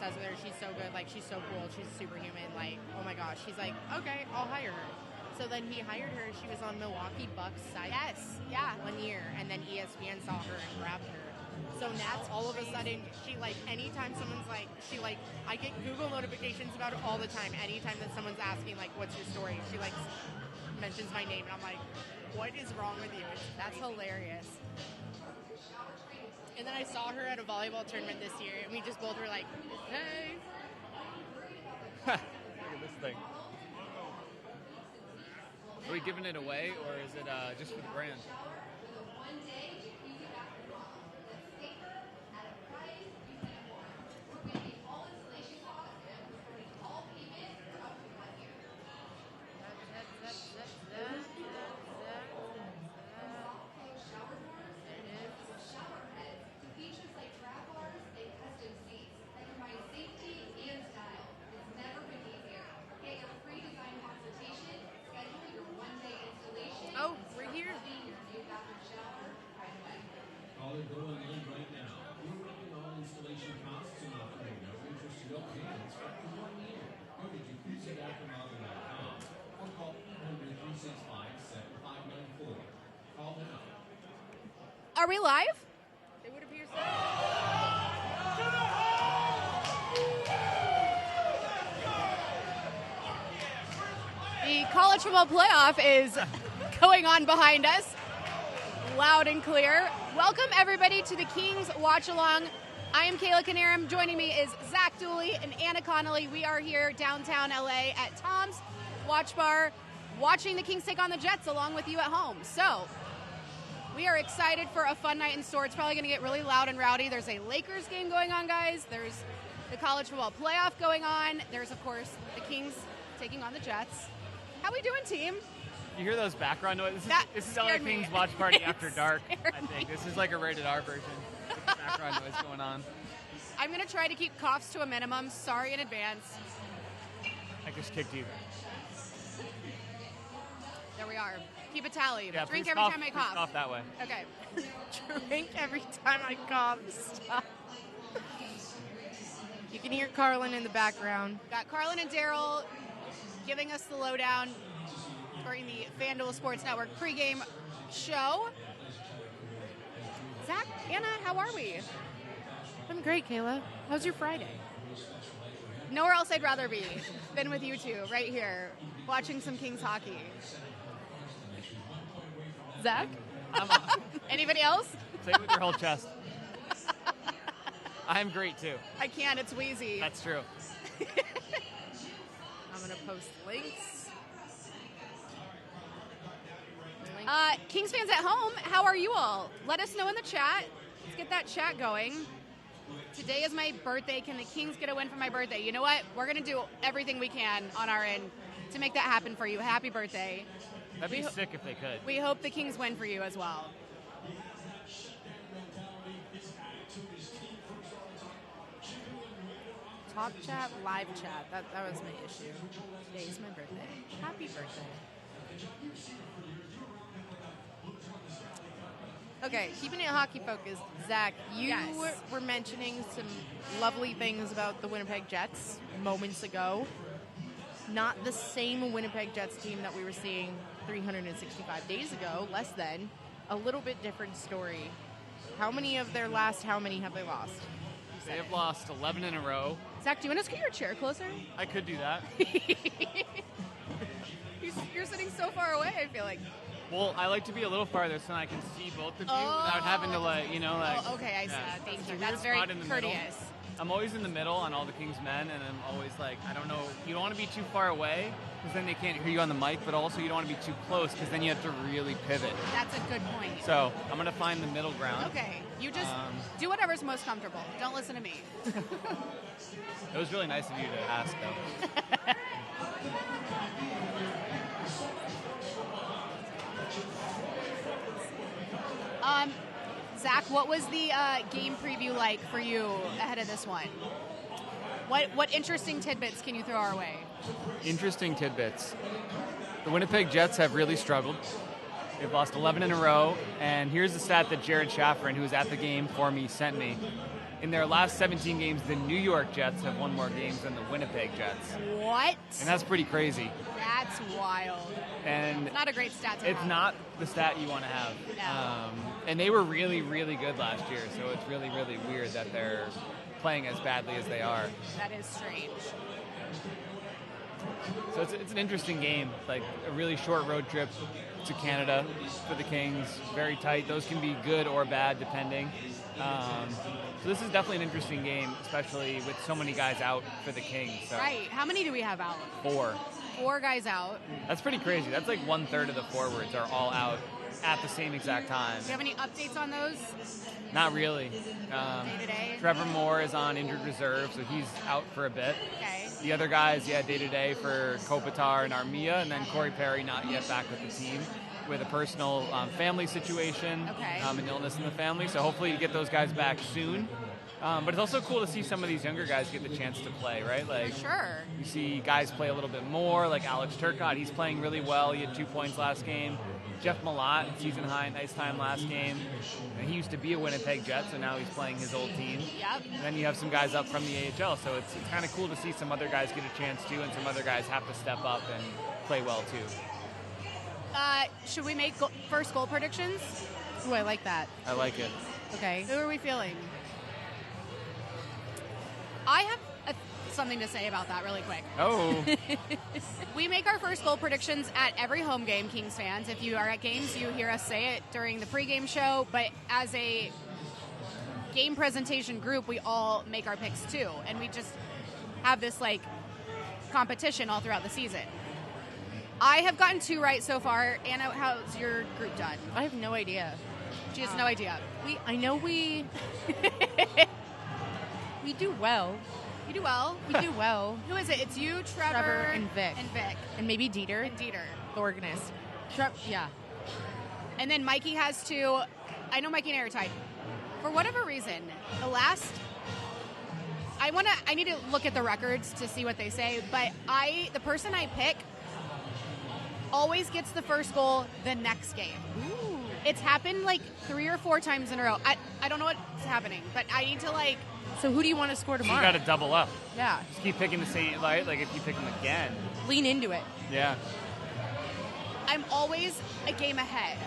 obsessed with her. She's so good. Like, she's so cool. She's superhuman. Like, oh my gosh. He's like, okay, I'll hire her. So then he hired her. She was on Milwaukee Bucks side. Yes, yeah. 1 year. And then ESPN saw her and grabbed her. So now all of a sudden, she, like, anytime someone's like, I get Google notifications about it all the time. Anytime that someone's asking, like, what's your story? She, like, mentions my name. And I'm like, what is wrong with you? That's hilarious. And then I saw her at a volleyball tournament this year, and we just both were like, hey. Look at this thing. Are we giving it away, or is it just for the brand? Oh, we're here. Call it going in right now. We're running all installation costs and offering no interest, no payments for up to 1 year. Go to jacuzziaftermodel.com or call 800-365-7594. Call now. Are we live? It would appear so. The college football playoff is going on behind us, loud and clear. Welcome, everybody, to the Kings Watch Along. I am Kayla Canarum. Joining me is Zach Dooley and Anna Connolly. We are here downtown LA at Tom's Watch Bar, watching the Kings take on the Jets along with you at home. So, we are excited for a fun night in store. It's probably going to get really loud and rowdy. There's a Lakers game going on, guys. There's the college football playoff going on. There's, of course, the Kings taking on the Jets. How we doing, team? You hear those background noises? This is LA scared me. Kings Watch Party After Dark, scared I think. This is like a rated R version with the background noise going on. I'm going to try to keep coughs to a minimum. Sorry in advance. I just kicked you. There we are. Keep a tally. Yeah, Drink please every cough, time I please cough. cough that way. Okay. Drink every time I cough. Stop. You can hear Carlin in the background. Got Carlin and Daryl giving us the lowdown during the FanDuel Sports Network pregame show. Zach, Anna, how are we? I'm great, Kayla. How's your Friday? Nowhere else I'd rather be than with you two, right here, watching some Kings hockey. Zach? Anybody else? Say it with your whole chest. I'm great, too. I can't, it's wheezy. That's true. I'm going to post links. Kings fans at home, how are you all? Let us know in the chat. Let's get that chat going. Today is my birthday. Can the Kings get a win for my birthday? You know what? We're going to do everything we can on our end to make that happen for you. Happy birthday. That'd be sick if they could. We hope the Kings win for you as well. Top chat, live chat. That was my issue. Today's my birthday. Happy birthday. Okay, keeping it hockey focused. Zach, you were mentioning some lovely things about the Winnipeg Jets moments ago. Not the same Winnipeg Jets team that we were seeing 365 days ago, less than. A little bit different story. How many have they lost? They have lost 11 in a row. Zach, do you want to get your chair closer? I could do that. You're sitting so far away, I feel like. Well, I like to be a little farther so I can see both of you without having to, okay, I see. Thank you. That's very courteous. I'm always in the middle on all the Kings men, and I'm always like, I don't know, you don't want to be too far away because then they can't hear you on the mic, but also you don't want to be too close because then you have to really pivot. That's a good point. So I'm going to find the middle ground. Okay, you just do whatever's most comfortable. Don't listen to me. It was really nice of you to ask, though. Zach, what was the game preview like for you ahead of this one? What interesting tidbits can you throw our way? Interesting tidbits. The Winnipeg Jets have really struggled. They've lost 11 in a row, and here's the stat that Jared Schafferin, who was at the game for me, sent me. in their last 17 games, the New York Jets have won more games than the Winnipeg Jets. What? And that's pretty crazy. That's wild. And Not a great stat to it's have. not the stat you want to have. No. And they were really, really good last year, so it's really, really weird that they're playing as badly as they are. That is strange. So it's an interesting game, like a really short road trip to Canada for the Kings, very tight. Those can be good or bad depending. So this is definitely an interesting game, especially with so many guys out for the Kings. So Right. How many do we have out? 4. 4 guys out. That's pretty crazy. That's like 1/3 of the forwards are all out at the same exact time. Do you have any updates on those? Not really. Day-to-day? Trevor Moore is on injured reserve, so he's out for a bit. Okay. The other guys, day-to-day for Kopitar and Armia, and then Corey Perry not yet back with the team with a personal family situation, Okay. An illness in the family. So hopefully you get those guys back soon. But it's also cool to see some of these younger guys get the chance to play, right? Like For sure. you see guys play a little bit more, like Alex Turcotte. He's playing really well. He had 2 points last game. Jeff Malott, season high, nice time last game. And he used to be a Winnipeg Jet, so now he's playing his old team. Yep. And then you have some guys up from the AHL, so it's kind of cool to see some other guys get a chance too, and some other guys have to step up and play well too. Should we make first goal predictions? Ooh, I like that. I like it. Okay. Who are we feeling? I have something to say about that really quick. Oh, We make our first goal predictions at every home game, Kings fans. If you are at games, you hear us say it during the pregame show. But as a game presentation group, we all make our picks too. And we just have this like competition all throughout the season. I have gotten 2 right so far. Anna, how's your group done? I have no idea. She has no idea. I know we do well. You do well. We do well. Who is it? It's you, Trevor, Trevor, and Vic. And maybe Dieter. And Dieter. The organist. Yeah. And then Mikey has 2. I know Mikey and I are tied. For whatever reason, I need to look at the records to see what they say, but the person I pick always gets the first goal the next game. Ooh. It's happened like 3 or 4 times in a row. I don't know what's happening, but I need to like. So who do you want to score you tomorrow? got to double up. Yeah. Just keep picking the same, right? Like if you pick them again. Lean into it. Yeah. I'm always a game ahead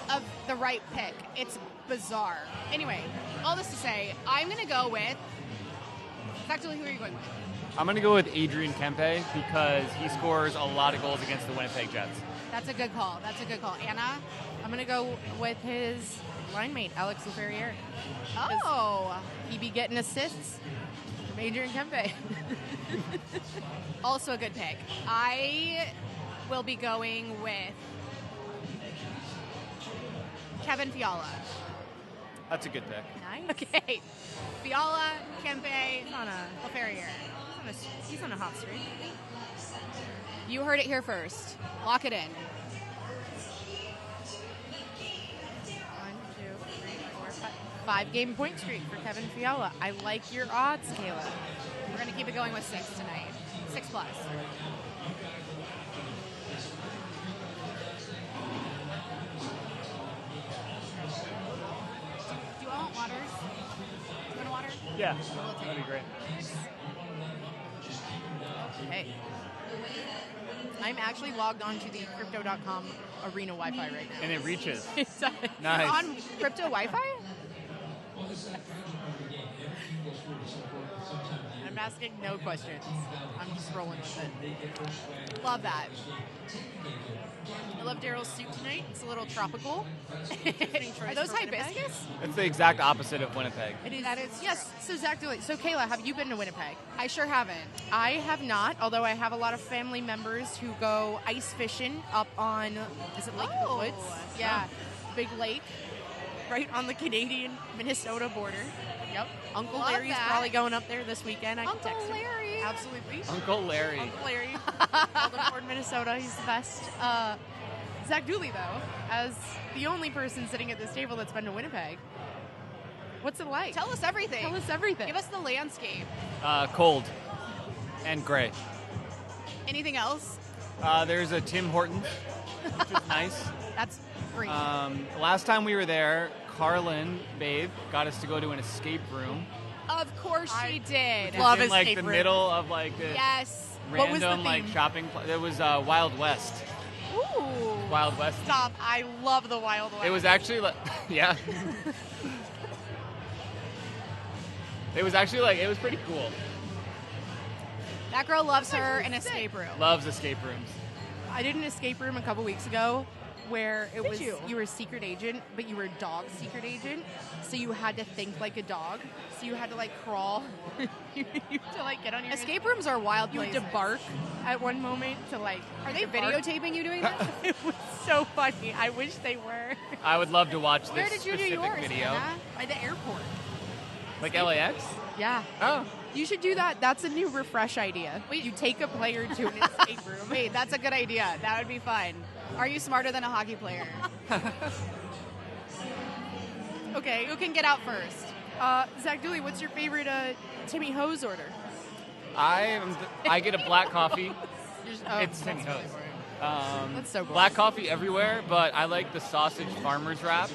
of the right pick. It's bizarre. Anyway, all this to say, I'm going to go with. Actually, who are you going with? I'm going to go with Adrian Kempe because he scores a lot of goals against the Winnipeg Jets. That's a good call. Anna? I'm going to go with his line mate, Alex Laferriere. Oh. He be getting assists from Adrian Kempe. Also a good pick. I will be going with Kevin Fiala. That's a good pick. Nice. Okay. Fiala, Kempe, He's on Laferriere. he's on a hot streak. You heard it here first. Lock it in. 1, 2, 3, 4, 5. 5-game point streak for Kevin Fiala. I like your odds, Kayla. We're going to keep it going with 6 tonight. 6 plus. Do you want waters? Do you want a water? Yeah, that'd be great. Okay. I'm actually logged on to the crypto.com arena Wi-Fi right now. And it reaches. Sorry. Nice. On crypto Wi-Fi? I'm asking no questions. I'm just rolling with it. Love that. I love Daryl's suit tonight. It's a little tropical. Are those hibiscus? It's the exact opposite of Winnipeg. It is. That is Yes. So Zach Dooley. So Kayla, have you been to Winnipeg? I sure haven't. I have not, although I have a lot of family members who go ice fishing up on, is it Lake of the Woods? Yeah. Big lake right on the Canadian-Minnesota border. Yep. Uncle Love Larry's that. probably going up there this weekend. I can Uncle text him. Larry. Absolutely. Uncle Larry. Uncle Larry. Goldenport, Minnesota. He's the best. Zach Dooley, though, as the only person sitting at this table that's been to Winnipeg, what's it like? Tell us everything. Tell us everything. Give us the landscape. Cold and gray. Anything else? There's a Tim Hortons, which is nice. That's great. Last time we were there, Carlin, babe, got us to go to an escape room. Of course she did. Love in like escape the room. middle of like this Yes. What was the random like theme? shopping. It was Wild West. Ooh. Wild West. Stop. I love the Wild West. It was actually like, yeah. It was actually like, it was pretty cool. That girl loves her an escape room. Loves escape rooms. I did an escape room a couple weeks ago where it was you? were a secret agent, but you were a dog secret agent, so you had to think like a dog. So you had to like crawl, you had to like get on your Escape rooms are wild You had places. to bark at one moment to like. Are they bark. videotaping you doing that? It was so funny. I wish they were. I would love to watch Where this did you do specific yours, video. Hannah? By the airport. Like LAX? Yeah. Oh. You should do that. That's a new refresh idea. Wait. You take a player to an escape room. Wait, that's a good idea. That would be fun. Are you smarter than a hockey player? Okay. Who can get out first? Zach Dooley, what's your favorite Timmy Hose order? I get a black coffee. Oh, It's Timmy Hose. That's so cool. Black coffee everywhere, but I like the sausage farmer's wrap.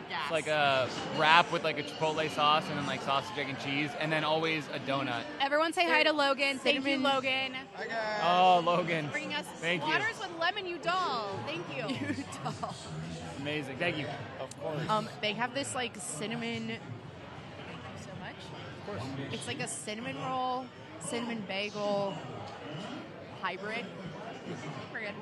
Yes. It's like a wrap with like a chipotle sauce and then like sausage, egg, and cheese, and then always a donut. Everyone say hi to Logan. Thank you, Cinnamon. Logan. Oh, Logan. Bringing us Thank you. waters with lemon, you doll. Thank you. Amazing. Thank you. Of course. They have this like cinnamon. Thank you so much. Of course. It's like a cinnamon roll, cinnamon bagel hybrid. Pretty good.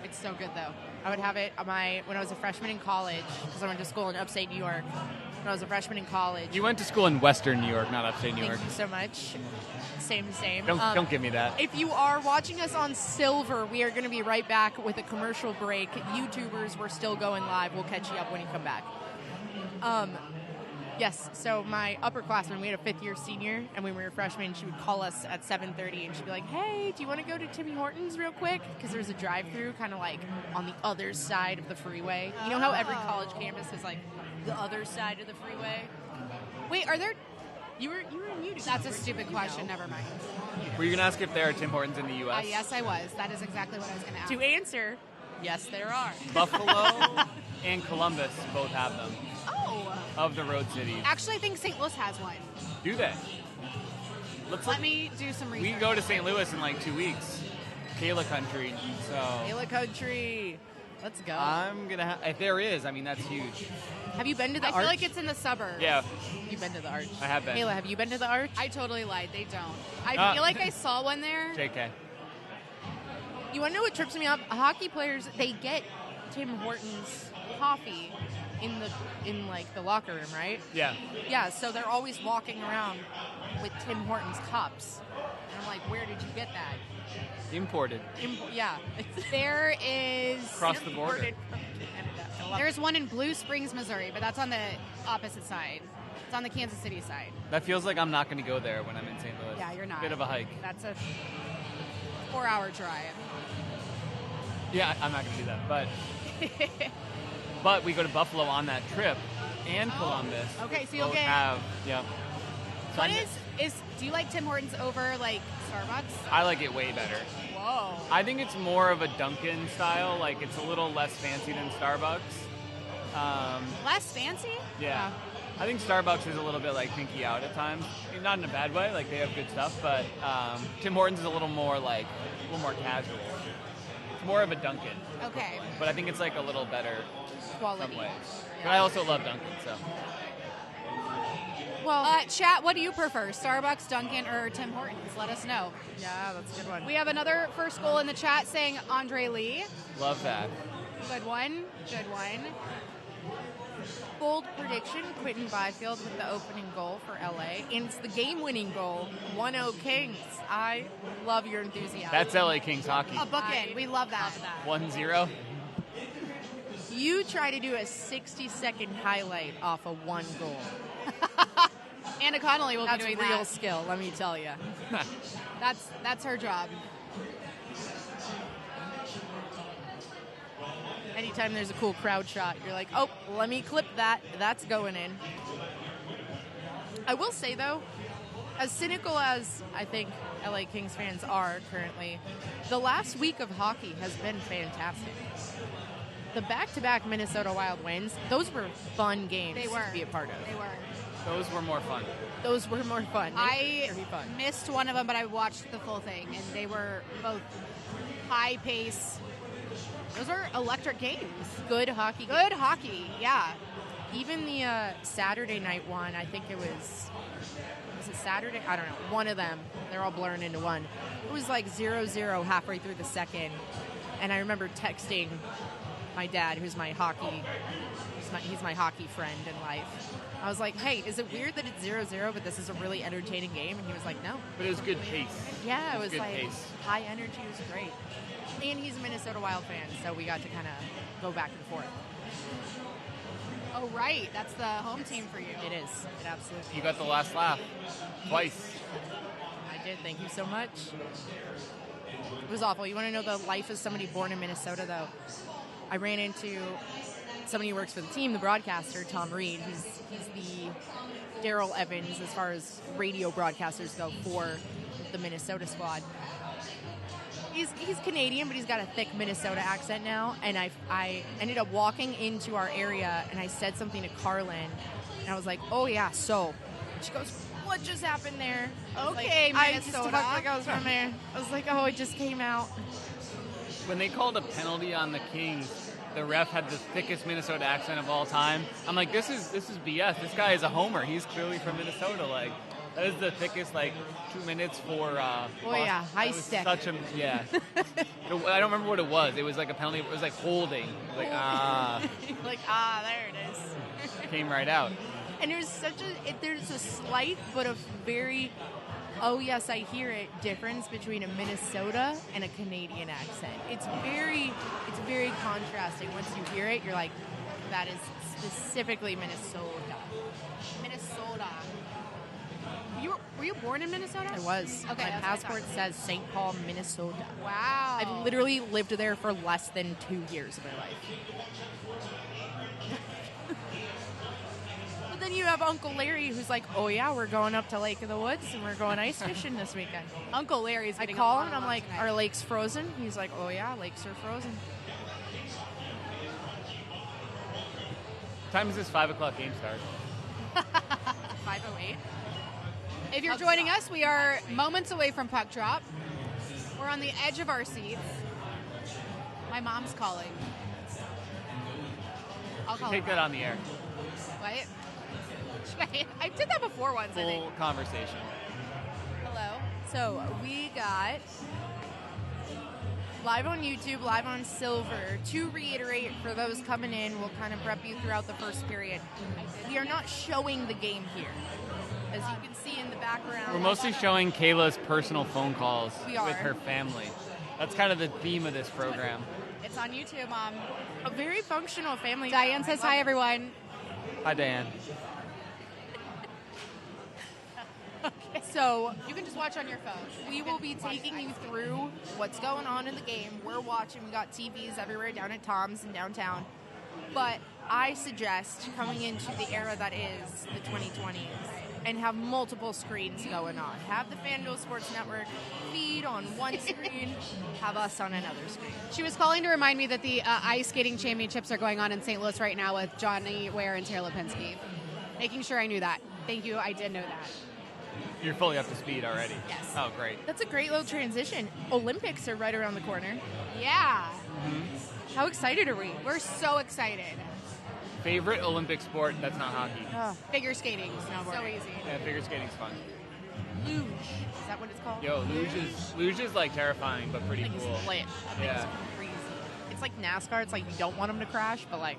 It's so good though. I would have it on when I was a freshman in college because I went to school in upstate New York. When I was a freshman in college. You went to school in Western New York, not upstate New York. Thank you so much. Same. Don't give me that. If you are watching us on Silver, we are going to be right back with a commercial break. YouTubers, we're still going live. We'll catch you up when you come back. Yes, so my upperclassman, we had a fifth-year senior, and when we were freshmen, she would call us at 7:30, and she'd be like, hey, do you want to go to Timmy Hortons real quick? Because there's a drive-thru kind of like on the other side of the freeway. You know how every college campus is like the other side of the freeway? Wait, are there... You were in YouTube. That's a stupid question. Never mind. Were you going to ask if there are Tim Hortons in the U.S.? Yes, I was. That is exactly what I was going to ask. To answer, yes, there are. Buffalo and Columbus both have them, Oh. of the road cities. Actually, I think St. Louis has one. Do they? Let me do some research. We go to St. Louis in like 2 weeks. Kayla country, so Kayla Country. Let's go. I'm going to if there is, I mean, that's huge. Have you been to the I Arch? feel like it's in the suburbs. Yeah, You've been to the Arch. I have been. Kayla, have you been to the Arch? I totally lied. They don't. I feel like I saw one there. JK. You want to know what trips me up? Hockey players, they get Tim Hortons coffee in like the locker room, right? Yeah. Yeah, so they're always walking around with Tim Hortons cups. And I'm like, where did you get that? Imported. Yeah. There is... Across the border. Imported from Canada. I love There's one in Blue Springs, Missouri, but that's on the opposite side. It's on the Kansas City side. That feels like I'm not going to go there when I'm in St. Louis. Yeah, you're not. Bit of a hike. That's a 4-hour drive. Yeah, I'm not going to do that. But we go to Buffalo on that trip and Columbus. Okay, so you'll both get... have, yeah. So What I'm- is... Do you like Tim Hortons over, like, Starbucks? I like it way better. Whoa. I think it's more of a Dunkin' style. Like, it's a little less fancy than Starbucks. Less fancy? Yeah. I think Starbucks is a little bit like pinky out at times. Not in a bad way, like they have good stuff, but Tim Hortons is a little more casual. It's more of a Dunkin', Okay. but I think it's like a little better in Quality. some ways. But I also love Dunkin', so. Well, Chat, what do you prefer? Starbucks, Dunkin', or Tim Hortons? Let us know. yeah, that's a good one. We have another first goal in the chat saying Andre Lee. Love that. Good one. Good one. Bold prediction, Quentin Byfield with the opening goal for LA. And it's the game-winning goal, 1-0 Kings. I love your enthusiasm. That's LA Kings hockey. A bookend. We love that. 1-0. You try to do a 60-second highlight off of one goal. Anna Connolly will That's be real doing that. skill, let me tell you. That's her job. Anytime there's a cool crowd shot, you're like, oh, let me clip that. That's going in. I will say, though, as cynical as I think LA Kings fans are currently, the last week of hockey has been fantastic. the back-to-back Minnesota Wild wins, those were fun games They were. to be a part of. They were. Those were more fun. Those were more fun. I Very fun. missed one of them, but I watched the full thing, and they were both high pace. Those are electric games. Good hockey. Good hockey, yeah. Even the Saturday night one, I think it was it Saturday? I don't know. One of them. They're all blurring into one. It was like 0-0 halfway through the second. And I remember texting my dad, who's my hockey, he's my hockey friend in life. I was like, hey, is it weird that it's 0-0, but this is a really entertaining game? And he was like, no. But it was good pace. Yeah, it was good like pace. high energy. It was great. And he's a Minnesota Wild fan, so we got to kind of go back and forth. Oh, right. That's the home team for you. It is. It absolutely You got the last laugh. Twice. I did. Thank you so much. It was awful. You want to know the life of somebody born in Minnesota, though? I ran into somebody who works for the team, the broadcaster, Tom Reed. He's the Daryl Evans as far as radio broadcasters go for the Minnesota squad. He's Canadian, but he's got a thick Minnesota accent now. And I ended up walking into our area, and I said something to Carlin, and I was like, "Oh yeah, so." And she goes, "What just happened there?" Okay, I just Minnesota. talked like I was from there. I was like, "Oh, it just came out." When they called a penalty on the Kings, the ref had the thickest Minnesota accent of all time. I'm like, this is BS. This guy is a homer. He's clearly from Minnesota. Like, that is the thickest 2 minutes for. Oh yeah, high it was stick. Such a I don't remember what it was. It was like a penalty. It was like holding. It was like Like there it is. came right out. And there's there's a slight but a very, oh yes, I hear it, difference between a Minnesota and a Canadian accent. It's very contrasting. Once you hear it, you're like, that is specifically Minnesota. Minnesota. Were you born in Minnesota? I was. Okay, My that's what I passport thought. says St. Paul, Minnesota. Wow. I've literally lived there for less than 2 years of my life. But then you have Uncle Larry, who's like, "Oh yeah, we're going up to Lake of the Woods and we're going ice fishing this weekend." Uncle Larry's I getting call a him and I'm lot like, tonight. "Are lakes frozen?" He's like, "Oh yeah, lakes are frozen." What time does this 5 o'clock game start? 5:08. If you're joining us, we are moments away from puck drop. We're on the edge of our seats. My mom's calling. I'll call Take her. that on the air. What? I did that before once, I think. Full conversation. Hello. So we got live on YouTube, live on Silver. To reiterate, for those coming in, we'll kind of prep you throughout the first period. We are not showing the game here. As you can see in the background. We're mostly showing Kayla's personal phone calls We are. with her family. That's kind of the theme of this program. It's on YouTube, Mom. a very functional family. Diane says hi, everyone. Hi, Diane. So You can just watch on your phone. we will be taking you through what's going on in the game. We're watching. We got TVs everywhere down at Tom's and downtown. But I suggest coming into the era that is the 2020s and have multiple screens going on. Have the FanDuel Sports Network feed on one screen, have us on another screen. She was calling to remind me that the ice skating championships are going on in St. Louis right now with Johnny Ware and Taylor Lipinski. Making sure I knew that. Thank you. I did know that. You're fully up to speed already. Yes. Oh, great. That's a great little transition. Olympics are right around the corner. Yeah. How excited are we? We're so excited. Favorite Olympic sport that's not hockey? Figure skating. So easy. Yeah, figure skating's fun. Luge. Is that what it's called? Yo, luge is like terrifying, but pretty Like cool. it's lit. That thing's Yeah. crazy. It's like NASCAR. It's like you don't want them to crash, but like,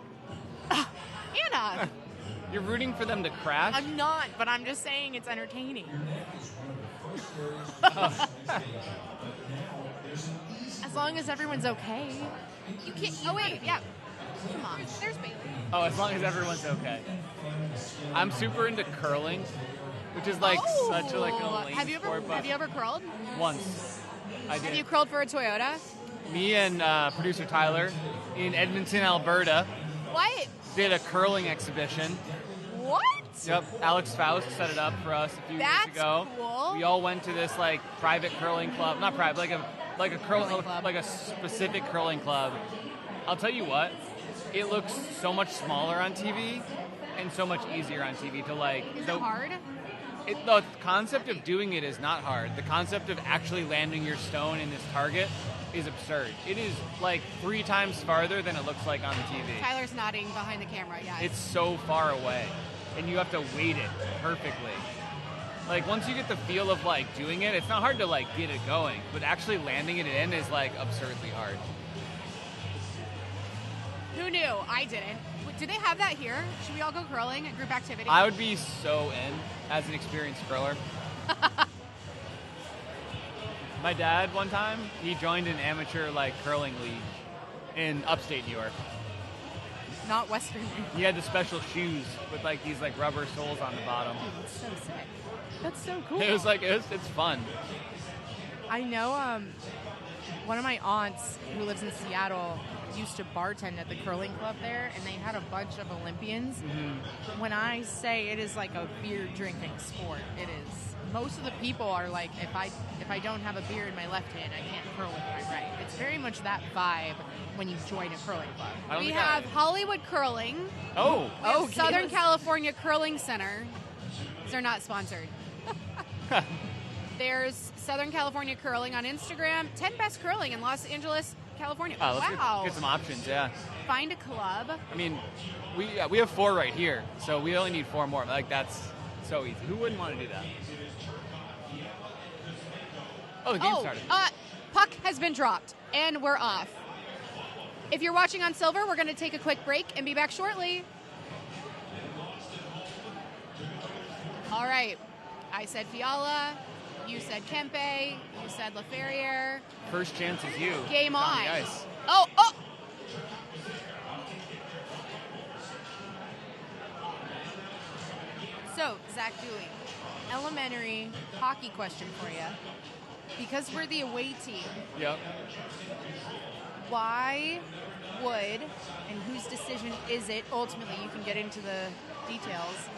Anna. You're rooting for them to crash? I'm not, but I'm just saying it's entertaining. As long as everyone's okay. You can't. Oh, wait. Yeah. Come on. There's Bailey. Oh, as long as everyone's okay. I'm super into curling, which is like such a like a lame Have you sport, but ever curled? once I did. Have you curled for a Toyota? Me and producer Tyler in Edmonton, Alberta, What? did a curling exhibition. What? Yep, Alex Faust set it up for us a few That's years ago. cool. We all went to this like private curling club, not private, like a curling club. like a specific curling club. I'll tell you what, it looks so much smaller on TV and so much easier on TV to like. Is it hard? The concept of doing it is not hard. The concept of actually landing your stone in this target is absurd. It is like 3 times farther than it looks like on the TV. Tyler's nodding behind the camera, yeah. It's so far away, and you have to weight it perfectly. Like, once you get the feel of, like, doing it, it's not hard to, like, get it going, but actually landing it in is, like, absurdly hard. Who knew? I didn't. Do they have that here? Should we all go curling, a group activity? I would be so in as an experienced curler. My dad, one time, he joined an amateur, like, curling league in upstate New York. Not Western. He had the special shoes with, like, these, like, rubber soles on the bottom. That's so sick. That's so cool. It was, like, it's fun. I know one of my aunts who lives in Seattle used to bartend at the curling club there, and they had a bunch of Olympians. Mm-hmm. When I say it is like a beer drinking sport, it is. Most of the people are like, if I don't have a beer in my left hand, I can't curl with my right. It's very much that vibe when you join a curling club. We have Hollywood Curling. Oh. We have Southern California Curling Center. They're not sponsored. There's Southern California Curling on Instagram. 10 Best Curling in Los Angeles, California. Oh, let's Wow. get some options, yeah. Find a club. I mean, we have 4 right here, so we only need 4 more. Like, that's so easy. Who wouldn't want to do that? Oh, the game started. Puck has been dropped, and we're off. If you're watching on Silver, we're going to take a quick break and be back shortly. All right. I said Fiala. You said Kempe. You said LaFerriere. First chance is you. Game It's on. the ice. Oh! So, Zach Dooley, elementary hockey question for you. Because we're the away team, Yep. why would, and whose decision is it, ultimately you can get into the details,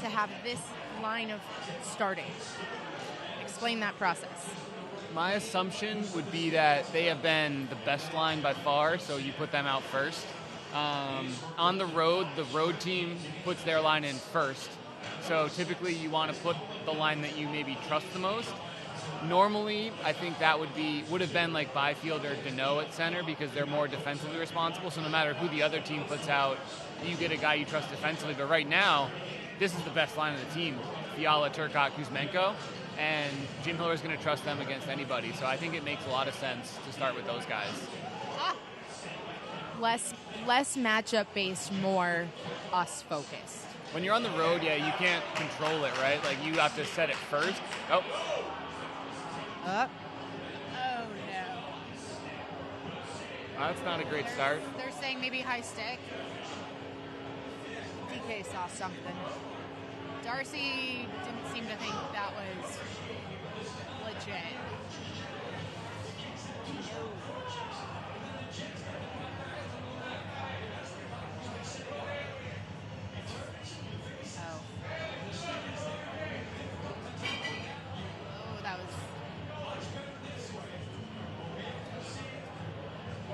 to have this line of starting? Explain that process. My assumption would be that they have been the best line by far, so you put them out first. On the road team puts their line in first. So typically you want to put the line that you maybe trust the most. Normally, I think that would have been like Byfield or Deneau at center because they're more defensively responsible. So no matter who the other team puts out, you get a guy you trust defensively. But right now, this is the best line of the team: Fiala, Turcotte, Kuzmenko, and Jim Hiller is going to trust them against anybody. So I think it makes a lot of sense to start with those guys. Less matchup based, more us focused. When you're on the road, yeah, you can't control it, right? Like you have to set it first. Oh. Oh, no. That's not a great start. They're saying maybe high stick. DK saw something. Darcy didn't seem to think that was legit.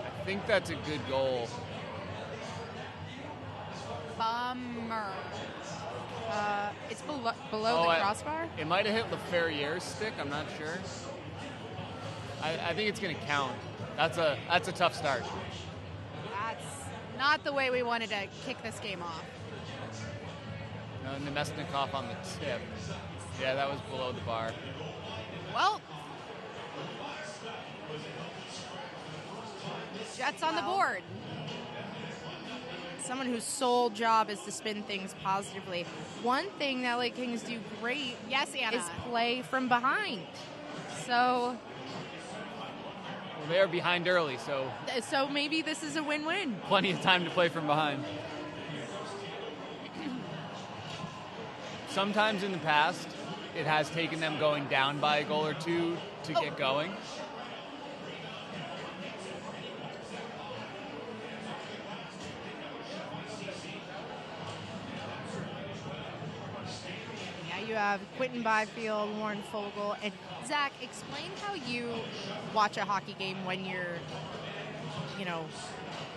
I think that's a good goal. Bummer. It's below the crossbar? It might have hit LaFerriere's stick. I'm not sure. I think it's going to count. That's a tough start. That's not the way we wanted to kick this game off. And Nemesnikov on the tip. Yeah, that was below the bar. Well, Jets on the board. Someone whose sole job is to spin things positively. One thing that LA Kings do great, yes, Anna, is play from behind. So they're behind early, so maybe this is a win-win. Plenty of time to play from behind. Sometimes in the past, it has taken them going down by a goal or two to get going. You have Quentin Byfield, Warren Fogle, and Zach, explain how you watch a hockey game when you're,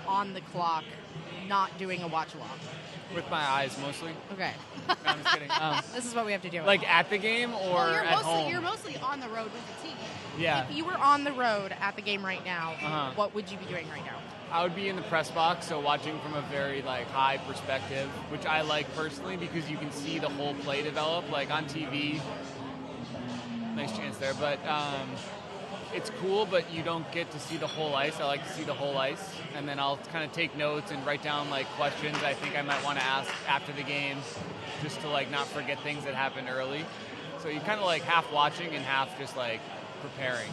on the clock not doing a watch along? With my eyes mostly. Okay. No, I'm just kidding. This is what we have to do. Like at the game or Well, at home? you're mostly on the road with the team. Yeah. If you were on the road at the game right now, Uh-huh. what would you be doing right now? I would be in the press box, so watching from a very high perspective, which I like personally because you can see the whole play develop. Like on TV, nice chance there, but it's cool, but you don't get to see the whole ice. I like to see the whole ice, and then I'll kind of take notes and write down questions I think I might want to ask after the game, just to not forget things that happened early. So you kind of half watching and half just preparing.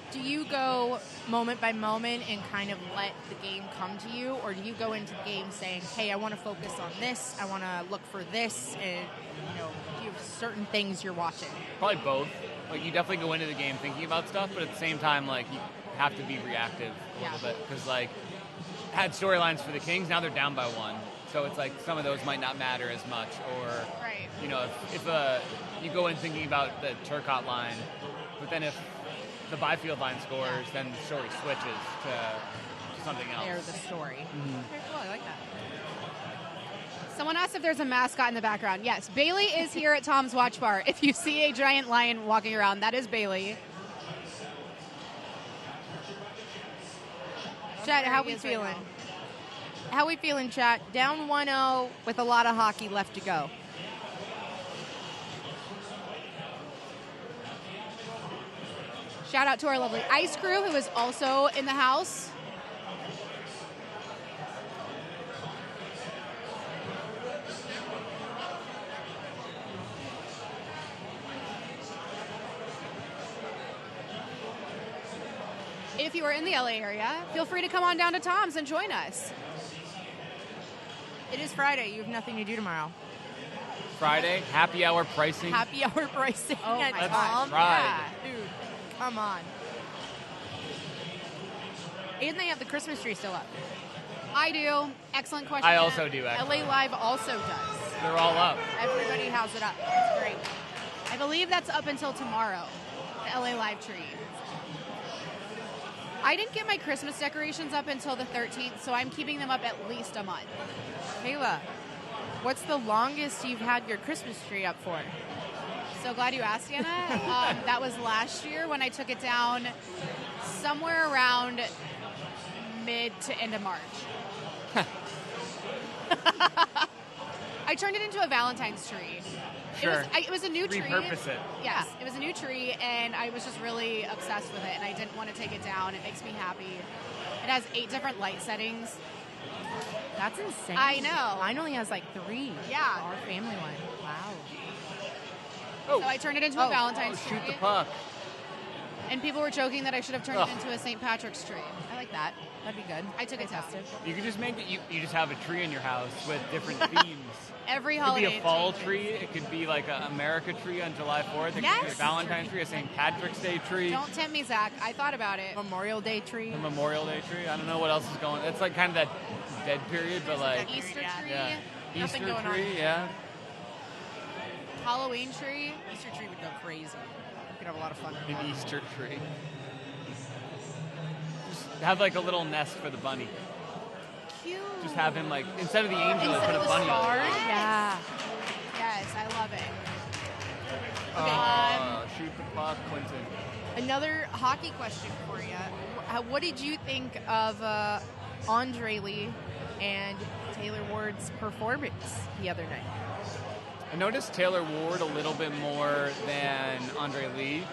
Do you go moment by moment and kind of let the game come to you, or do you go into the game saying, hey, I want to focus on this, I want to look for this, and do you have certain things you're watching? Probably both. You definitely go into the game thinking about stuff, but at the same time, you have to be reactive a little bit, because had storylines for the Kings, now they're down by 1. So it's some of those might not matter as much, or right. If you go in thinking about the Turcotte line, but then if the Byfield line scores, then the story switches to something else. They're the story. Mm-hmm. Okay, cool. I like that. Someone asked if there's a mascot in the background. Yes, Bailey is here at Tom's Watch Bar. If you see a giant lion walking around, that is Bailey. Chat, how we feeling? How we feeling, chat? Down 1-0 with a lot of hockey left to go. Shout out to our lovely ice crew who is also in the house. If you are in the LA area, feel free to come on down to Tom's and join us. It is Friday. You have nothing to do tomorrow. Friday, happy hour pricing. Happy hour pricing at my Tom. gosh. Yeah, dude, come on. And they have the Christmas tree still up. I do. Excellent question. I also do, actually. LA Live also does. They're all up. Everybody has it up. It's great. I believe that's up until tomorrow, the LA Live tree. I didn't get my Christmas decorations up until the 13th, so I'm keeping them up at least a month. Kayla, what's the longest you've had your Christmas tree up for? So glad you asked, Anna. That was last year when I took it down somewhere around mid to end of March. I turned it into a Valentine's tree. Sure. It was a new tree. Repurpose it. Yes, it was a new tree, and I was just really obsessed with it, and I didn't want to take it down. It makes me happy. It has 8 different light settings. That's insane. I know. Mine only has 3. Yeah. Our family one. Wow. Oh. So I turned it into a Valentine's tree. Shoot the puck. And people were joking that I should have turned it into a St. Patrick's tree. I like that. That'd be good. I took it down. You could just make it, you just have a tree in your house with different themes. Every It could holiday. be a fall tree. It could be like an America tree on July 4th. It could be a Yes. Valentine's tree, a St. Patrick's Day tree, Don't tempt me, Zach. I thought about it. Memorial Day tree. a Memorial Day tree. I don't know what else is going. It's kind of that dead period, but Easter tree, yeah, Nothing Easter going on. tree, yeah. Halloween tree. Easter tree would go crazy. You could have a lot of fun. An Easter tree. Just have a little nest for the bunny. Cute. Just have him instead of the angel, Instead put a of the bunny on. stars? it. Yeah. Yes, I love it. Shoot the puck, Quentin. Another hockey question for you. What did you think of Andre Lee and Taylor Ward's performance the other night? I noticed Taylor Ward a little bit more than Andre Lee.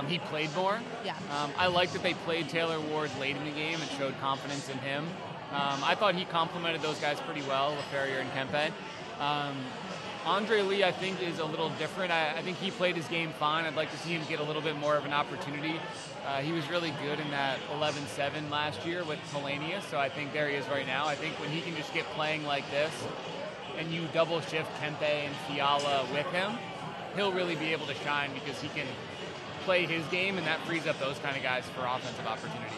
He played more. Yeah. I liked that they played Taylor Ward late in the game and showed confidence in him. I thought he complemented those guys pretty well, LaFerriere and Kempe. Andre Lee, I think, is a little different. I think he played his game fine. I'd like to see him get a little bit more of an opportunity. He was really good in that 11-7 last year with Polania, so I think there he is right now. I think when he can just get playing like this, and you double shift Kempe and Fiala with him, he'll really be able to shine because he can play his game, and that frees up those kind of guys for offensive opportunities.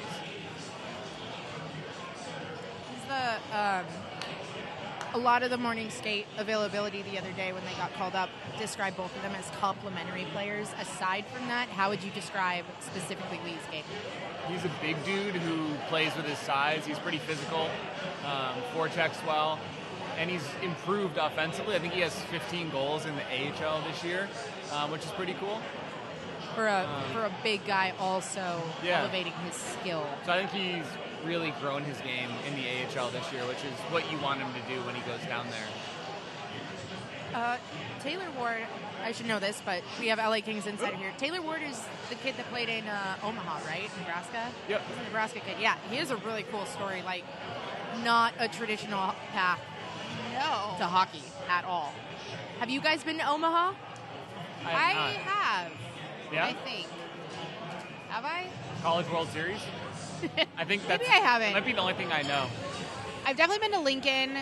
He's the A lot of the morning skate availability the other day when they got called up described both of them as complementary players. Aside from that, how would you describe specifically Lee's game? He's a big dude who plays with his size. He's pretty physical, forechecks well, and he's improved offensively. I think he has 15 goals in the AHL this year, which is pretty cool. For a big guy also elevating his skill. So I think he's really grown his game in the AHL this year, which is what you want him to do when he goes down there. Taylor Ward, I should know this, but we have LA Kings Insider here. Taylor Ward is the kid that played in Omaha, right? Nebraska? Yep. He's a Nebraska kid. Yeah, he has a really cool story, like not a traditional path to hockey at all. Have you guys been to Omaha? I have. Yeah? I think. Have I? College World Series? I think that's... Maybe I haven't. That might be the only thing I know. I've definitely been to Lincoln.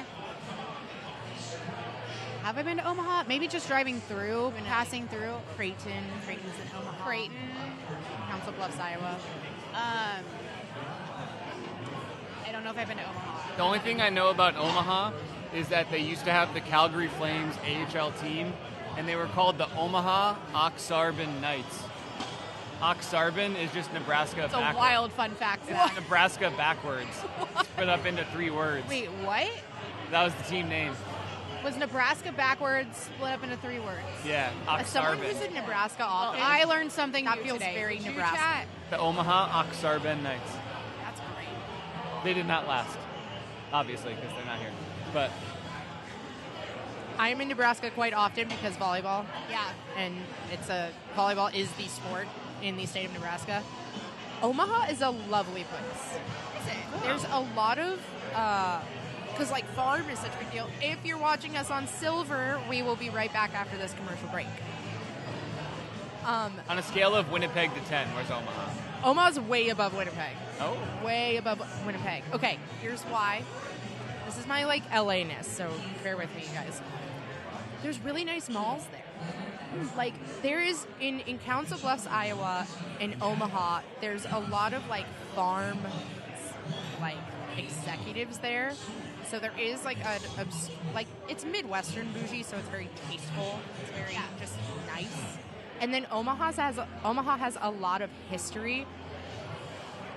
Have I been to Omaha? Maybe just driving through, passing through. Creighton's in Omaha. Creighton. Council Bluffs, Iowa. I don't know if I've been to Omaha. The only thing I know about Omaha is that they used to have the Calgary Flames AHL team, and they were called the Omaha Oxarbin Knights. Oxarbin is just Nebraska It's a backwards. wild fun fact. It's Zach. Nebraska backwards. Split up into 3 words. Wait, what? That was the team name. Was Nebraska backwards split up into 3 words? Yeah, As someone Oxarbin. who's in Nebraska Well, often, I learned something That new feels today. very Did you Nebraska. chat? The Omaha Oxarbin Knights. That's great. They did not last, obviously, because they're not here. But I am in Nebraska quite often because volleyball. Yeah. And volleyball is the sport in the state of Nebraska. Omaha is a lovely place. Is it? There's a lot of, because like farm is such a big deal. If you're watching us on Silver, we will be right back after this commercial break. on a scale of Winnipeg to 10, where's Omaha? Omaha's way above Winnipeg. Oh. Way above Winnipeg. Okay, here's why. This is my like LA-ness, so bear with me, you guys. There's really nice malls there. Like there is in Council Bluffs, Iowa, and Omaha. There's a lot of like farm, like executives there. So there is like like it's Midwestern bougie, so it's very tasteful. It's very just nice. And then Omaha has a lot of history.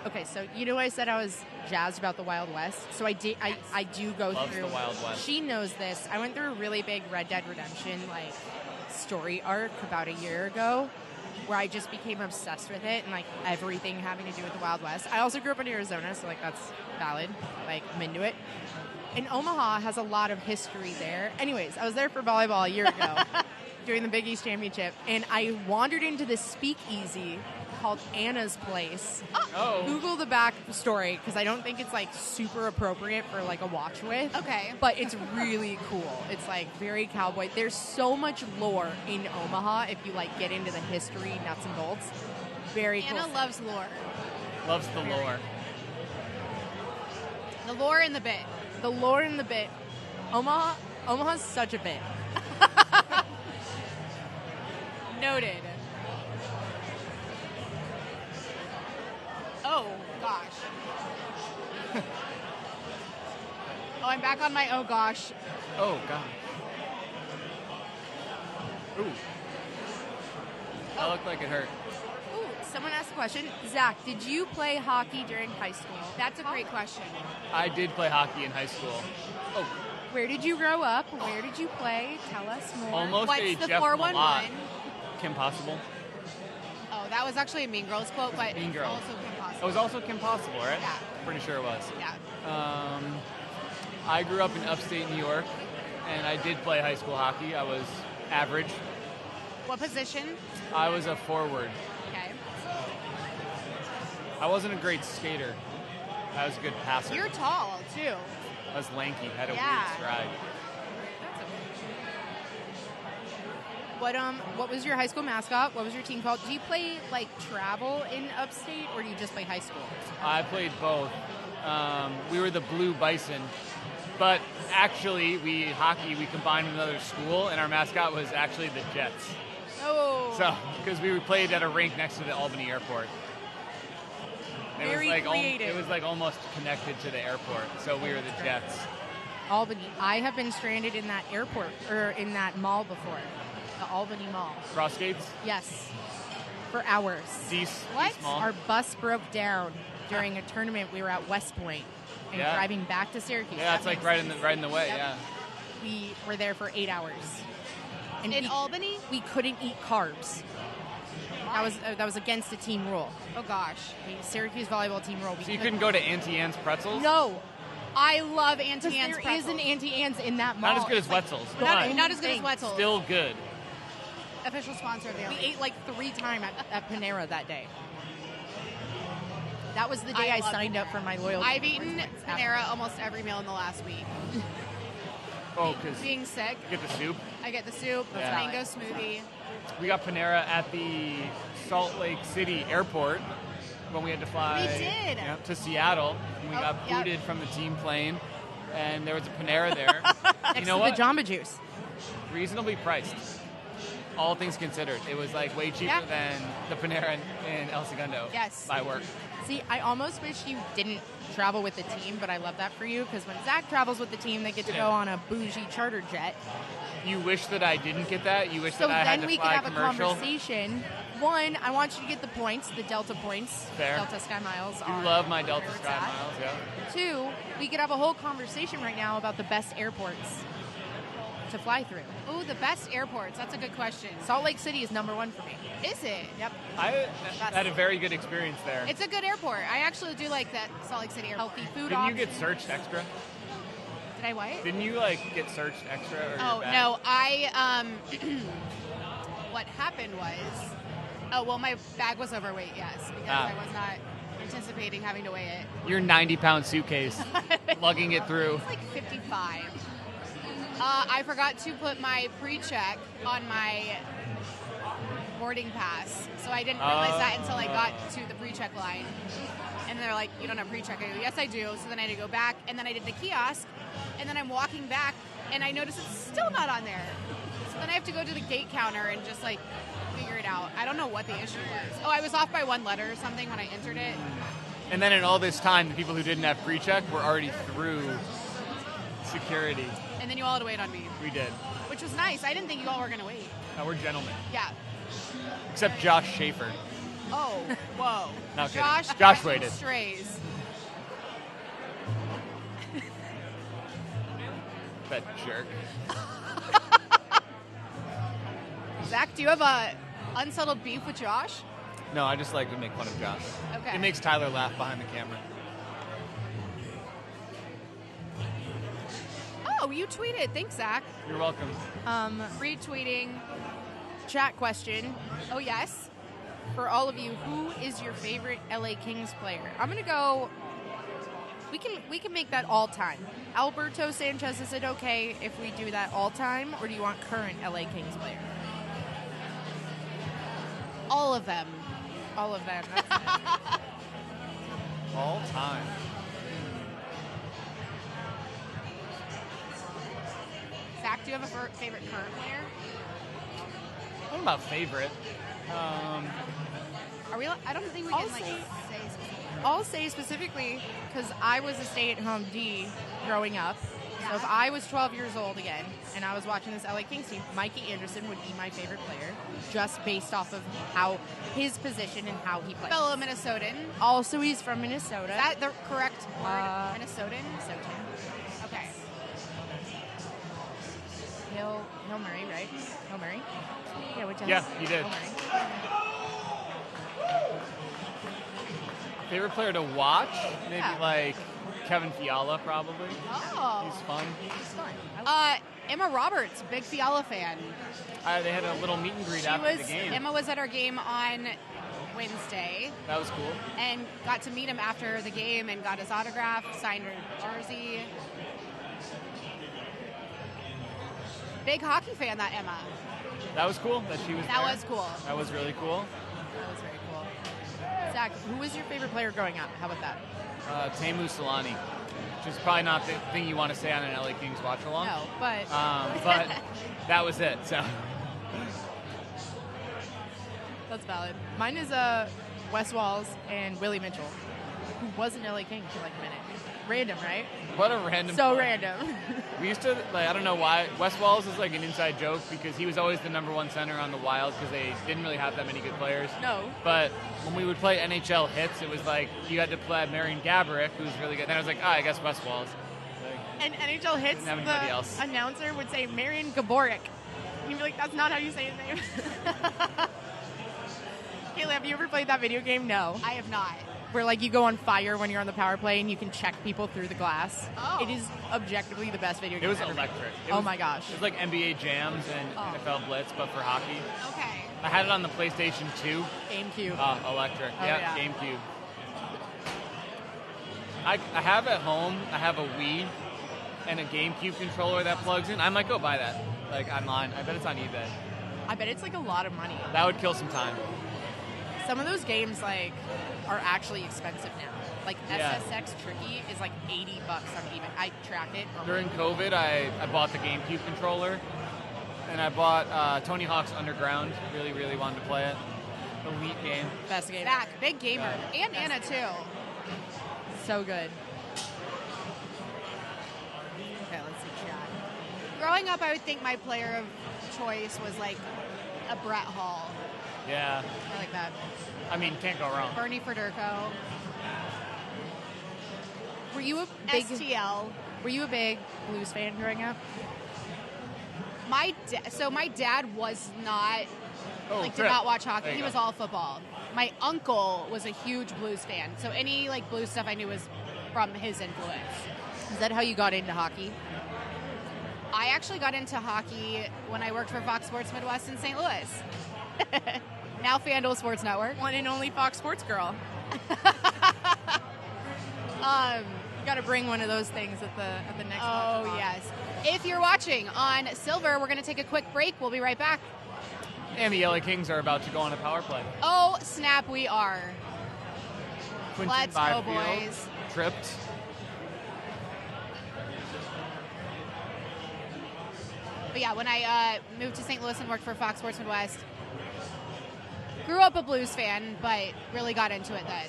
Okay, so you know I said I was jazzed about the Wild West. So I did. I do go Loves through. the Wild West. She knows this. I went through a really big Red Dead Redemption like story arc about a year ago, where I just became obsessed with it and like everything having to do with the Wild West. I also grew up in Arizona, so like that's valid. Like I'm into it. And Omaha has a lot of history there. Anyways, I was there for volleyball a year ago during the Big East Championship, and I wandered into this speakeasy called Anna's Place. Oh. Google the back story because I don't think it's like super appropriate for like a watch with. Okay. But it's really cool. It's like very cowboy. There's so much lore in Omaha if you like get into the history, nuts and bolts. Very cool. Anna loves lore. Loves the lore. The lore in the bit. The lore in the bit. Omaha's such a bit. Noted. Oh, gosh. Oh, I'm back on my oh, gosh. Oh, God. Ooh. That looked like it hurt. Ooh, someone asked a question. Zach, did you play hockey during high school? That's a great question. I did play hockey in high school. Oh, Where did you grow up? Where did you play? Tell us more. almost What's a the Jeff 411? Malott. Kim Possible. Oh, that was actually a Mean Girls quote, but Mean it's Girls. also Kim It Possible. was also Kim Possible, right? Yeah. Pretty sure it was. Yeah. I grew up in upstate New York, and I did play high school hockey. I was average. What position? I was a forward. Okay. I wasn't a great skater. I was a good passer. You're tall, too. I was lanky, had a Yeah. weird stride. What was your high school mascot? What was your team called? Do you play like travel in upstate, or do you just play high school? I played both. We were the Blue Bison, but actually we combined with another school, and our mascot was actually the Jets. Oh. So, because we played at a rink next to the Albany airport. Very creative. It was like almost connected to the airport, so we were the Jets. Albany. I have been stranded in that airport, or in that mall before. The Albany Mall. Cross gates? Yes. For hours. Cease Mall? Our bus broke down during a tournament. We were at West Point and driving back to Syracuse. Yeah, it's like right in the way, yeah. We were there for 8 hours. And in Albany? We couldn't eat carbs. That was against the team rule. Oh, gosh. The Syracuse volleyball team rule. So you couldn't go to Auntie Anne's Pretzels? No. I love Auntie Anne's There pretzels. is an Auntie Anne's in that mall. Not as good as Wetzel's. Not as good as Wetzel's. Still good. Official sponsor of the We LA. ate like 3 times at Panera that day. That was the day I signed up for my loyalty. I've eaten Panera almost every meal in the last week. Oh, because Being sick, you get the soup. I get the soup, the Yeah. mango smoothie. We got Panera at the Salt Lake City airport when we had to fly We did. to Seattle. And we Oh, got yeah. booted from the team plane, and there was a Panera there. Next You know to what? the Jamba Juice. Reasonably priced. All things considered. It was like way cheaper than the Panera in El Segundo. Yes. By work. See, I almost wish you didn't travel with the team, but I love that for you because when Zach travels with the team, they get to go on a bougie charter jet. You wish that I didn't get that? You wish So that I had then to we could fly have commercial? a conversation. One, I want you to get the points, the Delta points. Fair. Delta Sky Miles. You are love my Delta where it's Sky at. Miles, yeah. 2, we could have a whole conversation right now about the best airports to fly through. Ooh, the best airports. That's a good question. Salt Lake City is number 1 for me. Is it? Yep. I had a very good experience there. It's a good airport. I actually do like that Salt Lake City airport. Healthy food Didn't you options. get searched extra? Did I what? Didn't you get searched extra? Or your Oh, bag? no. What happened was, my bag was overweight, yes, because I was not anticipating having to weigh it. Your 90-pound suitcase, lugging it through. It's like 55. I forgot to put my pre-check on my boarding pass, so I didn't realize that until I got to the pre-check line. And they're like, you don't have pre-check. I go, yes, I do. So then I had to go back, and then I did the kiosk, and then I'm walking back, and I notice it's still not on there. So then I have to go to the gate counter and just, figure it out. I don't know what the issue was. Oh, I was off by 1 letter or something when I entered it. And then in all this time, the people who didn't have pre-check were already through security. And then you all had to wait on me, We did. which was nice. I didn't think you all were going to wait. No, we're gentlemen. Yeah. Except Josh Schaefer. Oh, whoa. No, kidding. Josh Josh waited. Strays. That jerk. Zach, do you have a unsettled beef with Josh? No, I just like to make fun of Josh. Okay. It makes Tyler laugh behind the camera. Oh, you tweeted. Thanks, Zach. You're welcome. Retweeting. Chat question. Oh, yes. For all of you, who is your favorite LA Kings player? I'm going to go... We can make that all time. Alberto Sanchez, is it okay if we do that all time, or do you want current LA Kings player? All of them. All of them. All time. Zach, do you have a favorite current player? I don't know about favorite. Are we? I don't think we I'll can say- say specific. I'll say specifically because I was a stay-at-home D growing up. So if Yeah. I was 12 years old again and I was watching this LA Kings team, Mikey Anderson would be my favorite player, just based off of how his position and how he plays. Fellow Minnesotan. Also, he's from Minnesota. Is that the correct word? Minnesotan? Minnesota. Okay. Hill Murray, right? Hill Murray? Yeah, which Yeah, you did. Hill Murray. Favorite player to watch? Maybe Yeah. like Kevin Fiala, probably. Oh. He's fun. It's fun. Emma Roberts, big Fiala fan. They had a little meet and greet She after was. the game. Emma was at our game on Wednesday That was cool. and got to meet him after the game and got his autograph, signed her jersey. Big hockey fan, that Emma. That was cool that she was That there. was cool. That was really cool. That was very cool. Zach, who was your favorite player growing up? How about that? Teemu Solani, which is probably not the thing you want to say on an LA Kings watch along. No, but But that was it. So that's valid. Mine is Wes Walls and Willie Mitchell, who was an LA King for like a minute. Random, right? What a random. So play. random. We used to, I don't know why, Wes Walls is like an inside joke because he was always the number one center on the Wild because they didn't really have that many good players. No. But when we would play NHL hits, it was like you had to play Marion Gaborik, who was really good. Then I was like, I guess Wes Walls. And NHL hits, Didn't have anybody the else. announcer would say Marion Gaborik. You'd be like, that's not how you say his name. Kayla, have you ever played that video game? No. I have not. Where like you go on fire when you're on the power play and you can check people through the glass. Oh. It is objectively the best video game It was ever made. electric. My gosh. It was like NBA Jams and NFL Blitz, but for hockey. Okay. I had it on the PlayStation 2. GameCube. Electric. Oh, yeah. GameCube. I have at home, I have a Wii and a GameCube controller that plugs in. I might go buy that, like online. I bet it's on eBay. I bet it's like a lot of money. That would kill some time. Some of those games like are actually expensive now. Like Yeah. SSX Tricky is like $80 on eBay. I tracked it. During COVID, I bought the GameCube controller, and I bought Tony Hawk's Underground. Really, really wanted to play it. Elite game. Best game. Zach, big gamer. And Anna, too. So good. Okay, let's see chat. Growing up, I would think my player of choice was like a Brett Hall. Yeah. I like that. I mean, can't go wrong. Bernie Federko. Were you a big STL. Were you a big Blues fan growing up? My dad was not, did Trip. not watch There hockey. you He go. was all football. My uncle was a huge Blues fan. So any like Blues stuff I knew was from his influence. Is that how you got into hockey? I actually got into hockey when I worked for Fox Sports Midwest in St. Louis. Now FanDuel Sports Network. One and only Fox Sports girl. You got to bring one of those things at the next. Oh, Watch-along. yes. If you're watching on Silver, we're going to take a quick break. We'll be right back. And the LA Kings are about to go on a power play. Oh, snap, we are. Quinton Let's go, Byfield boys. Tripped. But yeah, when I moved to St. Louis and worked for Fox Sports Midwest, grew up a Blues fan, but really got into it then.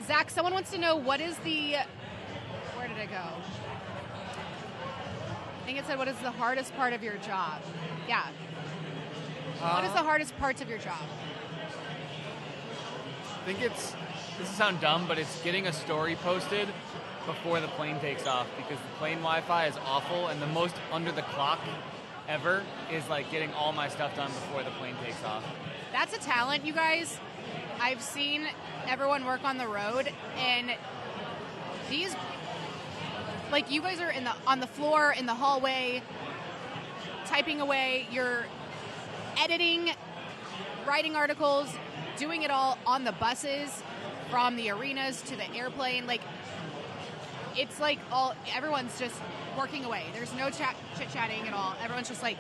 Zach, someone wants to know where did it go? I think it said, what is the hardest part of your job? Yeah. What is the hardest parts of your job? I think this will sound dumb, but it's getting a story posted before the plane takes off because the plane Wi-Fi is awful, and the most under the clock ever is like getting all my stuff done before the plane takes off. That's a talent, you guys. I've seen everyone work on the road, and these, like, you guys are on the floor, in the hallway, typing away. You're editing, writing articles, doing it all on the buses, from the arenas to the airplane. Like, it's like everyone's just working away. There's no chit-chatting at all. Everyone's just like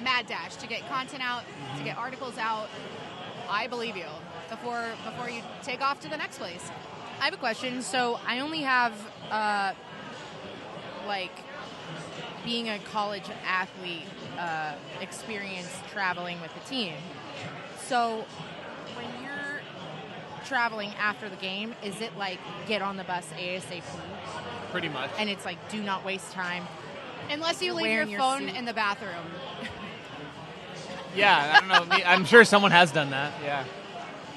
mad dash to get content out, to get articles out. I believe you. Before you take off to the next place. I have a question. So I only have being a college athlete experience traveling with the team. So when you're traveling after the game, is it like get on the bus ASAP? Pretty much. And it's like do not waste time. Unless you leave your Wearing your phone suit. in the bathroom. Yeah, I don't know. I'm sure someone has done that. Yeah.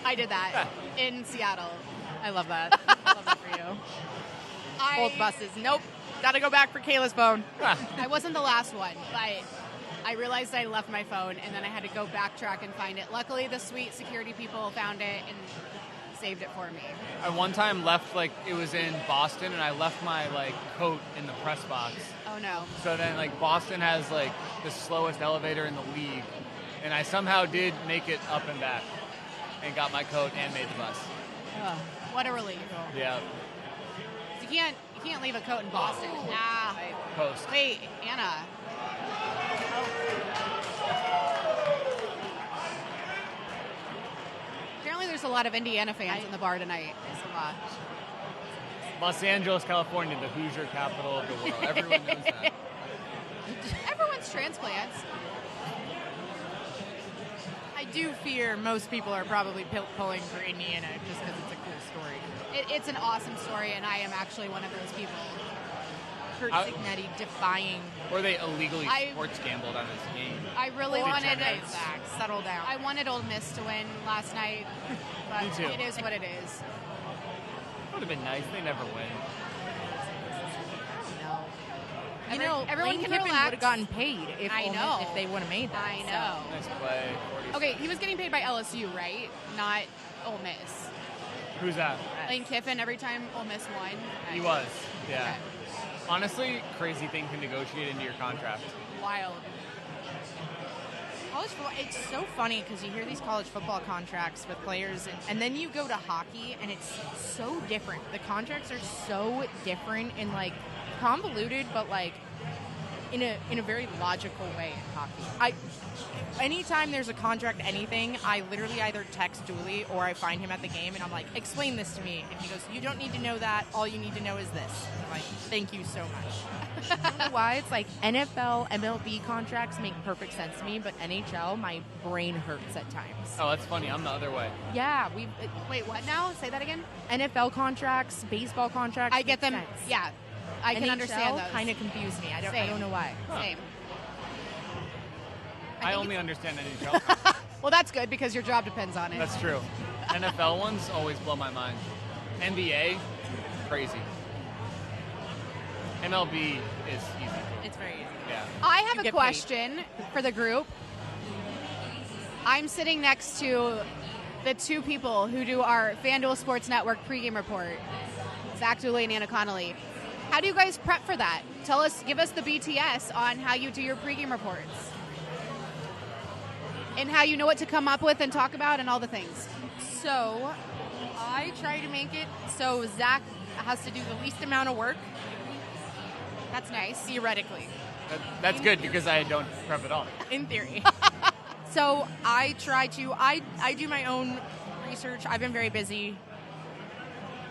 I did that in Seattle. I love that. I love that for you. Both buses. Nope. Got to go back for Kayla's phone. I wasn't the last one, but I realized I left my phone, and then I had to go backtrack and find it. Luckily, the sweet security people found it and saved it for me. I one time left, it was in Boston, and I left my, coat in the press box. Oh, no. So then, Boston has, the slowest elevator in the league. And I somehow did make it up and back and got my coat and made the bus. Ugh, what a relief. Yeah. You can't leave a coat in Boston. Nah. Post. Wait, Anna. Apparently there's a lot of Indiana fans in the bar tonight. There's a lot. Los Angeles, California, the Hoosier capital of the world. Everyone knows that. Everyone's transplants. I do fear most people are probably pulling for Indiana just because it's a cool story. It's an awesome story, and I am actually one of those people. Kurt Signetti defying. Or they illegally sports gambled on this game. I really wanted it. Zach, settle down. I wanted Ole Miss to win last night, but Me too. it is what it is. It would have been nice. They never win. Everyone Lane can Kiffin relax. would have gotten paid if I know. if they would have made that. I know. Nice play. 40. Okay, he was getting paid by LSU, right? Not Ole Miss. Who's that? Lane Kiffin, every time Ole Miss won. He was. Yeah. Okay. Honestly, crazy thing to negotiate into your contract. Wild. College football, it's so funny because you hear these college football contracts with players, and then you go to hockey, and it's so different. The contracts are so different and, like, convoluted, but, like, in a very logical way in hockey. Anytime there's a contract, anything, I literally either text Dooley or I find him at the game, and I'm like, explain this to me. And he goes, you don't need to know that. All you need to know is this. I'm like, thank you so much. I don't know why. It's like NFL, MLB contracts make perfect sense to me, but NHL, my brain hurts at times. Oh, that's funny. I'm the other way. Yeah. Wait, what now? Say that again? NFL contracts, baseball contracts. I get them. sense. Yeah. I can understand those. Kind of confuse me. I Same. don't know why. Same. I only understand NHL. Well, that's good because your job depends on it. That's true. NFL ones always blow my mind. NBA, crazy. MLB is easy. It's very easy. Yeah. I You have a get question for the group. I'm sitting next to the two people who do our FanDuel Sports Network pregame report, Zach Dooley and Anna Connolly. How do you guys prep for that? Give us the BTS on how you do your pregame reports. And how you know what to come up with and talk about and all the things. So, I try to make it so Zach has to do the least amount of work, That's nice. theoretically, That's good because I don't prep at all. in theory. So, I try to, I do my own research. I've been very busy.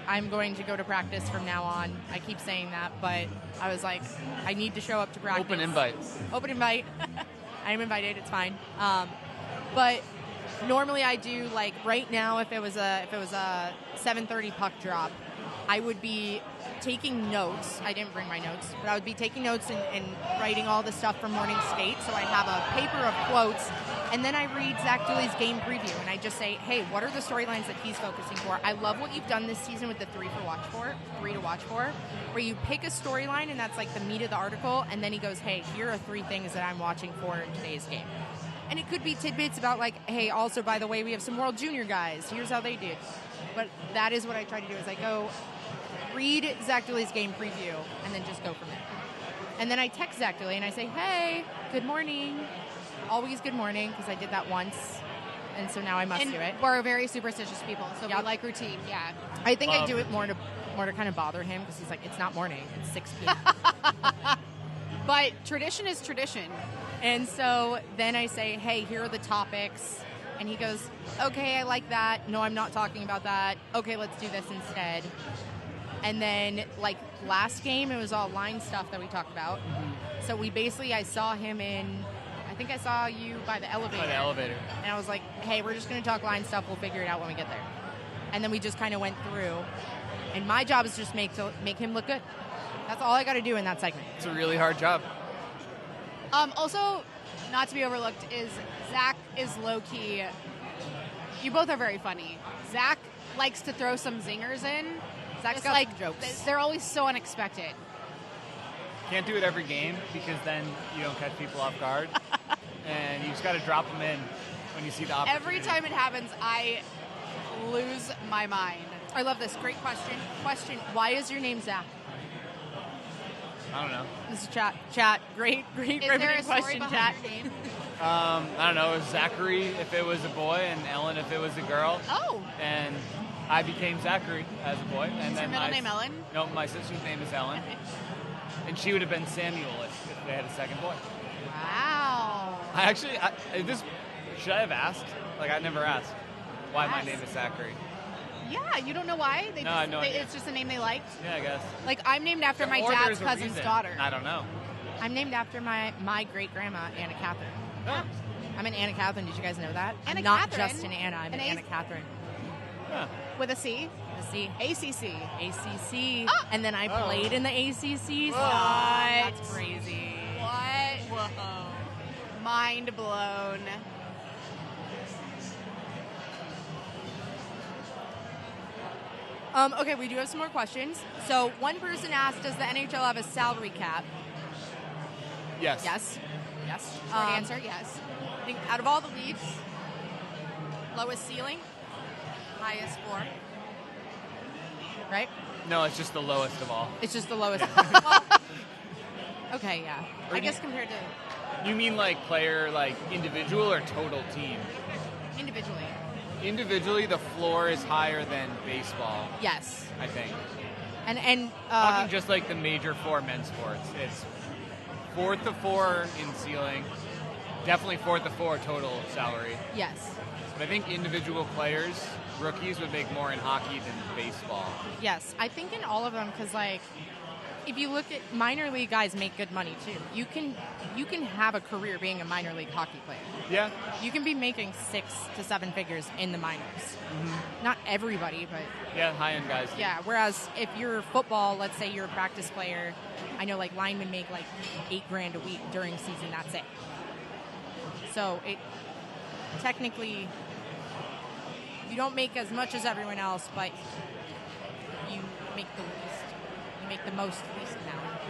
I'm going to go to practice from now on. I keep saying that, but I was like, I need to show up to practice. Open invite. Open invite. I am invited. It's fine. But normally I do, like, right now, if it was a 7:30 puck drop, I would be taking notes. I didn't bring my notes, but I would be taking notes and writing all the stuff from morning skate. So I have a paper of quotes, and then I read Zach Dooley's game preview, and I just say, hey, what are the storylines that he's focusing for? I love what you've done this season with the three to watch for, where you pick a storyline, and that's like the meat of the article, and then he goes, hey, here are 3 things that I'm watching for in today's game. And it could be tidbits about, like, hey, also, by the way, we have some World Junior guys. Here's how they did. But that is what I try to do, is I go read Zach Dooley's game preview and then just go from there. And then I text Zach Dooley and I say, hey, good morning. Always good morning, because I did that once. And so now I must do it. We're very superstitious people, so Yep. we like routine, yeah. I think I do it more to kind of bother him, because he's like, it's not morning, it's 6 p.m. But tradition is tradition. And so then I say, hey, here are the topics. And he goes, okay, I like that. No, I'm not talking about that. Okay, let's do this instead. And then, like, last game, it was all line stuff that we talked about. Mm-hmm. So I saw him I think I saw you by the elevator. By the elevator. And I was like, hey, we're just going to talk line stuff. We'll figure it out when we get there. And then we just kind of went through. And my job is just make him look good. That's all I got to do in that segment. It's a really hard job. Also, not to be overlooked, is Zach is low-key. You both are very funny. Zach likes to throw some zingers in. Zach's Just got like some jokes. they're always so unexpected. Can't do it every game because then you don't catch people off guard. And you just got to drop them in when you see the opportunity. Every time it happens, I lose my mind. I love this. Great question. Why is your name Zach? I don't know. This is chat. Great Is there a riveting story question, behind chat. your name? I don't know. It was Zachary if it was a boy and Ellen if it was a girl. Oh. And I became Zachary as a boy. And Is your middle name Ellen? No, my sister's name is Ellen. And she would have been Samuel if they had a second boy. Wow. Should I have asked? Like, I never asked why my name is Zachary. Yeah, you don't know why? No, I have no idea. It's just a name they liked? Yeah, I guess. Like, I'm named after my Or dad's there's a cousin's reason. daughter. I don't know. I'm named after my great grandma, Anna Catherine. Oh. I'm an Anna Catherine. Did you guys know that? Anna I'm not Catherine? just an Anna. I'm an An Anna Catherine. Yeah. With a C? The C. ACC. ACC. Oh. And then I played in the ACC. So What? that's crazy. What? Whoa. Mind blown. Okay, we do have some more questions. So one person asked, does the NHL have a salary cap? Yes. Yes. Yes. Short answer, yes. I think out of all the leagues, lowest ceiling, highest floor. Right? No, it's just the lowest of all. It's just the lowest. Well, okay, yeah. Or I do guess you- compared to You mean like player, like individual or total team? individually. Individually, the floor is higher than baseball, Yes. I think. And Talking just like the major four men's sports. It's 4th to 4 in ceiling, definitely 4th to 4 total salary. yes. But I think individual players, rookies, would make more in hockey than baseball. Yes. I think in all of them, because like, if you look at minor league guys make good money too. You can have a career being a minor league hockey player. Yeah. You can be making 6 to 7 figures in the minors. Not everybody, but Yeah, high-end guys. yeah. Whereas if you're football, let's say you're a practice player, I know like linemen make like $8,000 a week during season. That's it. So it technically you don't make as much as everyone else, but you make the least. You make the most least amount.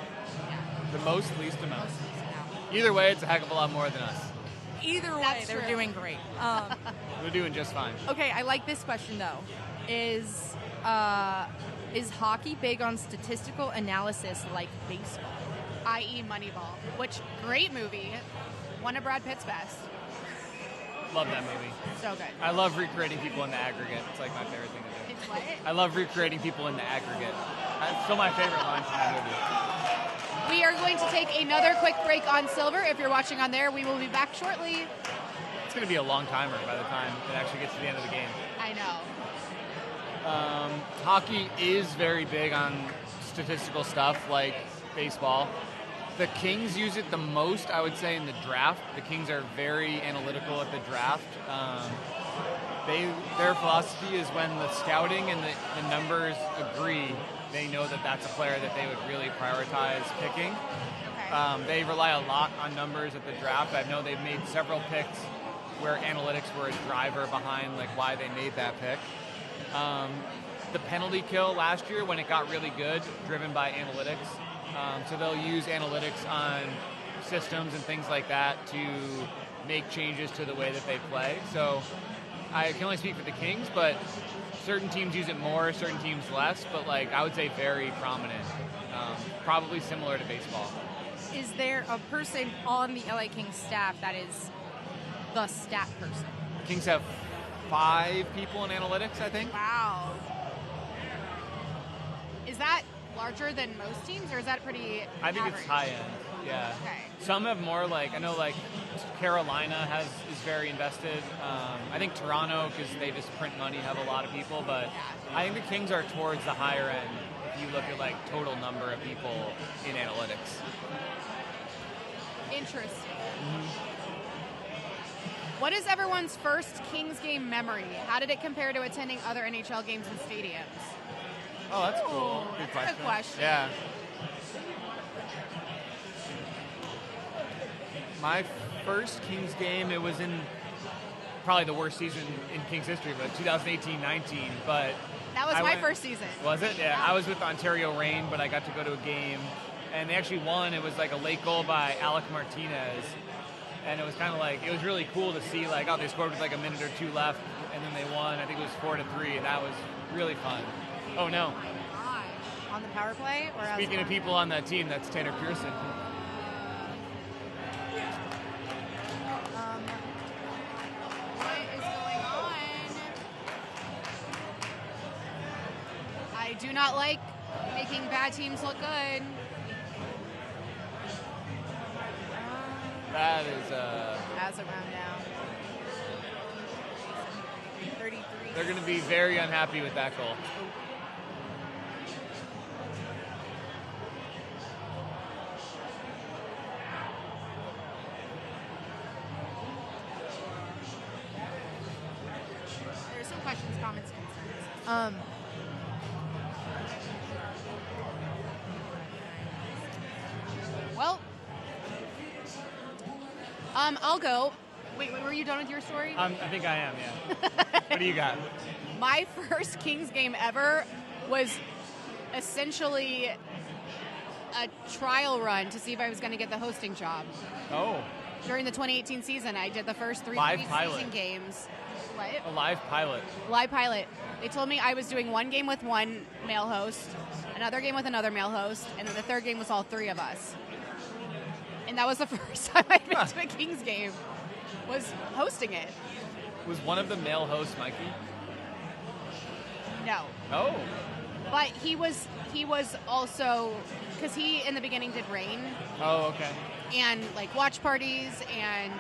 Yeah, The most, least amount. most least amount. Either way, it's a heck of a lot more than us. Either way, That's they're true. doing great. We're doing just fine. Okay, I like this question though. Is hockey big on statistical analysis like baseball? I.e. Moneyball, which great movie. One of Brad Pitt's best. Love that movie. So good. I love recreating people in the aggregate. It's like my favorite thing to do. It's what? I love recreating people in the aggregate. That's still my favorite line from that movie. We are going to take another quick break on Silver. If you're watching on there, we will be back shortly. It's going to be a long timer by the time it actually gets to the end of the game. I know. Hockey is very big on statistical stuff like baseball. The Kings use it the most, I would say, in the draft. The Kings are very analytical at the draft. Their philosophy is when the scouting and the numbers agree, they know that that's a player that they would really prioritize picking. Okay. They rely a lot on numbers at the draft. I know they've made several picks where analytics were a driver behind like why they made that pick. The penalty kill last year when it got really good, driven by analytics. So they'll use analytics on systems and things like that to make changes to the way that they play. So I can only speak for the Kings, but certain teams use it more, certain teams less, but like I would say very prominent. Probably similar to baseball. Is there a person on the LA Kings staff that is the stat person? Kings have 5 people in analytics, I think. Wow. Is that larger than most teams, or is that pretty I think average? it's high end. Yeah. Okay. Some have more like I know like Carolina is very invested. I think Toronto, because they just print money, have a lot of people, but I think the Kings are towards the higher end if you look at like total number of people in analytics. Interesting. What is everyone's first Kings game memory? How did it compare to attending other NHL games in stadiums? Oh, that's cool. Ooh, that's a good question. Yeah. My first Kings game, it was in probably the worst season in Kings history, but 2018-19. But That was I my went- first season. Was it? Yeah. I was with Ontario Reign, but I got to go to a game, and they actually won. It was like a late goal by Alec Martinez, and it was kind of like it was really cool to see like they scored with like a minute or two left, and then they won. I think it was 4-3, and that was really fun. Oh no! On the power play? Or as Speaking of people on that team, that's Tanner Pearson. What is going on? I do not like making bad teams look good. That is as a round down. 33. they're going to be very unhappy with that goal. Well, I'll go. Wait, were you done with your story? I think I am, yeah. What do you got? My first Kings game ever was essentially a trial run to see if I was going to get the hosting job. Oh, During the 2018 season, I did the first 3 Live preseason pilot. games. What? a live pilot. Live pilot. They told me I was doing one game with one male host, another game with another male host, and then the third game was all 3 of us. And that was the first time I'd been to a Kings game, was hosting it. Was one of the male hosts Mikey? No. Oh. But he was also, because he in the beginning did rain Oh, okay. and like watch parties and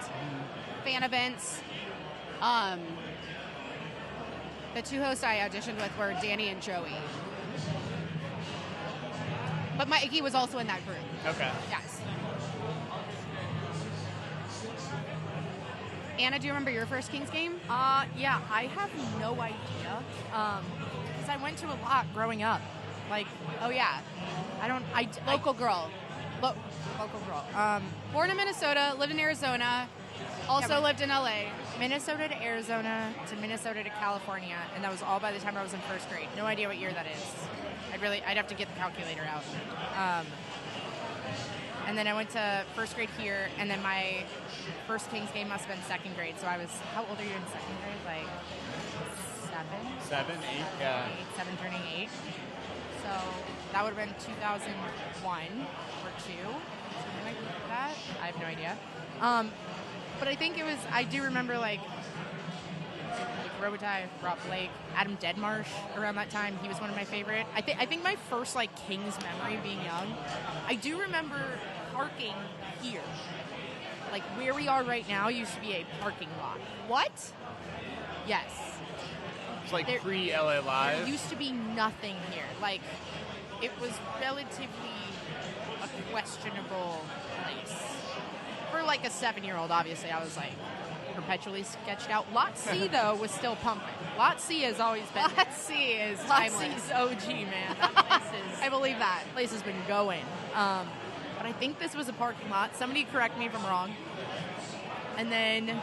fan events. The 2 hosts I auditioned with were Danny and Joey. But Mikey was also in that group. Okay. Yes. Anna, do you remember your first Kings game? Yeah, I have no idea. Because I went to a lot growing up. Like, Oh yeah, local girl. local girl. Born in Minnesota, lived in Arizona, also but- lived in LA. Minnesota to Arizona to Minnesota to California, and that was all by the time I was in first grade. No idea what year that is. I'd have to get the calculator out. And then I went to first grade here, and then my first Kings game must have been second grade. So I was, how old are you in second grade? Like 7? 7, 8, yeah. 7 turning 8. So that would have been 2001 or 2, something like that. I have no idea. But I think it was, I do remember like Robitaille, Rob Blake, Adam Deadmarsh around that time. He was one of my favorite. I think my first like Kings memory being young, I do remember parking here. Like where we are right now used to be a parking lot. What? Yes. It's like There- pre-LA There Live. used to be nothing here. Like, it was relatively a questionable place. For like a 7-year-old, obviously, I was like perpetually sketched out. Lot C, though, was still pumping. Lot C has always been. Lot C is Lot timeless. C's OG, man. That place is. I believe that. Place has been going. But I think this was a parking lot. Somebody correct me if I'm wrong. And then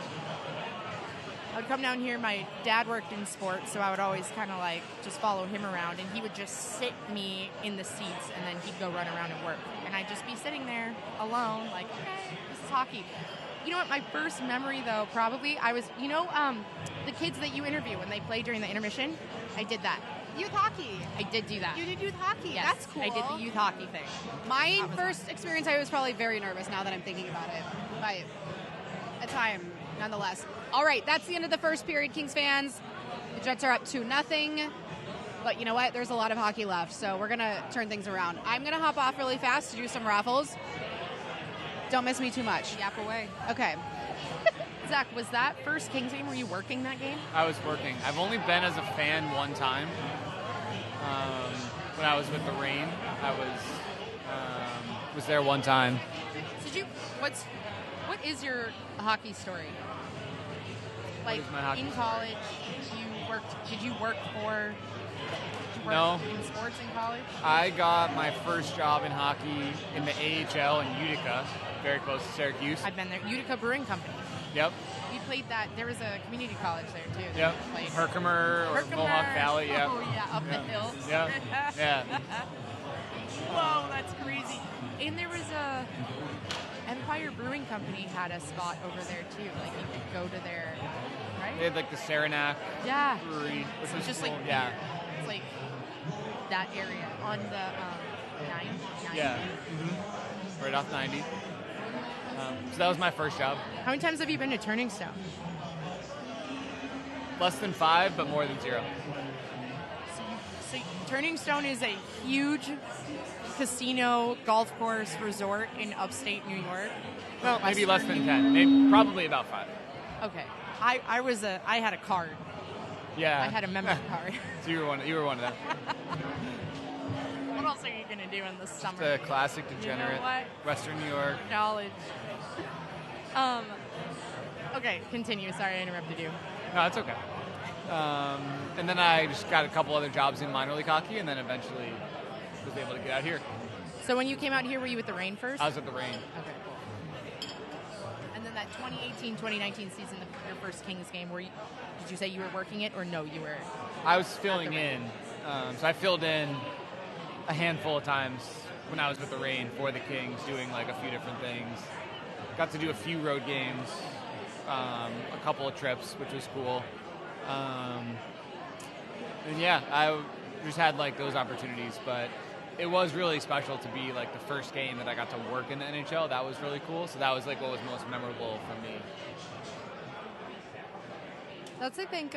I would come down here. My dad worked in sports, so I would always kind of like just follow him around, and he would just sit me in the seats, and then he'd go run around and work. And I'd just be sitting there alone, like, okay, this is hockey. You know what? My first memory, though, probably, I was, the kids that you interview when they play during the intermission, I did that. Youth hockey. I did do that. You did youth hockey. Yes, That's cool. I did the youth hockey thing. My That was first experience, I was probably very nervous now that I'm thinking about it. But a time, nonetheless. All right, that's the end of the first period, Kings fans. The Jets are up 2-0. But you know what? There's a lot of hockey left, so we're going to turn things around. I'm going to hop off really fast to do some raffles. Don't miss me too much. Yap away. Okay. Zach, was that first Kings game? Were you working that game? I was working. I've only been as a fan one time. When I was with the Reign, I was there one time. What is your hockey story? Like is my hockey in college, did you work No. in sports in college? I got my first job in hockey in the AHL in Utica, very close to Syracuse. I've been there. Utica Brewing Company. Yep. We played that. There was a community college there too. that Yep. we played. Herkimer or Herkimer. Mohawk Valley. Yep. Oh yeah, up Yeah. the hill. Yep. Yeah. Whoa, that's crazy. And there was a Empire Brewing Company had a spot over there too. Like you could go to their, right? They had like the Saranac Yeah. Brewery, which was Just cool. like yeah. It's like that area on the 9. Yeah. Right off 90. So that was my first job. How many times have you been to Turning Stone? Less than 5, but more than 0. So Turning Stone is a huge casino, golf course, resort in upstate New York. Well, maybe less than 10. Maybe probably about 5. Okay. I had a card. Yeah. I had a member card. So you were one of them. What else are you gonna do in the summer? The classic degenerate. what? Western New York. College. Okay, continue. Sorry, I interrupted you. No, it's okay. And then I just got a couple other jobs in minor league hockey, and then eventually was able to get out here. So when you came out here, were you with the Reign first? I was at the Reign. Okay, cool. And then that 2018-2019 season, your first Kings game, did you say you were working it, or no, you were? I was filling in. So I filled in a handful of times when I was with the Reign for the Kings, doing like a few different things. Got to do a few road games, a couple of trips, which was cool. And yeah, I just had like those opportunities, but it was really special to be like the first game that I got to work in the NHL. That was really cool. So that was like what was most memorable for me. That's, I think,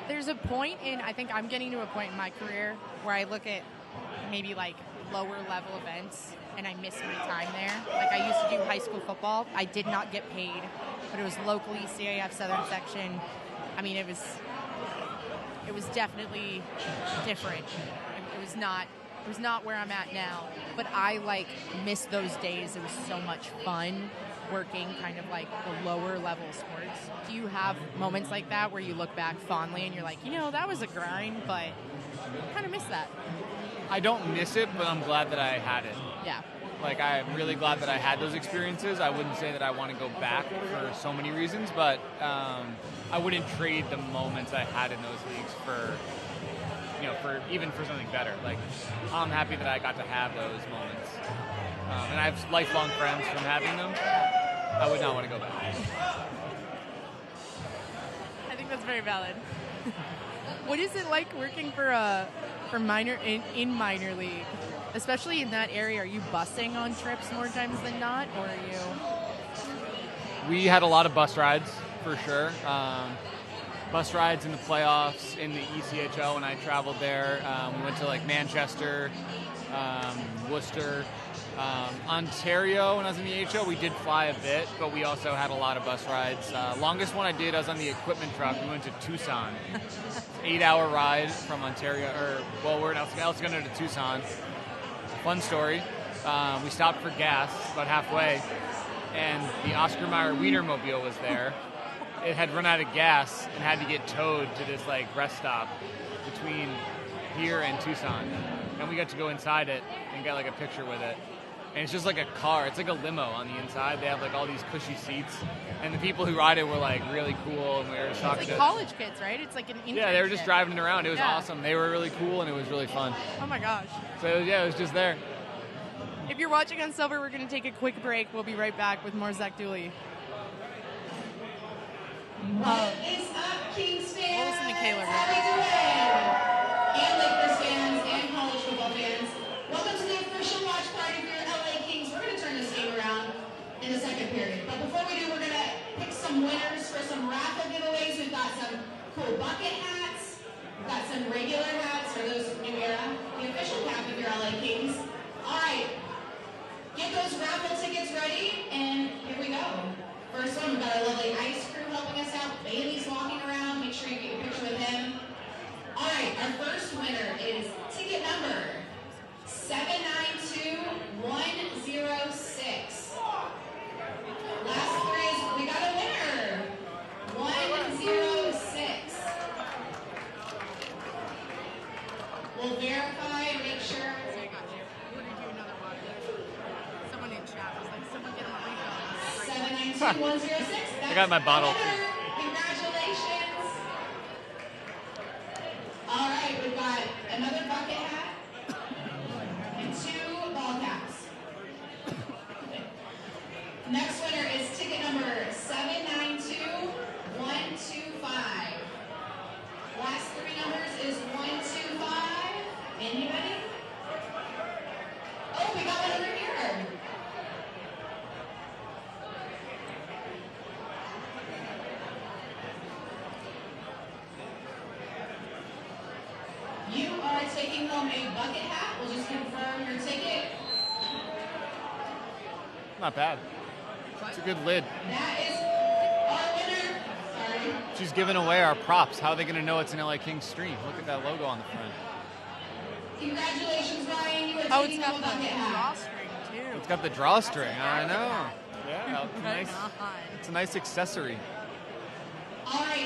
there's a point I think I'm getting to a point in my career where I look at maybe like lower level events and I miss my time there. Like I used to do high school football. I did not get paid, but it was locally CAF Southern Section. I mean, it was definitely different. It was not where I'm at now, but I like miss those days. It was so much fun working kind of like the lower level sports. Do you have moments like that where you look back fondly and you're like, that was a grind, but I kind of miss that? I don't miss it, but I'm glad that I had it. Yeah. Like, I'm really glad that I had those experiences. I wouldn't say that I want to go back for so many reasons, but I wouldn't trade the moments I had in those leagues for for something better. Like, I'm happy that I got to have those moments. And I have lifelong friends from having them. I would not want to go back. I think that's very valid. What is it like working for minor in minor league, especially in that area? Are you busing on trips more times than not, or are you? We had a lot of bus rides for sure. Bus rides in the playoffs in the ECHL when I traveled there. We went to like Manchester, Worcester. Ontario, when I was in the AHL, we did fly a bit, but we also had a lot of bus rides. Longest one I did, I was on the equipment truck. We went to Tucson. 8-hour ride from Ontario, we're in El Segundo to Tucson. Fun story. We stopped for gas about halfway, and the Oscar Mayer Wienermobile was there. It had run out of gas and had to get towed to this like rest stop between here and Tucson. And we got to go inside it and get like a picture with it. And it's just like a car. It's like a limo on the inside. They have like all these cushy seats. And the people who ride it were like really cool. And we were just talking to college kids, right? It's like an internship. Yeah, they were just driving it around. It was awesome. They were really cool and it was really fun. Oh my gosh. So it was just there. If you're watching on Silver, we're going to take a quick break. We'll be right back with more Zach Dooley. What is up, Kings fans? We'll listen to Kayla. How we doing? And Lakers fans and college football fans. Welcome to the official watch party for your LA Kings. We're going to turn this game around in the second period. But before we do, we're going to pick some winners for some raffle giveaways. We've got some cool bucket hats. We've got some regular hats for those new era. The official cap of your LA Kings. All right. Get those raffle tickets ready, and here we go. First one, we've got our lovely ice crew helping us out. Bailey's walking around. Make sure you get a picture with him. All right, our first winner is ticket number 792106. Last three is, we got a winner. 106. We'll verify and make sure. Someone in chat was like, someone get him a refill. 792106. I got my bottle. Congratulations. All right, we've got another bucket hat and 2 ball caps. Next winner is ticket number 792125. Last 3 numbers is 125. Anybody? Oh, we got one over here. You are taking home a bucket hat. We'll just confirm your ticket. Not bad. It's a good lid. That is our winner. Sorry. She's giving away our props. How are they going to know it's an LA Kings stream? Look at that logo on the front. Congratulations, Ryan. You are Oh, it's taking got home the a bucket hat. drawstring, too. It's got the drawstring. I know. Yeah, it's Right nice. on. It's a nice accessory. All right,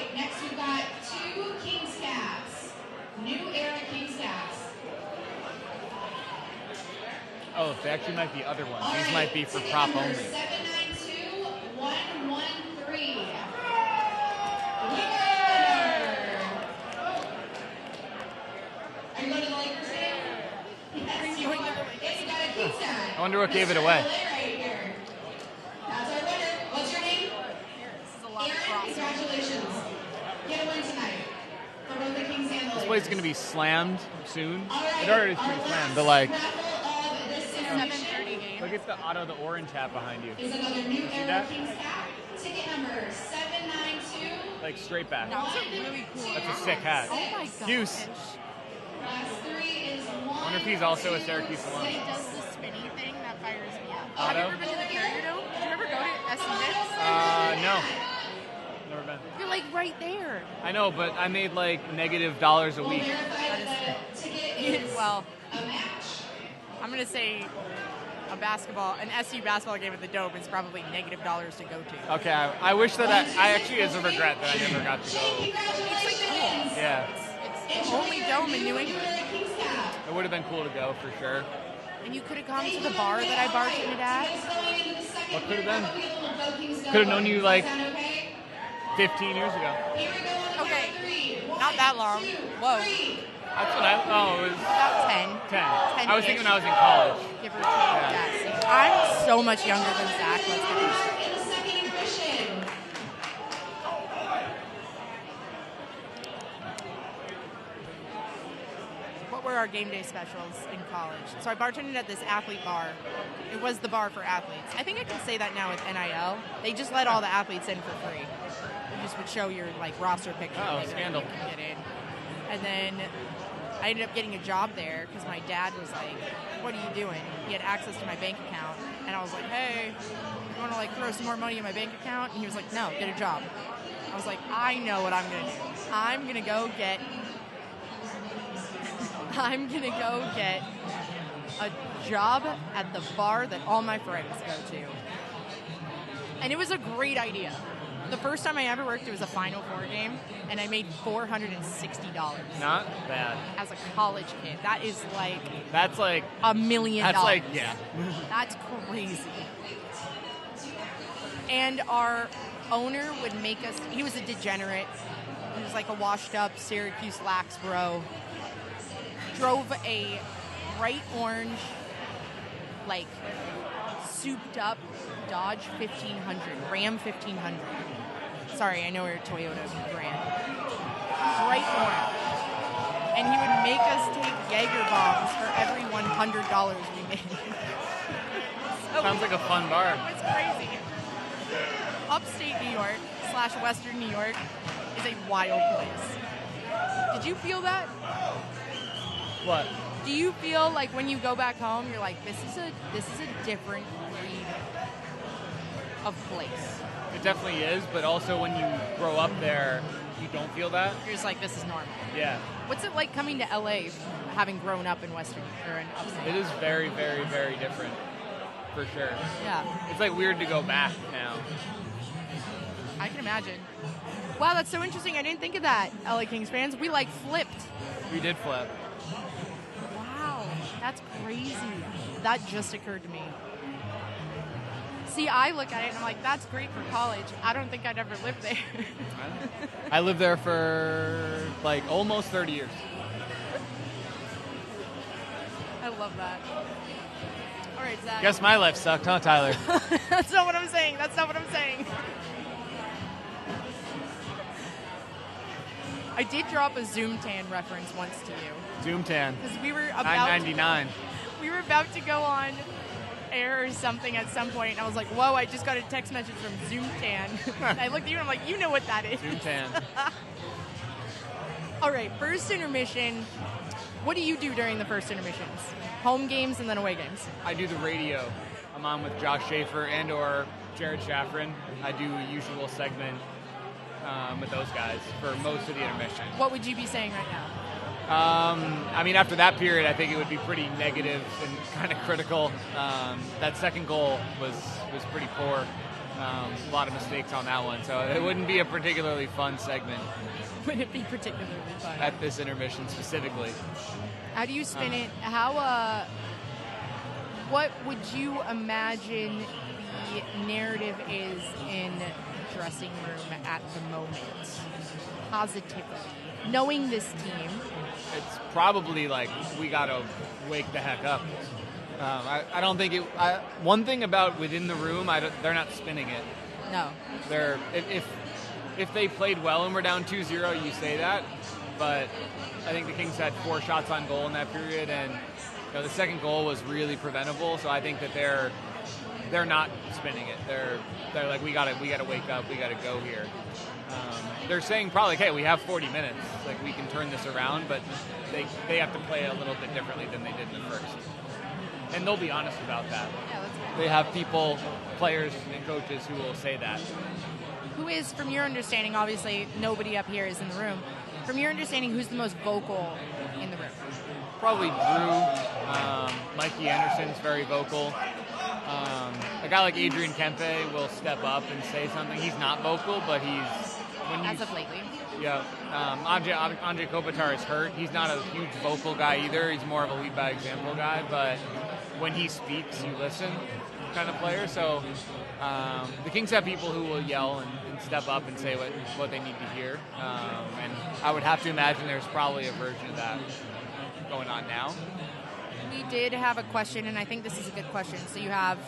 Oh, they actually might be other ones. These might be for prop only. 792113. Are you going to the Lakers game? Yes, you are. Yes, you got a Kings time. I wonder what gave it away. Right here. That's our winner. What's your name? This is a lot of Aaron, cross. congratulations. Get a win tonight for both the Kings and the This Lakers. place is going to be slammed soon. All right, It already is pretty slammed, but like, raffle of this intermission 7:30 game. look at the Otto, the orange hat behind you. is another new see era that? Kings cap. Ticket number 792. Like straight back. No, it's a really cool. That's a sick hat. Oh my gosh. Hughes. Last three is one. I wonder if he's also a Syracuse When alum. he does the spinny thing, that fires me up. Otto? Have you ever been to the Carrier Dome? Did you ever go to SC6? No. Never been. You're like right there. I know, but I made like $- a We'll week. verify that the ticket is Well, a match. I'm gonna say an SU basketball game at the Dome is probably $- to go to. Okay, I wish that I actually is a regret that I never got to go. Congratulations. Yeah, It's the only dome in New England. Kings cap. it would have been cool to go for sure. And you could have come to the bar that I bartended at. What could have been? Could have known you like 15 years ago. Okay, not that long. Whoa, That's what it was about 10. 10. I was thinking when I was in college. college. Give or take. Yeah. See, I'm so much younger than Zach. Let's get this. In the second intermission. What were our game day specials in college? So I bartended at this athlete bar. It was the bar for athletes. I think I can say that now with NIL. They just let all the athletes in for free. You just would show your like roster picture. Oh, like, scandal. you can get in. And then I ended up getting a job there because my dad was like, "What are you doing?" He had access to my bank account, and I was like, "Hey, you want to like throw some more money in my bank account?" And he was like, "No, get a job." I was like, "I know what I'm gonna do. I'm gonna go get a job at the bar that all my friends go to." And it was a great idea. The first time I ever worked, it was a Final Four game, and I made $460 Not bad. as a college kid. That is like That's like, $1 million. that's like, yeah. That's crazy. And our owner would make us, he was a degenerate. He was like a washed up Syracuse lax bro. Drove a bright orange, like souped up Dodge 1500, Ram 1500. Sorry, I know we're a Toyota brand. Bright orange. And he would make us take Jaeger bombs for every $100 we made. Sounds like a fun bar. It's crazy. Upstate New York / Western New York is a wild place. Did you feel that? What? Do you feel like when you go back home, you're like, this is a different breed of place? It definitely is, but also when you grow up there, you don't feel that. You're just like, this is normal. Yeah. What's it like coming to LA, having grown up in Western or in upstate? It is very, very, very different, for sure. Yeah, It's like weird to go back now. I can imagine. Wow, that's so interesting. I didn't think of that, LA Kings fans. We like flipped. We did flip. Wow, that's crazy. That just occurred to me. See, I look at it and I'm like, that's great for college. I don't think I'd ever live there. I lived there for like almost 30 years. I love that. All right, Zach. Guess my life sucked, huh, Tyler? That's not what I'm saying. That's not what I'm saying. I did drop a Zoom Tan reference once to you Zoom tan. because we were about $9.99. to go on air or something at some point, and I was like, "Whoa!" I just got a text message from Zoom Tan. And I looked at you and I'm like, "You know what that is?" Zoom tan. All right, first intermission. What do you do during the first intermissions? Home games and then away games. I do the radio. I'm on with Josh Schaefer and or Jared Shaffrin. I do a usual segment with those guys for most of the intermission. What would you be saying right now? I mean, after that period, I think it would be pretty negative and kind of critical. That second goal was pretty poor. A lot of mistakes on that one, so it wouldn't be a particularly fun segment Would it be particularly fun? at this intermission specifically. How do you spin it? How what would you imagine the narrative is in the dressing room at the moment, positively, knowing this team? It's probably like, we got to wake the heck up. I don't think it. One thing about within the room, they're not spinning it. No. They're if they played well and we're down 2-0, you say that. But I think the Kings had 4 shots on goal in that period, and the second goal was really preventable. So I think that they're not spinning it. They're like, we gotta wake up. We gotta go here. They're saying probably, okay, we have 40 minutes. Like, we can turn this around, but they have to play a little bit differently than they did in the first. And they'll be honest about that. Yeah, that's good. They have people, players and coaches who will say that. Who is, from your understanding, obviously nobody up here is in the room, from your understanding, who's the most vocal in the room? Probably Drew. Mikey Anderson's very vocal. A guy like Adrian Kempe will step up and say something. He's not vocal, but as of lately. Yeah. Andrei Kopitar is hurt. He's not a huge vocal guy either. He's more of a lead by example guy, but when he speaks, you listen kind of player. So the Kings have people who will yell and step up and say what they need to hear. And I would have to imagine there's probably a version of that going on now. We did have a question, and I think this is a good question. So you have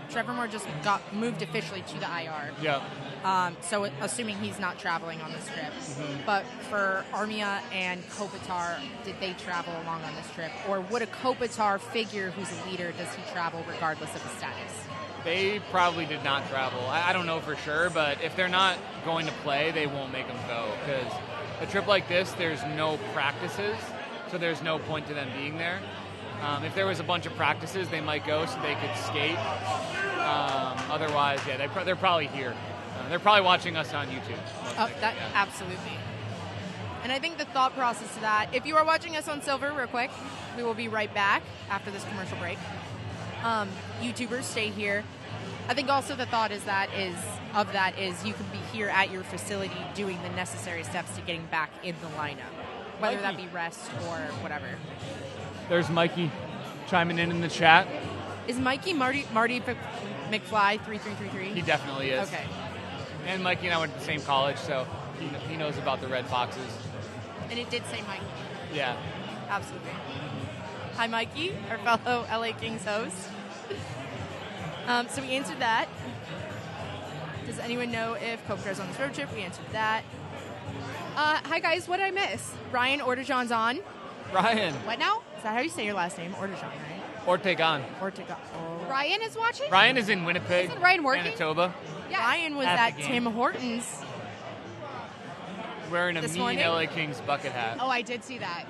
Trevor Moore just got moved officially to the IR. Yeah. So assuming he's not traveling on this trip. But for Armia and Kopitar, did they travel along on this trip? Or would a Kopitar figure who's a leader, does he travel regardless of his status? They probably did not travel. I don't know for sure, but if they're not going to play, they won't make them go. Because a trip like this, there's no practices, so there's no point to them being there. If there was a bunch of practices, they might go so they could skate. Otherwise, yeah, they're probably here. They're probably watching us on YouTube. Absolutely. And I think the thought process to that, if you are watching us on Silver, real quick, we will be right back after this commercial break. YouTubers, stay here. I think also the thought is you can be here at your facility doing the necessary steps to getting back in the lineup, whether that be rest or whatever. There's Mikey chiming in the chat. Is Mikey Marty McFly 3333? He definitely is. Okay. And Mikey and I went to the same college, so he knows about the Red Foxes. And it did say Mikey. Yeah. Absolutely. Hi, Mikey, our fellow LA Kings host. So we answered that. Does anyone know if Kopitar's on this road trip? We answered that. Hi, guys. What did I miss? Ryan Ortegon's on. Ryan. What now? Is that how you say your last name? Ortegon, right? Ortegon. Ortegon. Oh. Ryan is watching? Ryan is in Winnipeg. Isn't Ryan working? Manitoba. Yeah. Ryan was at Tim Hortons. Wearing a this mean morning? LA Kings bucket hat. Oh, I did see that.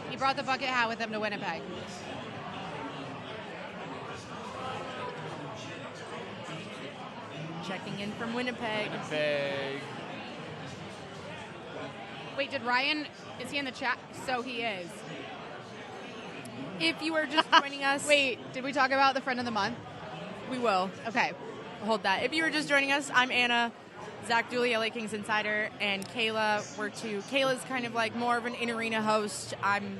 He brought the bucket hat with him to Winnipeg. Checking in from Winnipeg. Wait, is he in the chat? So he is. If you are just joining us... Wait, did we talk about the friend of the month? We will. Okay. Hold that. If you were just joining us, I'm Anna, Zach Dooley, LA Kings Insider, and Kayla. Kayla's kind of like more of an in-arena host. I'm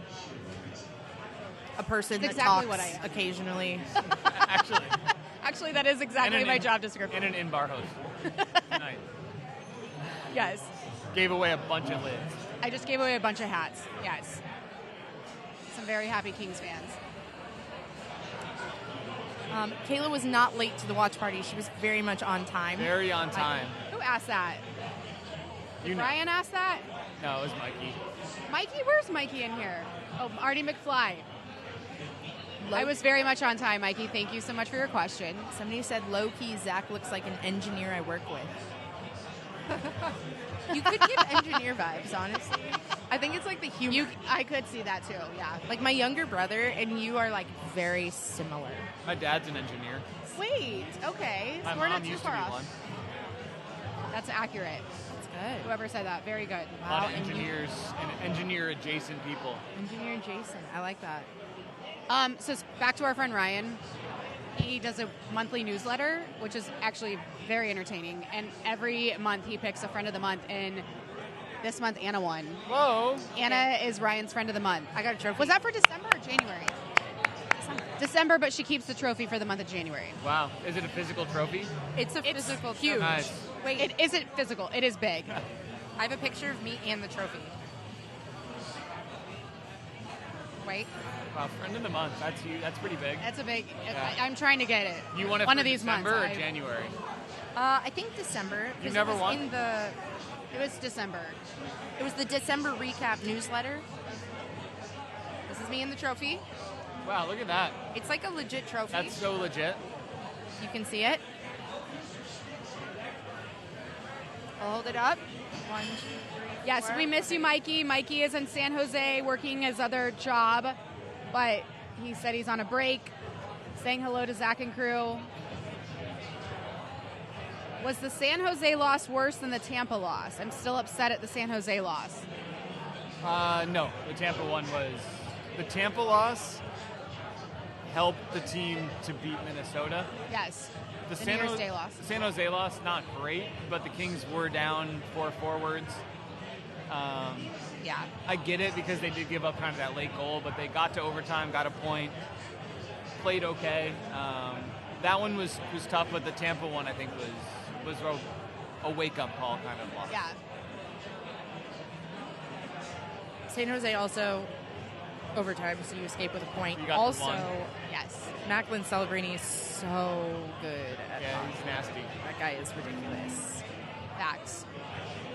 a person that exactly talks what I am. Occasionally. Actually, that is exactly my job description. And an in-bar host. Tonight. Yes. Gave away a bunch of lids. I just gave away a bunch of hats. Yes. Some very happy Kings fans. Kayla was not late to the watch party. She was very much on time. Very on time. Who asked that? Did Ryan asked that? No, it was Mikey. Mikey? Where's Mikey in here? Oh, Artie McFly. I was very much on time, Mikey. Thank you so much for your question. Somebody said, low-key, Zach looks like an engineer I work with. You could give engineer vibes, honestly. I think it's like the humor. I could see that too, yeah. Like my younger brother and you are like very similar. My dad's an engineer. Wait, okay. My So we're mom not too used to far be off. one. That's accurate. That's good. Whoever said that, very good. A lot of engineers and engineer-adjacent people. Engineer Jason. I like that. So back to our friend Ryan. He does a monthly newsletter, which is actually very entertaining. And every month he picks a friend of the month. And this month, Anna won. Whoa. Anna is Ryan's friend of the month. I got a trophy. Was that for December or January? December, but she keeps the trophy for the month of January. Wow. Is it a physical trophy? It's a physical huge. trophy. Nice. Wait, It isn't physical. It is big. I have a picture of me and the trophy. Wait. Wow, friend of the month. That's huge. That's pretty big. That's a big. Yeah. I'm trying to get it. You won it one for of these December months. or January? I think December. 'cause You've never it was won? In the, It was December. it was the December recap newsletter. This is me and the trophy. Wow, look at that. It's like a legit trophy. That's so legit. You can see it. I'll hold it up. 1, 2, 3, Yes, 4. we miss you, Mikey. Mikey is in San Jose working his other job, but he said he's on a break. Saying hello to Zach and crew. Was the San Jose loss worse than the Tampa loss? I'm still upset at the San Jose loss. No, the Tampa one was. The Tampa loss helped the team to beat Minnesota. Yes. The The New Year's Day loss. San Jose loss, not great, but the Kings were down 4 forwards. Yeah. I get it because they did give up kind of that late goal, but they got to overtime, got a point, played okay. That one was tough, but the Tampa one I think was a wake-up call kind of loss. Yeah. San Jose also overtime, so you escape with a point. You got the Also, one. Yes. Macklin Celebrini is so good at Yeah, hockey. he's nasty. That guy is ridiculous. Facts.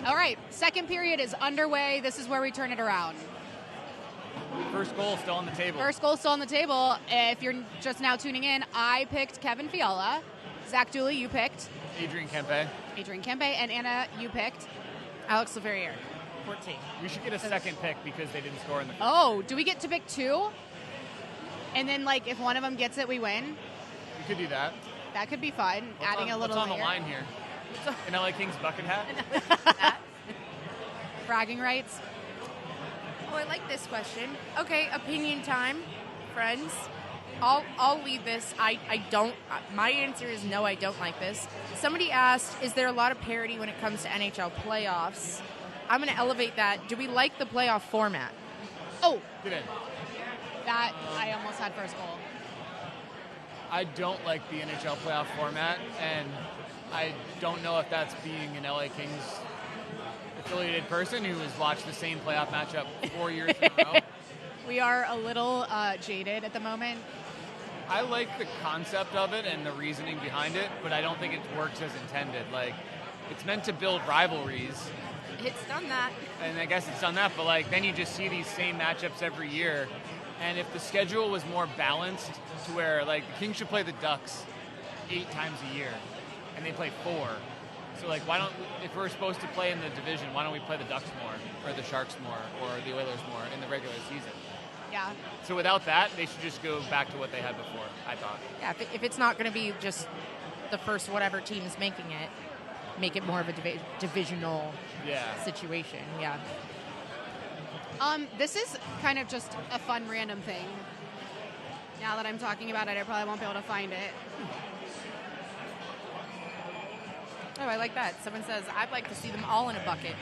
All right. Second period is underway. This is where we turn it around. First goal still on the table. First goal still on the table. If you're just now tuning in, I picked Kevin Fiala. Zach Dooley, you picked. Adrian Kempe. Adrian Kempe. And Anna, you picked. Alex Laverriere, 14. We should get a second pick because they didn't score in the first. Oh, do we get to pick two? And then, like, if one of them gets it, we win? We could do that. That could be fun. Adding a little What's on the layer. line here? An LA Kings bucket hat? Bragging rights. Oh, I like this question. Okay, opinion time, friends. I'll leave this. I don't. My answer is no. I don't like this. Somebody asked, "Is there a lot of parity when it comes to NHL playoffs?" I'm going to elevate that. Do we like the playoff format? Oh, Get in. that I almost had first goal. I don't like the NHL playoff format, and I don't know if that's being an LA Kings affiliated person who has watched the same playoff matchup 4 years in a row. We are a little jaded at the moment. I like the concept of it and the reasoning behind it, but I don't think it works as intended. Like, it's meant to build rivalries, It's done that. and I guess it's done that, but like then you just see these same matchups every year. And if the schedule was more balanced to where like the Kings should play the Ducks 8 times a year, and they play 4. So like, why don't if we're supposed to play in the division, why don't we play the Ducks more, or the Sharks more, or the Oilers more in the regular season? Yeah. So without that, they should just go back to what they had before, I thought. Yeah, if it's not going to be just the first whatever team is making it, make it more of a divisional Yeah. situation. Yeah. This is kind of just a fun random thing. Now that I'm talking about it, I probably won't be able to find it. Oh, I like that. Someone says, I'd like to see them all in a bucket.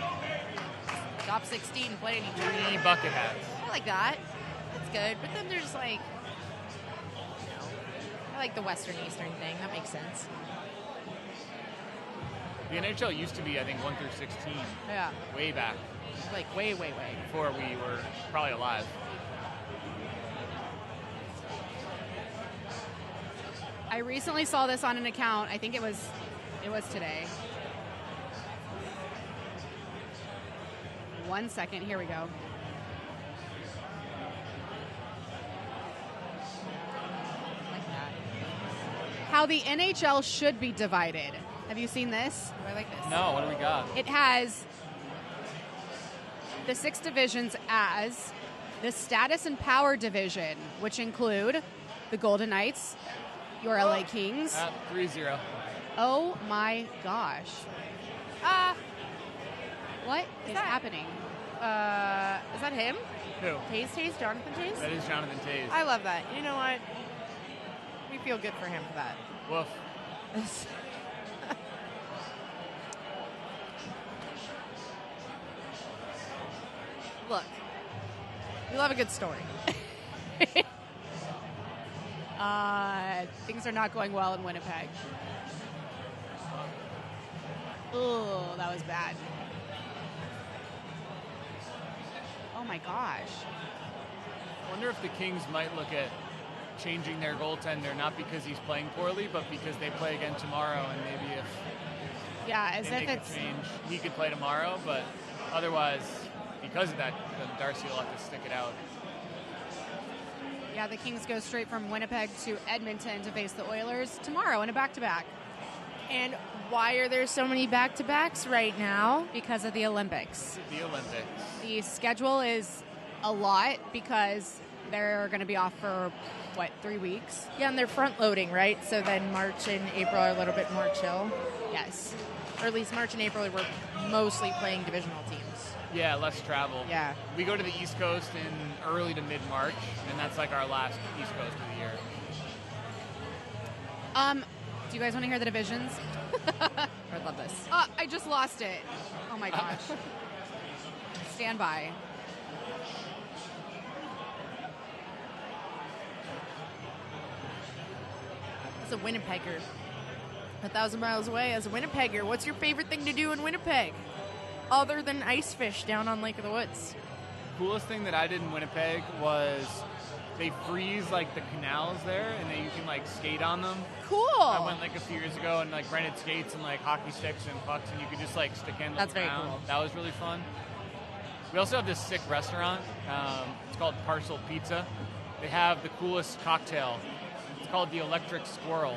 Top 16 playing each other. 3 bucket hats. I like that. That's good. But then there's like, I like the Western Eastern thing. That makes sense. The NHL used to be, I think, 1 through 16, Yeah. way back, Like way, way, way. before we were probably alive. I recently saw this on an account. I think it was today. 1 second. Here we go. Like that. How the NHL should be divided. Have you seen this? Oh, I like this. No, what do we got? It has the 6 divisions as the status and power division, which include the Golden Knights, your LA Kings. 3-0. Oh my gosh. What is that? happening? Is that him? Who? Taze? Jonathan Taze? That is Jonathan Taze. I love that. You know what? We feel good for him for that. Woof. Look, we love a good story. Things are not going well in Winnipeg. Oh, that was bad. Oh my gosh. I wonder if the Kings might look at changing their goaltender, not because he's playing poorly, but because they play again tomorrow, and maybe if As they if make it's a change, he could play tomorrow, but otherwise, because of that, then Darcy will have to stick it out. Yeah, the Kings go straight from Winnipeg to Edmonton to face the Oilers tomorrow in a back-to-back. And why are there so many back-to-backs right now? Because of the Olympics. The Olympics. The schedule is a lot because they're going to be off for, 3 weeks? Yeah, and they're front-loading, right? So then March and April are a little bit more chill. Yes. Or at least March and April we're mostly playing divisional teams. Yeah, less travel. Yeah. We go to the East Coast in early to mid-March, and that's like our last East Coast of the year. Do you guys want to hear the divisions? I love this. I just lost it. Oh my gosh. Stand by. As a Winnipegger, 1,000 miles away, as a Winnipegger, what's your favorite thing to do in Winnipeg? Other than ice fish down on Lake of the Woods? Coolest thing that I did in Winnipeg was they freeze like the canals there, and then you can like skate on them. Cool. I went like a few years ago and like rented skates and like hockey sticks and pucks, and you could just like stick in. That's very cool. That was really fun. We also have this sick restaurant. It's called Parcel Pizza. They have the coolest cocktail. It's called the Electric Squirrel.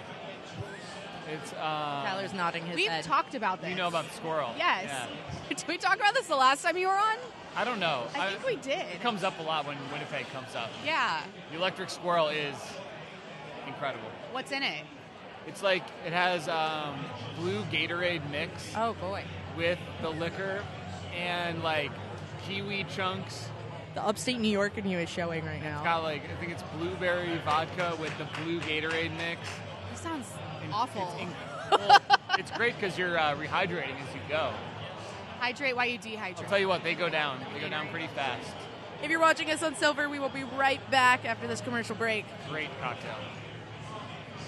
It's Tyler's nodding his We've head. talked about this. You know about the squirrel? Yes. Yeah. Did we talk about this the last time you were on? I don't know. I think we did. It comes up a lot when Winnipeg comes up. Yeah. The Electric Squirrel is incredible. What's in it? It's like it has blue Gatorade mix Oh, boy. with the liquor and like kiwi chunks. The upstate New York in you is showing right It's now. got like, I think it's blueberry vodka with the blue Gatorade mix. This sounds And awful. It's great because you're rehydrating as you go. Hydrate while you dehydrate. I'll tell you what, they go down. They go down pretty fast. If you're watching us on Silver, we will be right back after this commercial break. Great cocktail.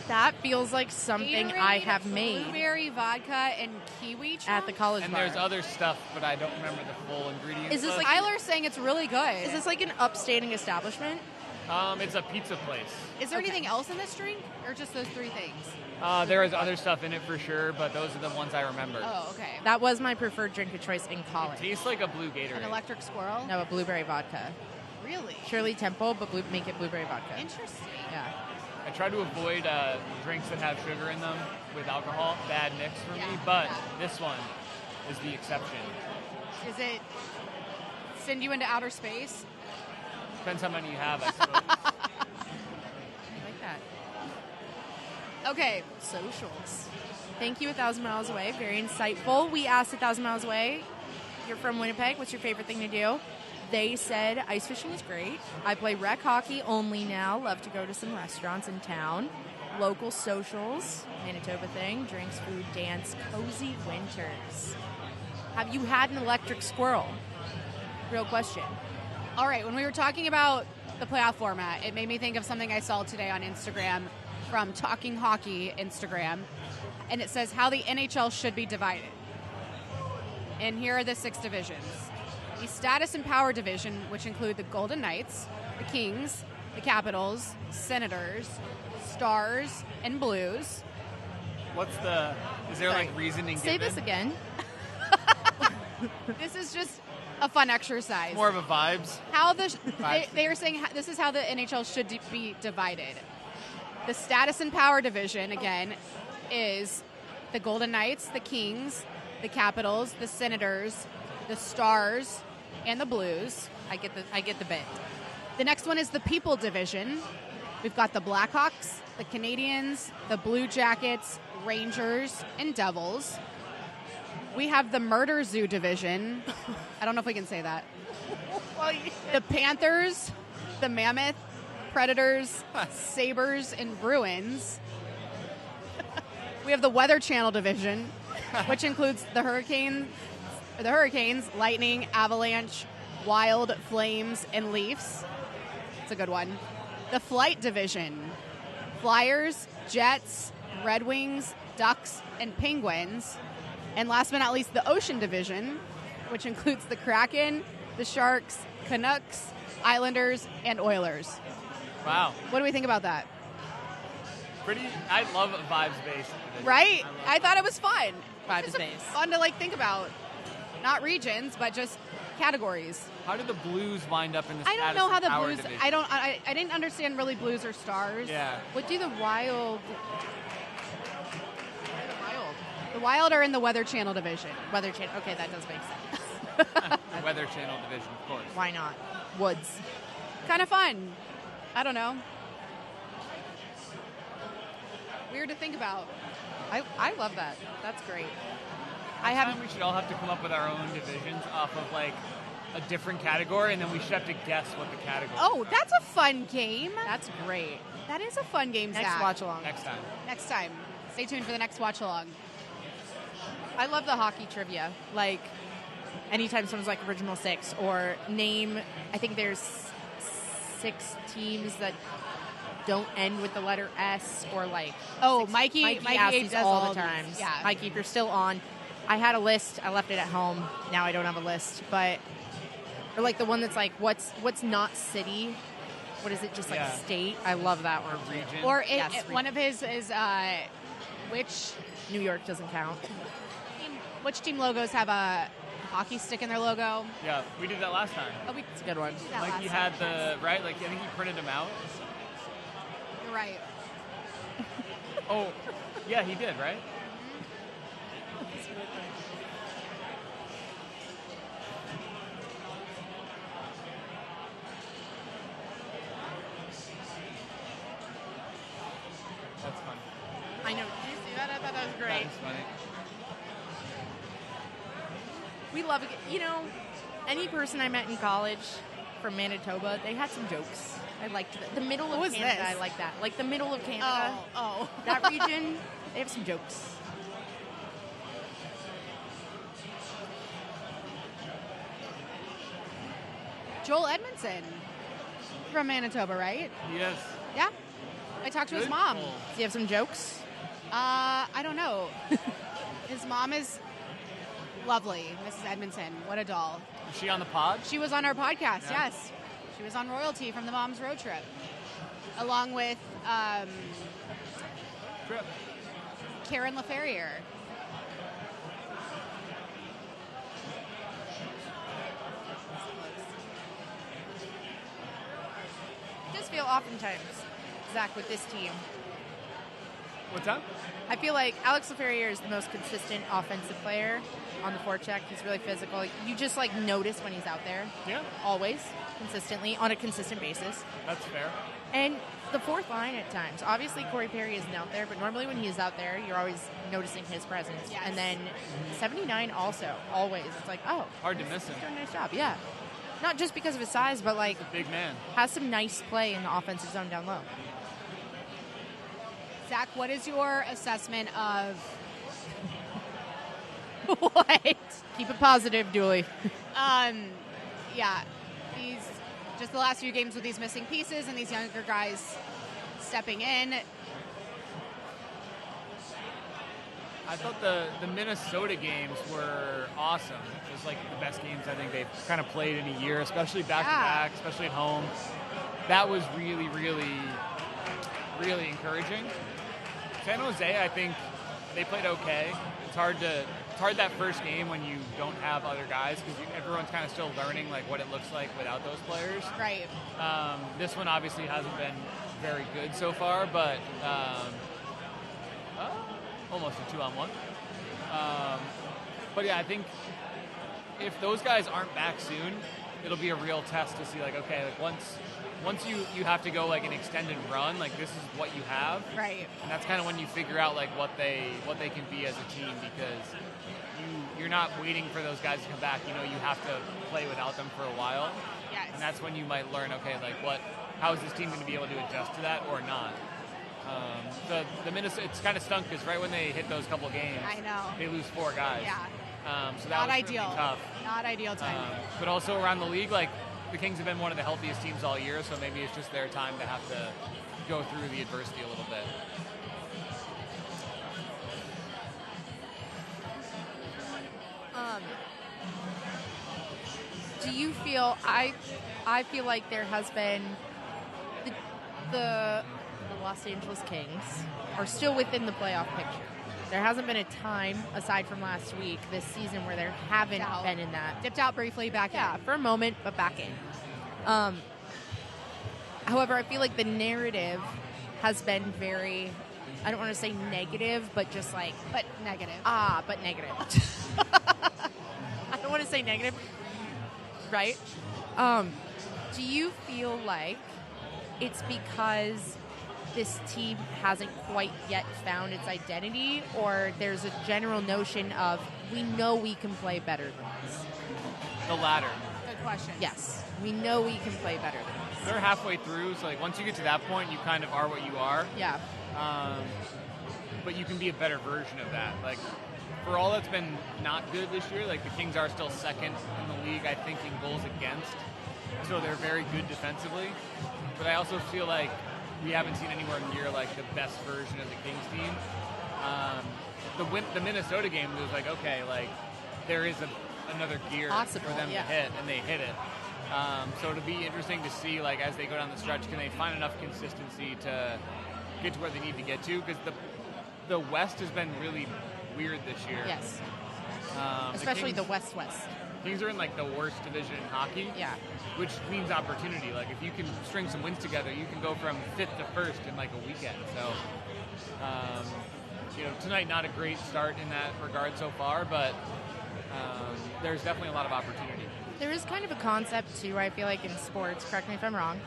That feels like something I Gatorade, have made Blueberry vodka and kiwi chunks? at the college And bar. there's other stuff, but I don't remember the full ingredients. Is this of. like- Tyler's saying it's really good. Is this like an upstanding establishment? It's a pizza place. Is there Okay. anything else in this drink, or just those three things? There is other stuff in it for sure, but those are the ones I remember. Oh, okay. That was my preferred drink of choice in college. Tastes like a blue Gatorade. An electric squirrel? No, a blueberry vodka. Really? Shirley Temple, but make it blueberry vodka. Interesting. Yeah. I try to avoid drinks that have sugar in them with alcohol. Bad mix for Yeah, me, but yeah. this one is the exception. Is it send you into outer space? Depends how many you have, I suppose. I like that. Okay. Socials. Thank you, 1,000 miles away. Very insightful. We asked 1,000 miles away, you're from Winnipeg. What's your favorite thing to do? They said ice fishing is great. I play rec hockey only now. Love to go to some restaurants in town. Local socials, Manitoba thing, drinks, food, dance, cozy winters. Have you had an electric squirrel? Real question. All right, when we were talking about the playoff format, it made me think of something I saw today on Instagram from Talking Hockey Instagram, and it says how the NHL should be divided. And here are the 6 divisions. The status and power division, which include the Golden Knights, the Kings, the Capitals, Senators, Stars, and Blues. Is there Sorry. like reasoning Say given? this again. This is just a fun exercise. More of a vibes. How they are saying this is how the NHL should be divided. The status and power division again is the Golden Knights, the Kings, the Capitals, the Senators, the Stars, and the Blues. I get the bit. The next one is the People division. We've got the Blackhawks, the Canadians, the Blue Jackets, Rangers, and Devils. We have the Murder Zoo division. I don't know if we can say that. The Panthers, the Mammoth, Predators, Sabres, and Bruins. We have the Weather Channel division, which includes the Hurricanes, Lightning, Avalanche, Wild, Flames, and Leafs. It's a good one. The Flight division, Flyers, Jets, Red Wings, Ducks, and Penguins. And last but not least, the Ocean Division, which includes the Kraken, the Sharks, Canucks, Islanders, and Oilers. Wow. What do we think about that? I love a vibes-based division. Right? I thought it was fun. Vibes It's just based. fun to think about. Not regions, but just categories. How did the Blues wind up in the I don't know how the Power Blues. division? I didn't understand really Blues or Stars. Yeah. What do the Wild? The Wild are in the Weather Channel division. Weather Channel. Okay, that does make sense. The Weather Channel division, of course. Why not? Woods. Kind of fun. I don't know. Weird to think about. I love that. That's great. We should all have to come up with our own divisions off of like a different category, and then we should have to guess what the category. Oh, that's a fun game. That's great. That is a fun game, Next Zach. watch along. Next time. Next time. Stay tuned for the next watch along. I love the hockey trivia. Like, anytime someone's like original six or name, I think there's 6 teams that don't end with the letter S or like. Oh, Mikey asks these does all the these. times. Yeah. Mikey, if you're still on, I had a list. I left it at home. Now I don't have a list, but or like the one that's like what's not city. What is it? Just like state. I love that one. Region. Or Yes, one of his is which New York doesn't count. team logos have a hockey stick in their logo? Yeah, we did that last time. Oh, we It's a good one. did that Mikey last had time. the right. Like I think he printed them out. You're right. Oh, yeah, he did, right? That's fun. I know. Did you see that? I thought that was That great. is funny. We love it. You know, any person I met in college from Manitoba, they had some jokes. I liked the middle of What was Canada. this? I like that. Like the middle of Canada. Oh. That region, they have some jokes. Joel Edmondson from Manitoba, right? Yes. Yeah. I talked to his mom. Cool. Do you have some jokes? I don't know. His mom is lovely, Mrs. Edmondson. What a doll. Is she on the pod? She was on our podcast, Yeah. yes. She was on Royalty from the Mom's Road Trip, along with Trip. Karen LaFerrier. I just feel oftentimes, Zach, with this team, What's up? I feel like Alex LaFerriere is the most consistent offensive player on the forecheck. He's really physical. You just like notice when he's out there. Yeah, Always, consistently, on a consistent basis. that's fair. And the fourth line at times. Obviously, Corey Perry isn't out there, but normally when he's out there, you're always noticing his presence. Yes. And then 79 also, always. It's like, oh, Hard to miss him. he's doing a nice job. Yeah. Not just because of his size, but like Big man. has some nice play in the offensive zone down low. Zach, what is your assessment of What? Keep it positive, Dooley. yeah, these just the last few games with these missing pieces and these younger guys stepping in? I thought the Minnesota games were awesome. It was like the best games I think they've kind of played in a year, especially back-to-back, especially at home. That was really, really, really encouraging. San Jose, I think they played okay. It's hard that first game when you don't have other guys because everyone's kind of still learning like what it looks like without those players. Right. This one obviously hasn't been very good so far, but almost a 2-on-1. But yeah, I think if those guys aren't back soon, it'll be a real test to see like, okay, like once you have to go like an extended run, like this is what you have. Right. And that's kind of when you figure out like what they can be as a team because you're not waiting for those guys to come back. You know, you have to play without them for a while. Yes. And that's when you might learn, okay, like how is this team going to be able to adjust to that or not? The Minnesota, it's kind of stunk because right when they hit those couple games, I know. they lose 4 guys. Yeah. So that Not was ideal. really tough. Not ideal time. But also around the league, like the Kings have been one of the healthiest teams all year, so maybe it's just their time to have to go through the adversity a little bit. Do you feel? I feel like there has been the Los Angeles Kings are still within the playoff picture. There hasn't been a time, aside from last week, this season where there haven't been in that. Dipped out briefly, back in. Yeah, for a moment, but back in. However, I feel like the narrative has been very, I don't want to say negative, but just like... But negative. But negative. I don't want to say negative, right? Do you feel like it's because this team hasn't quite yet found its identity, or there's a general notion of we know we can play better than this? The latter. Good question. Yes, we know we can play better than this. They're halfway through, so like once you get to that point, you kind of are what you are. Yeah. But you can be a better version of that. Like, for all that's been not good this year, like the Kings are still second in the league, I think, in goals against. So they're very good defensively. But I also feel like we haven't seen anywhere near like the best version of the Kings team. The Minnesota game was like, okay, like there is another gear possible, for them to hit, and they hit it. So it'll be interesting to see, like, as they go down the stretch, can they find enough consistency to get to where they need to get to? Because the West has been really weird this year. Yes. Especially the West. Kings are in like the worst division in hockey. Yeah. Which means opportunity. Like if you can string some wins together, you can go from 5th to 1st in like a weekend. So, tonight not a great start in that regard so far, but there's definitely a lot of opportunity. There is kind of a concept too, I feel like, in sports. Correct me if I'm wrong.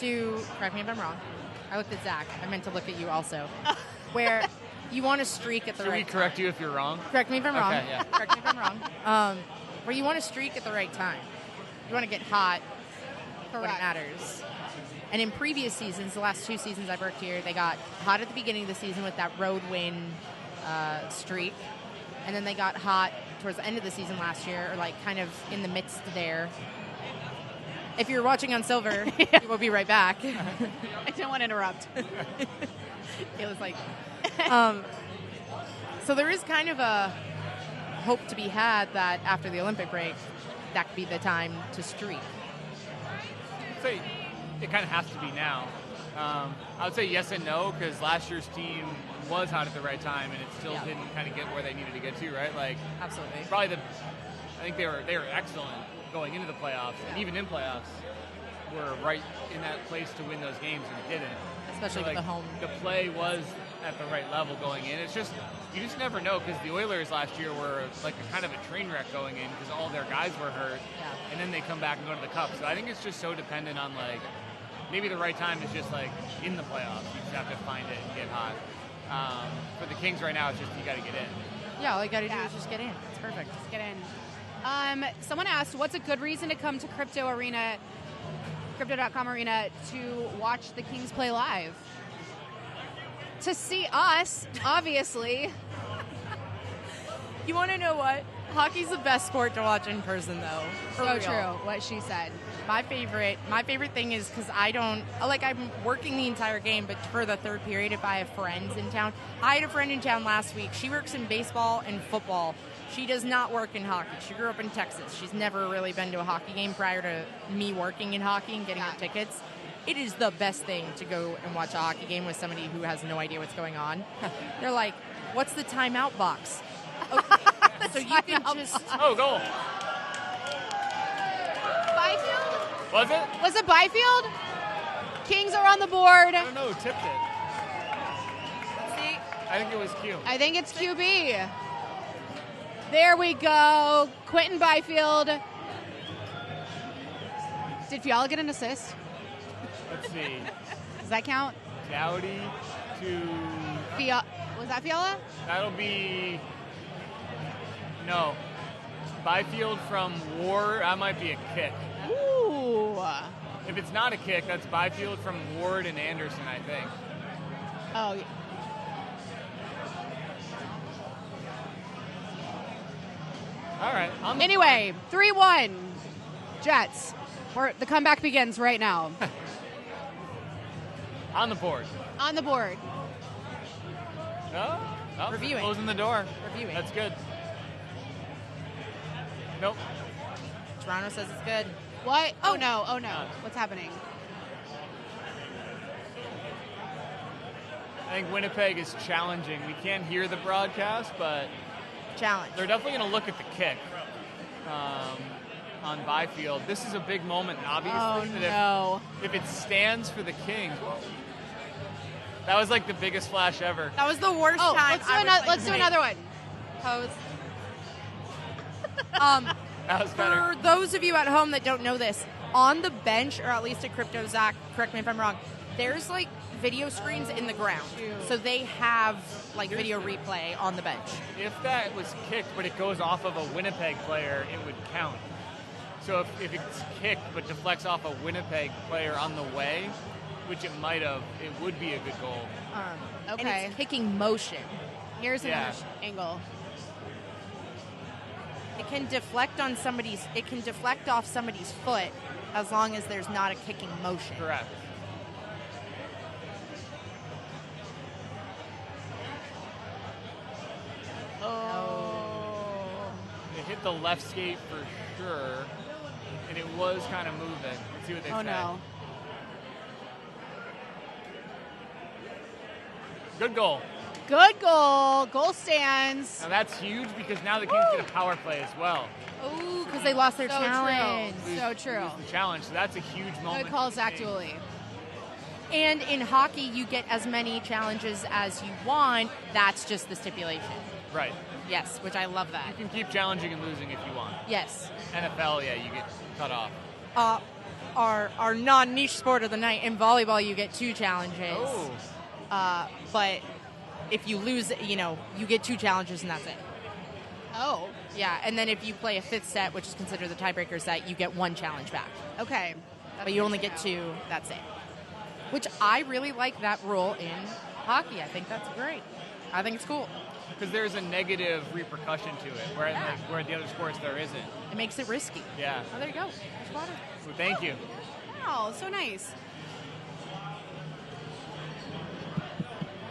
I looked at Zach. I meant to look at you also. Where you want to streak at the Should right time. Should we correct you if you're wrong? Correct me if I'm wrong. Okay, yeah. Correct me if I'm wrong. Where you want to streak at the right time. You want to get hot when it matters. And in previous seasons, the last 2 seasons I've worked here, they got hot at the beginning of the season with that road win streak. And then they got hot towards the end of the season last year, or like kind of in the midst there. If you're watching on Silver, we'll be right back. I don't want to interrupt. It was like... so there is kind of a hope to be had that after the Olympic break, that could be the time to streak. I'd say it kind of has to be now. I would say yes and no, because last year's team was hot at the right time, and it still didn't kind of get where they needed to get to, right? Like, absolutely. Probably I think they were excellent going into the playoffs, and even in playoffs, were right in that place to win those games and didn't. Especially so, with the home. The play was at the right level going in. It's just, you just never know, because the Oilers last year were like a kind of a train wreck going in because all their guys were hurt, and then they come back and go to the Cup. So I think it's just so dependent on, like, maybe the right time is just like in the playoffs. You just have to find it and get hot. For the Kings right now, it's just you got to get in. Yeah, all you got to do is just get in. It's perfect. Just get in. Someone asked, what's a good reason to come to Crypto.com Arena to watch the Kings play live? To see us, obviously. You want to know what? Hockey's the best sport to watch in person, though. So true, what she said. My favorite thing is because I'm working the entire game, but for the third period, if I have friends in town. I had a friend in town last week. She works in baseball and football. She does not work in hockey. She grew up in Texas. She's never really been to a hockey game prior to me working in hockey and getting her tickets. It is the best thing to go and watch a hockey game with somebody who has no idea what's going on. They're like, what's the timeout box? Okay. So you can just... Oh, goal. Byfield? Was it? Was it Byfield? Kings are on the board. I don't know, tipped it. See? I think it was Q. I think it's QB. There we go. Quentin Byfield. Did Fiala get an assist? Let's see. Does that count? Dowdy to... Was that Fiala? That'll be... No. Byfield from Ward. That might be a kick. Ooh. If it's not a kick, that's Byfield from Ward and Anderson, I think. Oh, yeah. All right. Anyway, 3-1 Jets. The comeback begins right now. On the board. On the board. No? Oh, Reviewing. Closing the door. Reviewing. That's good. Nope. Toronto says it's good. What? Oh no. What's happening? I think Winnipeg is challenging. We can't hear the broadcast, but Challenge. they're definitely going to look at the kick on Byfield. This is a big moment, obviously. Oh, that no. if it stands for the Kings, that was like the biggest flash ever. That was the worst Oh, time. let's do another one. Pose. That was better. For those of you at home that don't know this, on the bench, or at least at Crypto Zach, correct me if I'm wrong, there's like video screens in the ground. So they have like video replay on the bench. If that was kicked, but it goes off of a Winnipeg player, it would count. So if it's kicked but deflects off a Winnipeg player on the way, which it might have, it would be a good goal. And Okay. it's kicking motion. Here's another Yeah. angle. It can deflect off somebody's foot as long as there's not a kicking motion. Correct. Oh. It hit the left skate for sure, and it was kind of moving. Let's see what they say. Oh no. Good goal. Good goal. Goal stands. Now that's huge because now the Kings get a power play as well. Ooh, because they lost their So challenge. true. So true. Lose the challenge, so that's a huge moment. Good call, for the Zach Kings. Dooley. And in hockey, you get as many challenges as you want. That's just the stipulation. Right. Yes, which I love that. You can keep challenging and losing if you want. Yes. NFL, yeah, you get cut off. Our non-niche sport of the night, in volleyball, you get 2 challenges. Oh. But if you lose, you get 2 challenges and that's it. Oh. Yeah, and then if you play a 5th set, which is considered the tiebreaker set, you get 1 challenge back. Okay. But you only get 2, that's it. Which I really like that rule in hockey. I think that's great. I think it's cool. Because there's a negative repercussion to it, where where the other sports there isn't. It makes it risky. Yeah. Oh, there you go. There's water. So thank you. Wow, so nice.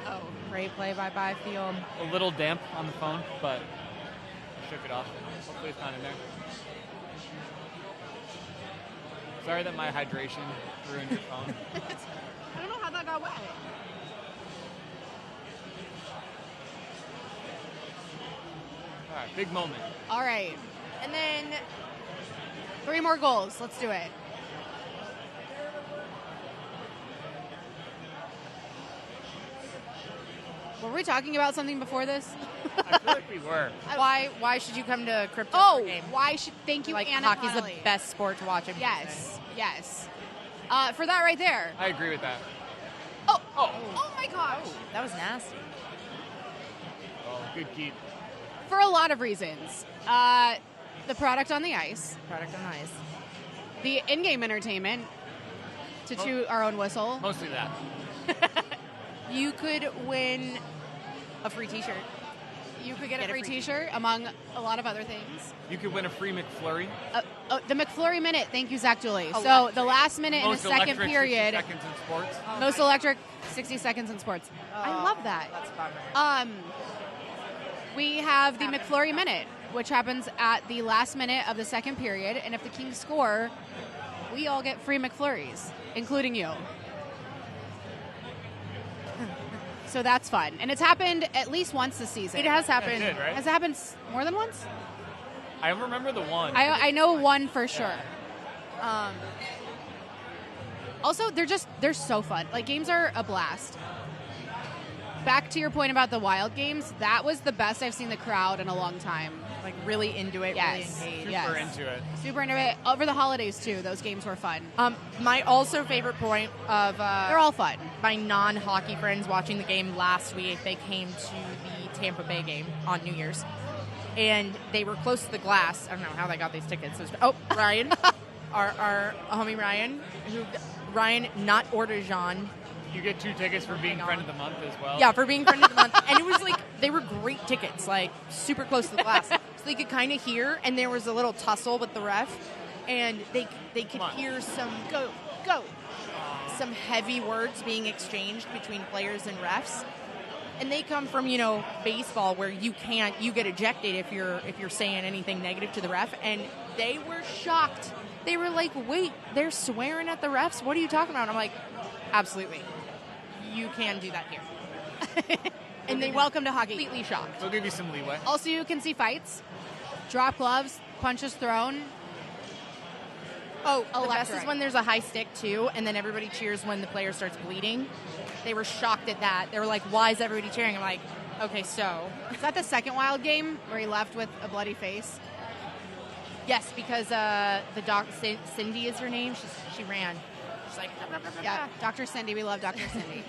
Oh, great play by Byfield. A little damp on the phone, but shook it off. Hopefully it's not in there. Sorry that my hydration ruined your phone. I don't know how that got wet. All right, big moment. All right. And then 3 more goals. Let's do it. Were we talking about something before this? I feel like we were. why should you come to Crypto Pregame? why should... Thank you, Like, Anna hockey's Connolly. the best sport to watch. Yes, yes. For that right there. I agree with that. Oh my gosh. That was nasty. Oh, good keep. For a lot of reasons. The product on the ice, Product on ice. the in-game entertainment, to toot our own whistle. Mostly that. You could win a free T-shirt. You could get Get a a free free T-shirt, among a lot of other things. You could win a free McFlurry. The McFlurry Minute. Thank you, Zach Dooley. So Electric. the last minute in a Most second electric 60 period, seconds in sports. most electric 60 seconds in sports. I love that. That's a bummer. We have the McFlurry Minute, which happens at the last minute of the second period, and if the Kings score, we all get free McFlurries, including you. So that's fun. And it's happened at least once this season. It has happened. It did, right? Has it happened more than once? I remember the one. I know one for sure. Also, they're so fun. Like, games are a blast. Back to your point about the Wild games, that was the best I've seen the crowd in a long time. Like really into it. Yes. Really engaged. Yes. Super into it. Super into it. Over the holidays, too. Those games were fun. My also favorite point of They're all fun. my non-hockey friends watching the game last week. They came to the Tampa Bay game on New Year's, and they were close to the glass. I don't know how they got these tickets. It was, Ryan, our homie Ryan, not Ordejan. You get 2 tickets for being friend of the month as well. Yeah, for being friend of the month. And it was like, they were great tickets, like super close to the glass. So they could kind of hear, and there was a little tussle with the ref, and they could hear some Go. some heavy words being exchanged between players and refs. And they come from, baseball where you get ejected if you're saying anything negative to the ref. And they were shocked. They were like, wait, they're swearing at the refs? What are you talking about? I'm like, absolutely. You can do that here. And they welcome to hockey. Completely shocked. They'll give you some leeway. Also, you can see fights, drop gloves, punches thrown. Oh, the best is when there's a high stick, too, and then everybody cheers when the player starts bleeding. They were shocked at that. They were like, why is everybody cheering? I'm like, okay, so. Is that the second Wild game where he left with a bloody face? Yes, because Cindy is her name. She ran. She's like, blah, blah, blah, blah, yeah, Dr. Cindy. We love Dr. Cindy.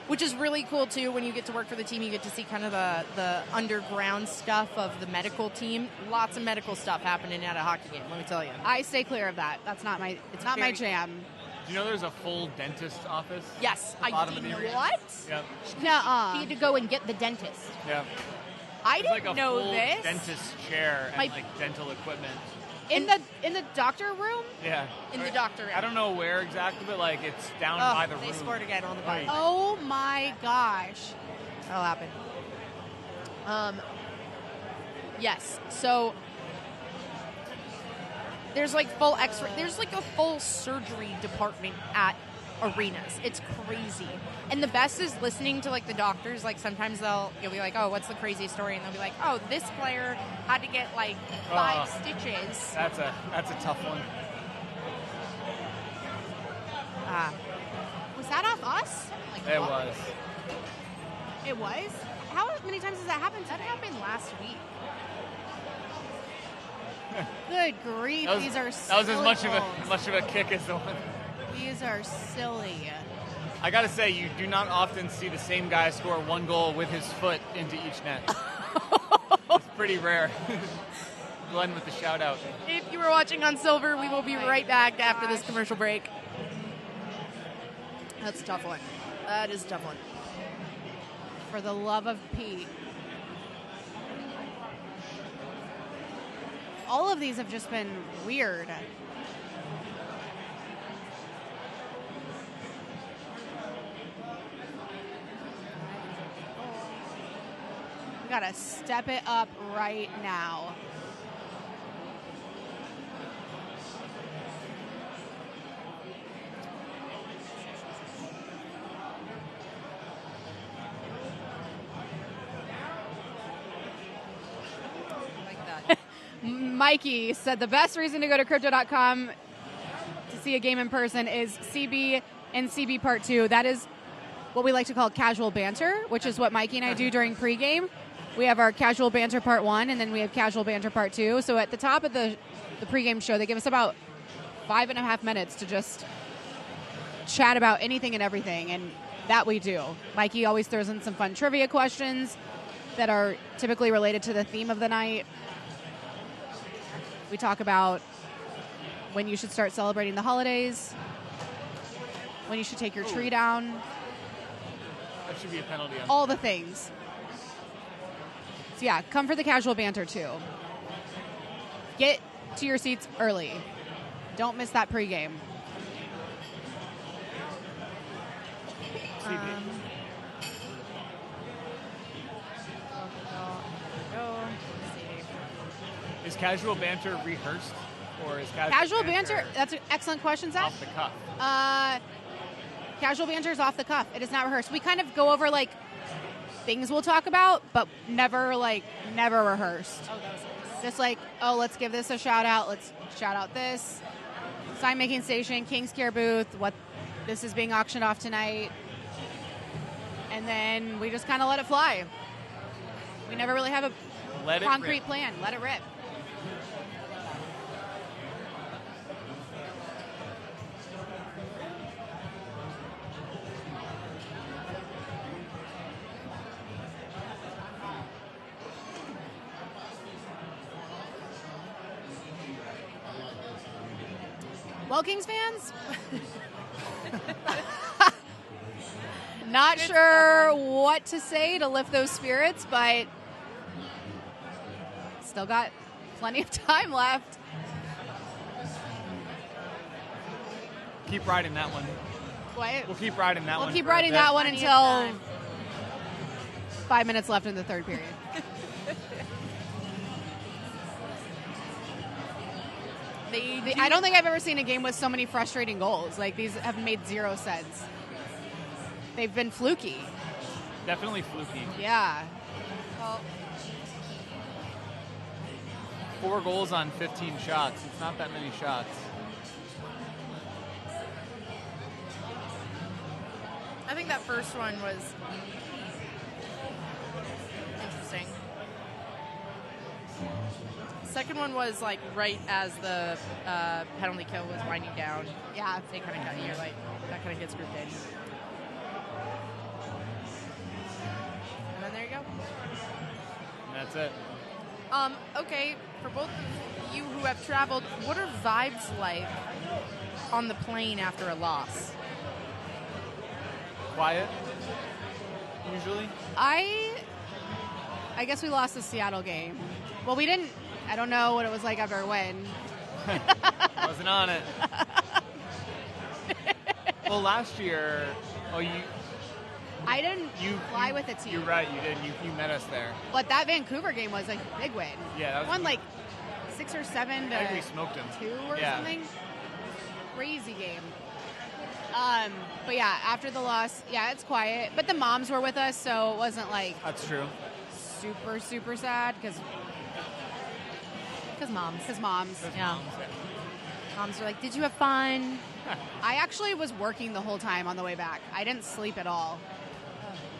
Which is really cool, too. When you get to work for the team, you get to see kind of the underground stuff of the medical team. Lots of medical stuff happening at a hockey game, let me tell you. I stay clear of that. That's not my. It's not my jam. Do you know there's a full dentist office? Yes, I did know. What? Yep. Nuh-uh. He had to go and get the dentist. Yeah. I There's didn't like a know full this. dentist chair and like dental equipment. In the doctor room? Yeah. In the doctor room. I don't know where exactly, but like it's down by the room. They scored again on the bike. Oh my gosh. That'll happen. Yes. So there's like full X-ray. There's like a full surgery department at arenas. It's crazy. And the best is listening to like the doctors. Like sometimes you'll be like, oh, what's the craziest story? And they'll be like, oh, this player had to get like 5 stitches. That's a tough one. Was that off us? Like, It what? was. It was? How many times has that happened? That happened last week. Good grief. That was, These are that was silly as much of a kick as the one. These are silly. I gotta say, you do not often see the same guy score 1 goal with his foot into each net. It's pretty rare. Glenn with the shout out. If you were watching on Silver, we will be right back after this commercial break. That's a tough one. That is a tough one. For the love of Pete. All of these have just been weird. We gotta step it up right now. Mikey said the best reason to go to crypto.com to see a game in person is CB and CB Part 2. That is what we like to call casual banter, which is what Mikey and I do during pregame. We have our casual banter Part 1, and then we have casual banter Part 2. So at the top of the pregame show, they give us about 5.5 minutes to just chat about anything and everything, and that we do. Mikey always throws in some fun trivia questions that are typically related to the theme of the night. We talk about when you should start celebrating the holidays, when you should take your tree down. That should be a penalty. All the things. So yeah, come for the casual banter too. Get to your seats early. Don't miss that pregame. Is casual banter rehearsed, or is casual banter? That's an excellent question, Zach. Off the cuff. Casual banter is off the cuff. It is not rehearsed. We kind of go over like things we'll talk about, but never rehearsed. Oh, that was nice. Just like, oh, let's give this a shout out. Let's shout out this sign making station, King's Care booth. What this is being auctioned off tonight, and then we just kind of let it fly. We never really have a concrete plan. Let it rip. Well, Kings fans, not sure what to say to lift those spirits, but still got plenty of time left. Keep riding that one. What? We'll keep riding that one. We'll keep for a riding bit. that one Plenty of until time. 5 minutes left in the third period. I don't think I've ever seen a game with so many frustrating goals. Like, these have made zero sense. They've been fluky. Definitely fluky. Yeah. Well, 4 goals on 15 shots. It's not that many shots. I think that first one was interesting. Second one was like right as the penalty kill was winding down. yeah. They kind of got you're like that kind of gets grouped in. And then there you go. And that's it. Okay, for both of you who have traveled, what are vibes like on the plane after a loss? Quiet, usually. I guess we lost the Seattle game. Well, we didn't. I don't know what it was like after a win. Wasn't on it. Well, last year, I didn't you fly with the team. You're right, you did. You met us there. But that Vancouver game was a big win. Yeah, that was won like 6 or 7 to I think we smoked them. 2 or Yeah. something. Crazy game. But yeah, after the loss, yeah, it's quiet. But the moms were with us, so it wasn't like That's true. super, super sad because Moms. Yeah. Moms are like, did you have fun? I actually was working the whole time on the way back. I didn't sleep at all.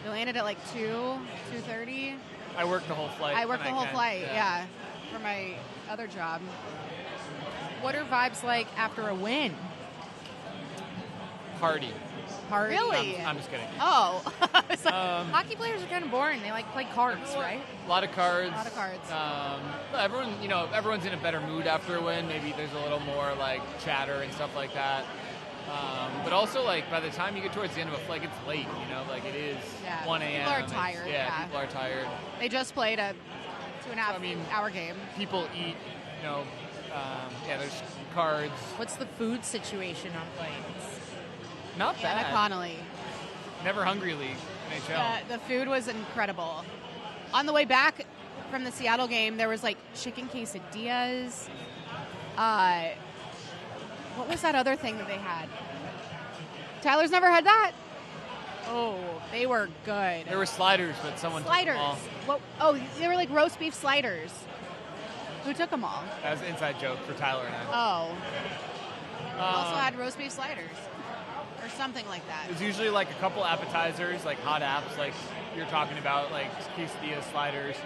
We landed at like 2:30. I worked the whole flight. I worked the when whole can. flight, yeah, for my other job. What are vibes like after a win? Party. Party. Really? I'm just kidding. Oh. So- Hockey players are kind of boring. They like play cards, right? A lot of cards. A lot of cards. Everyone's in a better mood after a win. Maybe there's a little more like chatter and stuff like that. But also, like, by the time you get towards the end of a flight, it's late. Like it is Yeah, 1 a.m. people are It's- tired, Yeah, yeah. people are tired. They just played a 2.5 I mean- hour game. People eat. There's cards. What's the food situation on planes? Not Anna bad. Connolly. Never Hungry League. NHL. The food was incredible. On the way back from the Seattle game, there was like chicken quesadillas. What was that other thing that they had? Tyler's never had that. Oh, they were good. There were sliders, but someone Sliders. took them all. What? Oh, they were like roast beef sliders. Who took them all? That was an inside joke for Tyler and I. Oh. We also had roast beef sliders. Or something like that. There's usually like a couple appetizers, like hot apps, like you're talking about, like quesadilla sliders.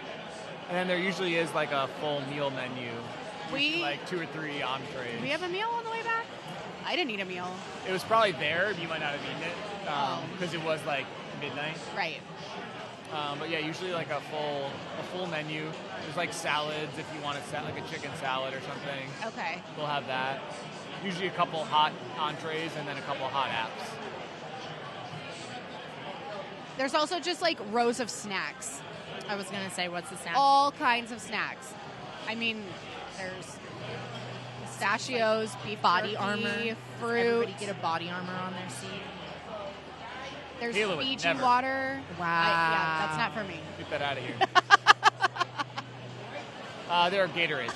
And then there usually is like a full meal menu. We- like 2 or 3 entrees. Did we have a meal on the way back? I didn't eat a meal. It was probably there. You might not have eaten it Oh. because it was like midnight. Right. But yeah, usually like a full menu. There's like salads if you want like a chicken salad or something. Okay. We'll have that. Usually a couple hot entrees and then a couple hot apps. There's also just like rows of snacks. I was gonna say, what's the snack? All kinds of snacks. I mean, there's pistachios, beef Body jerky, armor. fruit. Everybody get a body armor on their seat. There's Kayla would Fiji never. water. Wow. Yeah, that's not for me. Get that out of here. There are Gatorades.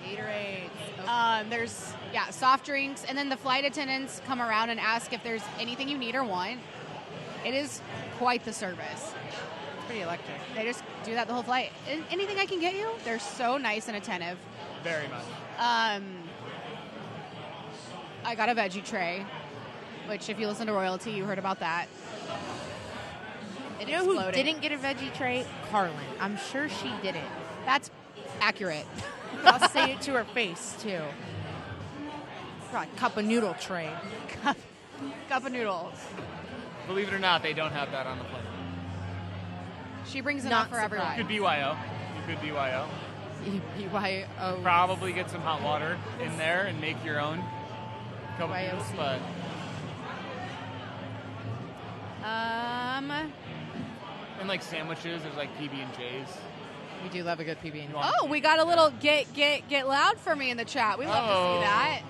Gatorades. There's soft drinks, and then the flight attendants come around and ask if there's anything you need or want. It is quite the service. It's pretty electric. They just do that the whole flight. Anything I can get you? They're so nice and attentive. Very much. I got a veggie tray, which if you listen to Royalty, you heard about that. It You know who exploded. didn't get a veggie tray? Carlin. I'm sure she didn't. That's accurate. I'll say it to her face, too. Probably cup of noodle tray. Cup of noodles. Believe it or not, they don't have that on the plane. She brings Not enough for You everyone. could BYO. BYO. Probably get some hot water in there and make your own cup of noodles, BYOC. but and like sandwiches, there's like PB&J's. We do love a good PB&J. Oh, we got a little get loud for me in the chat. We love to Oh. see that.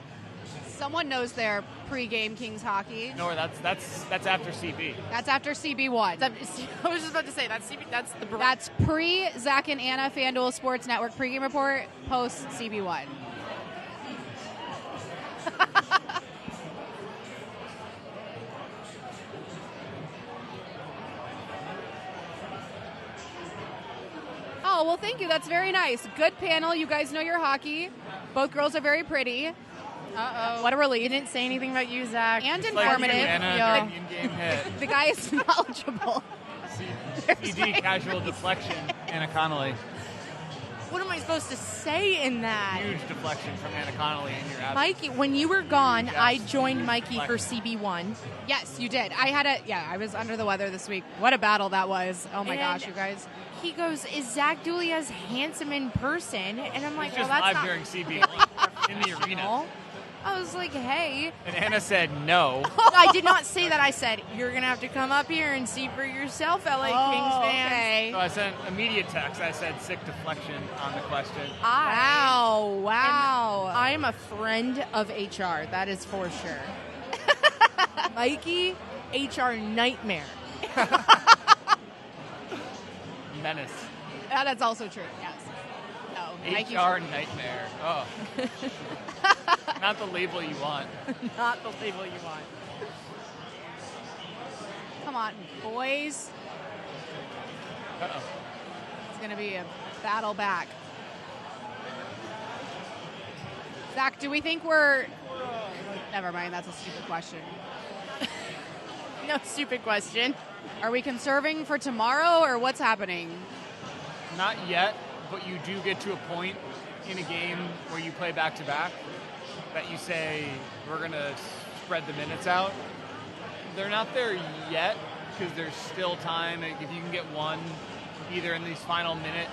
Someone knows their pregame Kings hockey. No, that's after CB. That's after CB1. I was just about to say that's That's pre Zach and Anna FanDuel Sports Network pregame report, post CB1. Oh, well, thank you. That's very nice. Good panel. You guys know your hockey. Both girls are very pretty. Uh-oh. What a relief. He didn't say anything about you, Zach. And Like informative. Anna, in-game hit. The guy is knowledgeable. CD casual deflection, Anna Connolly. What am I supposed to say in that? Huge deflection from Anna Connolly in your absence. Mikey, when you were gone, Yes. I joined Mikey for CB1. Yes, you did. I was under the weather this week. What a battle that was. Oh my And gosh, you guys. He goes, "Is Zach Dooley as handsome in person?" And I'm like, He's "Well, just that's live not during CB in the arena. professional." I was like, "Hey." And Anna said no. I did not say that. I said, "You're going to have to come up here and see for yourself, LA Kings fans." Okay. So I sent immediate text. I said sick deflection on the question. Wow. I am a friend of HR. That is for sure. Mikey, HR nightmare. Menace. That's also true. Yes. No. Mikey- HR nightmare. Oh. Not the label you want. Not the label you want. Come on, boys. Uh-oh. It's going to be a battle back. Zach, do we think we're... Never mind, that's a stupid question. No, stupid question. Are we conserving for tomorrow, or what's happening? Not yet, but you do get to a point in a game where you play back-to-back that you say, we're going to spread the minutes out. They're not there yet because there's still time. If you can get one either in these final minute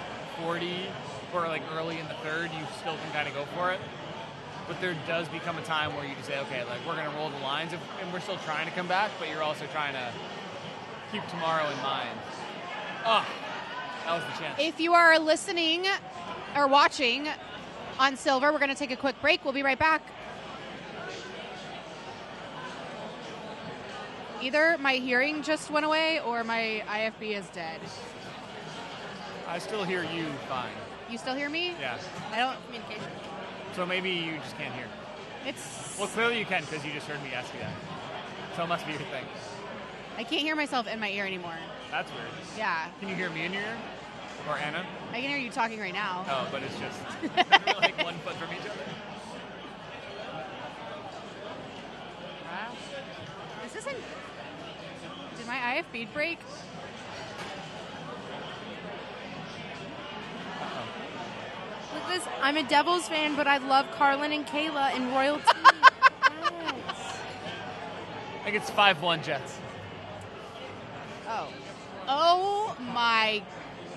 40 or like early in the third, you still can kind of go for it. But there does become a time where you just say, okay, like we're going to roll the lines, and we're still trying to come back, but you're also trying to keep tomorrow in mind. Oh, that was the chance. If you are listening or watching on Silver, we're going to take a quick break. We'll be right back. Either my hearing just went away or my IFB is dead. I still hear you fine. You still hear me? Yeah. I don't. Communication. So maybe you just can't hear. It's. Well, clearly you can because you just heard me ask you that. So it must be your thing. I can't hear myself in my ear anymore. That's weird. Yeah. Can you hear me in your ear? Or Anna? I can hear you talking right now. Oh, but it's just we're like 1 foot from each other. Wow. This isn't. Did my IFB break? Look at this. I'm a Devils fan, but I love Carlin and Kayla and Royalty. Yes. I think it's 5-1 Jets. Oh. Oh my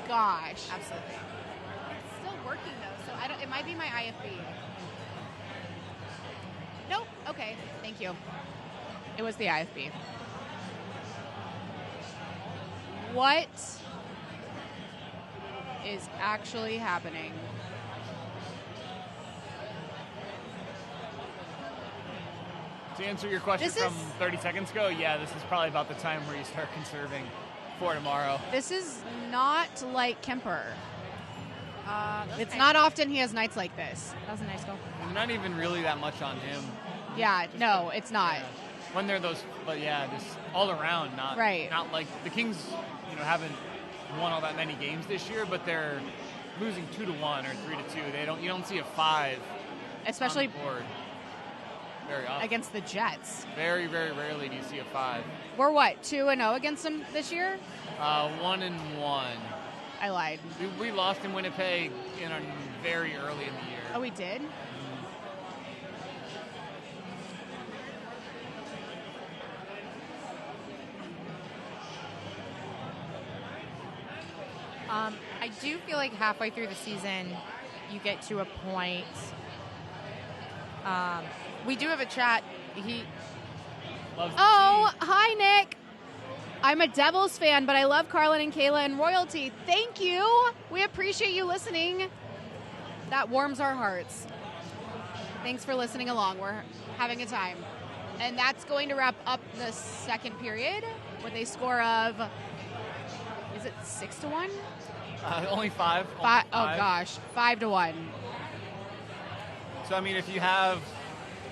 gosh. Absolutely. It's still working though, so I don't. It might be my IFB. Nope. Okay. Thank you. It was the IFB. What is actually happening? To answer your question This from is- 30 seconds ago, yeah, this is probably about the time where you start conserving for tomorrow. This is not like Kemper. It's okay. not often he has nights like this. That was a nice goal. And not even really that much on him. Yeah, no, it's not. Yeah. When they're those, but yeah, just all around, not Right. Not like the Kings, haven't won all that many games this year, but they're losing 2-1 or 3-2. You don't see a 5 Especially on the board very often. against the Jets. Very, very rarely do you see a 5. We're what, 2-0 against them this year? 1-1. I lied. We lost in Winnipeg very early in the year. Oh, we did? I do feel like halfway through the season, you get to a point. We do have a chat. Loves the Oh, team. hi, Nick. I'm a Devils fan, but I love Carlin and Kayla and Royalty. Thank you. We appreciate you listening. That warms our hearts. Thanks for listening along. We're having a time. And that's going to wrap up the second period with a score of, is it 6-1? Only 5. Oh, gosh. 5-1. So, I mean, if you have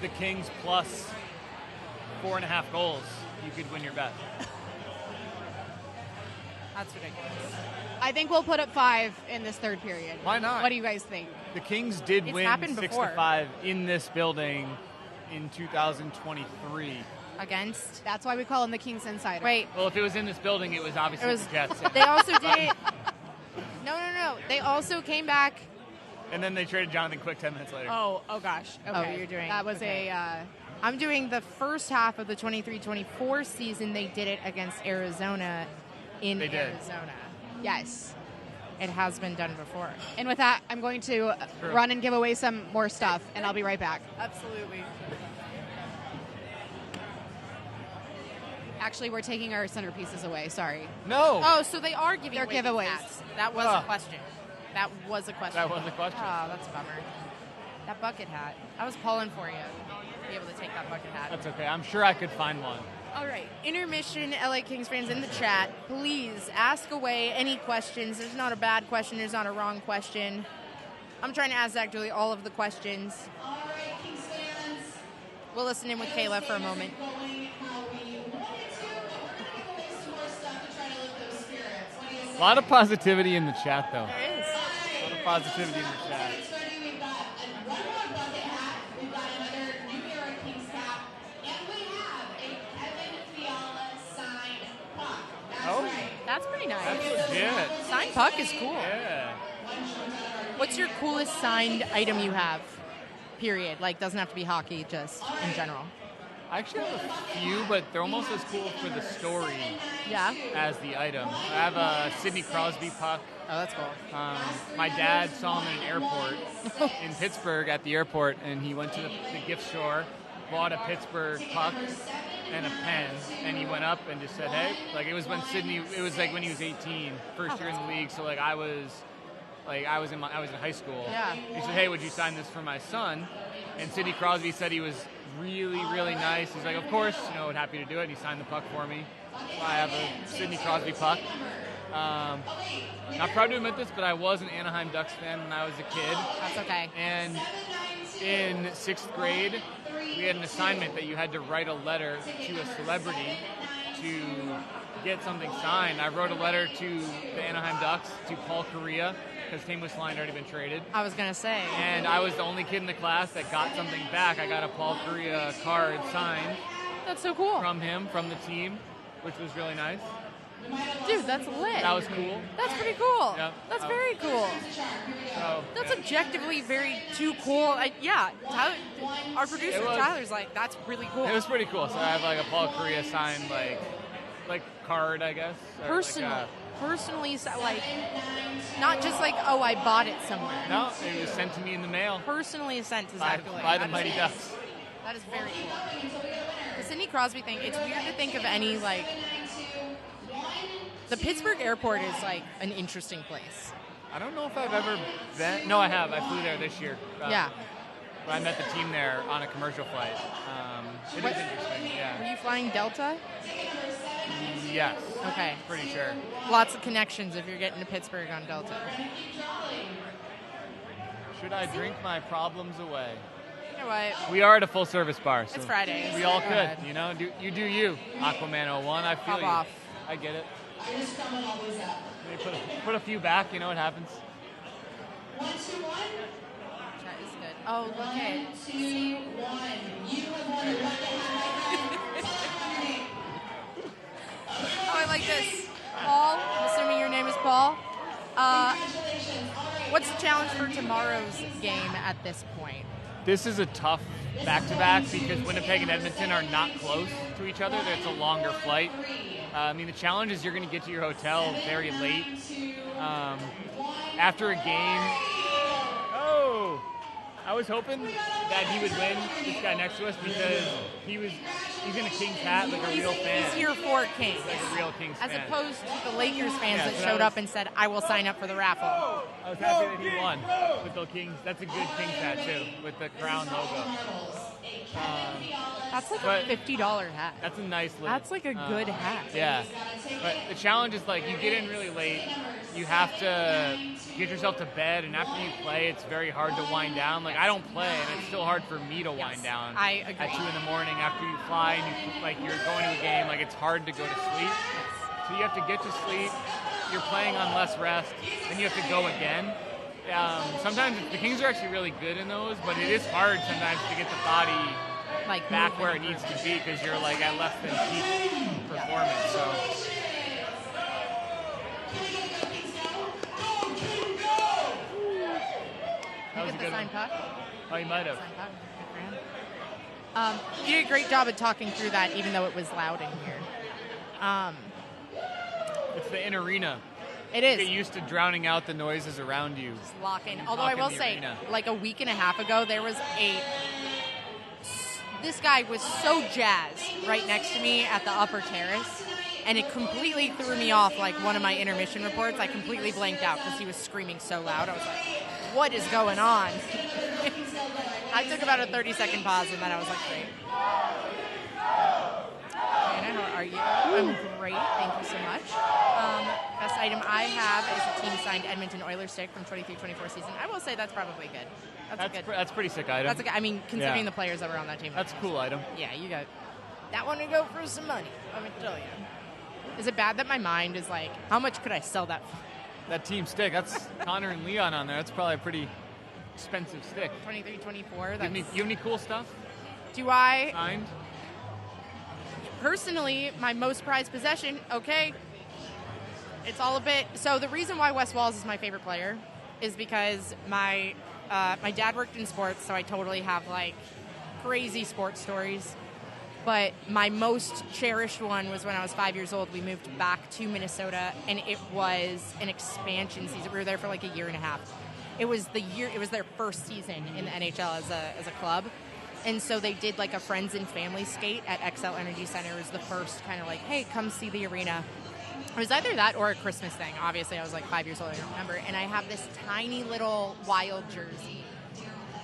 the Kings plus 4.5 goals, you could win your bet. That's ridiculous. I think we'll put up 5 in this third period. Why not? What do you guys think? The Kings did It's win happened before. 6-5 in this building in 2023. Against? That's why we call him the Kings Insider. Wait, Well, if it was in this building, it was obviously it was. the Jets. They also did it. No. They also came back. And then they traded Jonathan Quick 10 minutes later. Oh gosh. Okay. you're doing- That was okay. a. I'm doing the first half of the 23-24 season. They did it against Arizona in They did. Arizona. Yes. It has been done before. And with that, I'm going to run and give away some more stuff, and I'll be right back. Absolutely. Actually, we're taking our centerpieces away. Sorry. No! Oh, so they are giving They're away these giveaways. hats. That was Ah. a question. That was a question. That was a question. Oh, that's a bummer. That bucket hat. I was pulling for you to be able to take that bucket hat. That's okay. I'm sure I could find one. All right. Intermission, LA Kings fans in the chat, please ask away any questions. There's not a bad question. There's not a wrong question. I'm trying to ask actually all of the questions. All right, Kings fans. We'll listen in with Kayla for a moment. Going how we wanted to, but we're going to give away some more stuff to try to lift those spirits. What do you say? A lot of positivity in the chat, though. There is. A lot of positivity in the chat. It's ready. We've got one more bucket hat. We've got another New Era Kings cap. And we have a Kevin Fiala signed puck. That's Oh. right. That's pretty nice. That's legit. Signed puck is cool. Yeah. What's your coolest signed item you have? Period. Like, doesn't have to be hockey, just in general. I actually have a few, but they're almost as cool for the story Yeah? as the item. I have a Sidney Crosby puck. Oh, that's cool. My dad saw him in an airport in Pittsburgh at the airport, and he went to the gift store, bought a Pittsburgh puck and a pen, and he went up and just said, "Hey," like it was when he was 18, first year in the league, so I was in high school. Yeah. He said, "Hey, would you sign this for my son?" And Sidney Crosby said he was really, really nice. He's like, "Of course, happy to do it." And he signed the puck for me. So I have a Sidney Crosby puck. Not proud to admit this, but I was an Anaheim Ducks fan when I was a kid. That's okay. And in 6th grade, we had an assignment that you had to write a letter to a celebrity to get something signed. I wrote a letter to the Anaheim Ducks, to Paul Correa, because Tim Wissline had already been traded. I was going to say. And I was the only kid in the class that got something back. I got a Paul Correa card signed That's so cool. from him, from the team, which was really nice. Dude, that's lit. That was cool. That's pretty cool. Yep. That's very cool. So, That's yeah. objectively very too cool. Tyler, our producer It was. Tyler's like, that's really cool. It was pretty cool. So I have like a Paul Correa signed like card, I guess. Or Personally, not just like, oh, I bought it somewhere. No, it was sent to me in the mail Personally sent to by Zach Delaney. the That is Mighty cool. Ducks. That is very cool. The Sidney Crosby thing, it's weird to think of any, the Pittsburgh airport is, an interesting place. I don't know if I've ever been. No, I have. I flew there this year. Yeah. I met the team there on a commercial flight. It is interesting, Were yeah. you flying Delta? Yes, Okay. pretty sure. Lots of connections if you're getting to Pittsburgh on Delta. Should I drink my problems away? You know what? We are at a full-service bar, so It's Friday. we all Go could. ahead. You do you, Aquaman 01. I feel Pop you. off. I get it. Maybe put a few back. You know what happens. 1, 2, 1. That is good. Oh, look at 1, 2, 1. You have won the bucket hat. Oh, I like this. Paul, I'm assuming your name is Paul. Congratulations. All right. What's the challenge for tomorrow's game at this point? This is a tough back-to-back because Winnipeg and Edmonton are not close to each other. It's a longer flight. The challenge is you're going to get to your hotel very late. After a game, I was hoping that he would win, this guy next to us, because he was He's in a Kings hat, like a real fan. He's here for Kings. Like a real Kings As fan. opposed to the Lakers fans Yeah, that so showed that up and said, I will sign up for the raffle. I was happy that he won with the Kings. That's a good Kings hat, too, with the crown logo. That's like But- a $50 hat. That's a nice look. That's like a good hat. Yeah. But the challenge is, like, you get in really late. You have to get yourself to bed, and after you play, it's very hard to wind down. Like, I don't play, and it's still hard for me to wind down. I agree. At 2 in the morning after you fly and you're going to a game, like, it's hard to go to sleep. So you have to get to sleep. You're playing on less rest, then you have to go again. Sometimes the Kings are actually really good in those, but it is hard sometimes to get the body Like back where it needs to be because you're like at less than peak performance. So that was a Get the good signed one. puck. Oh, you might have. Signed puck. Good for him. You did a great job of talking through that, even though it was loud in here. It's the in arena. It is. Get used to drowning out the noises around you. Just lock in. Although Lock I in will the say, arena. like a week and a half ago, there was this guy was so jazzed right next to me at the upper terrace, and it completely threw me off. Like one of my intermission reports, I completely blanked out because he was screaming so loud. I was like, what is going on? I took about a 30-second pause, and then I was like, great. Anna, how are you? I'm great. Thank you so much. Best item I have is a team-signed Edmonton Oilers stick from 23-24 season. I will say that's probably good. That's pretty sick item. That's a good. I mean, considering Yeah. the players that were on that team. That's a cool item. Yeah, you got that one to go for some money. Let me tell you. Is it bad that my mind is like, how much could I sell that for? That team stick. That's Connor and Leon on there. That's probably a pretty expensive stick. 23-24. You have any cool stuff Do I signed? personally, my most prized possession? Okay, it's all a bit. So the reason why Wes Walz is my favorite player is because my dad worked in sports, so I totally have like crazy sports stories. But my most cherished one was when I was 5 years old. We moved back to Minnesota, and it was an expansion season. We were there for like a year and a half. It was their first season in the NHL as a club. And so they did like a friends and family skate at XL Energy Center. It was the first kind of like, hey, come see the arena. It was either that or a Christmas thing. Obviously, I was like 5 years old. I don't remember. And I have this tiny little Wild jersey.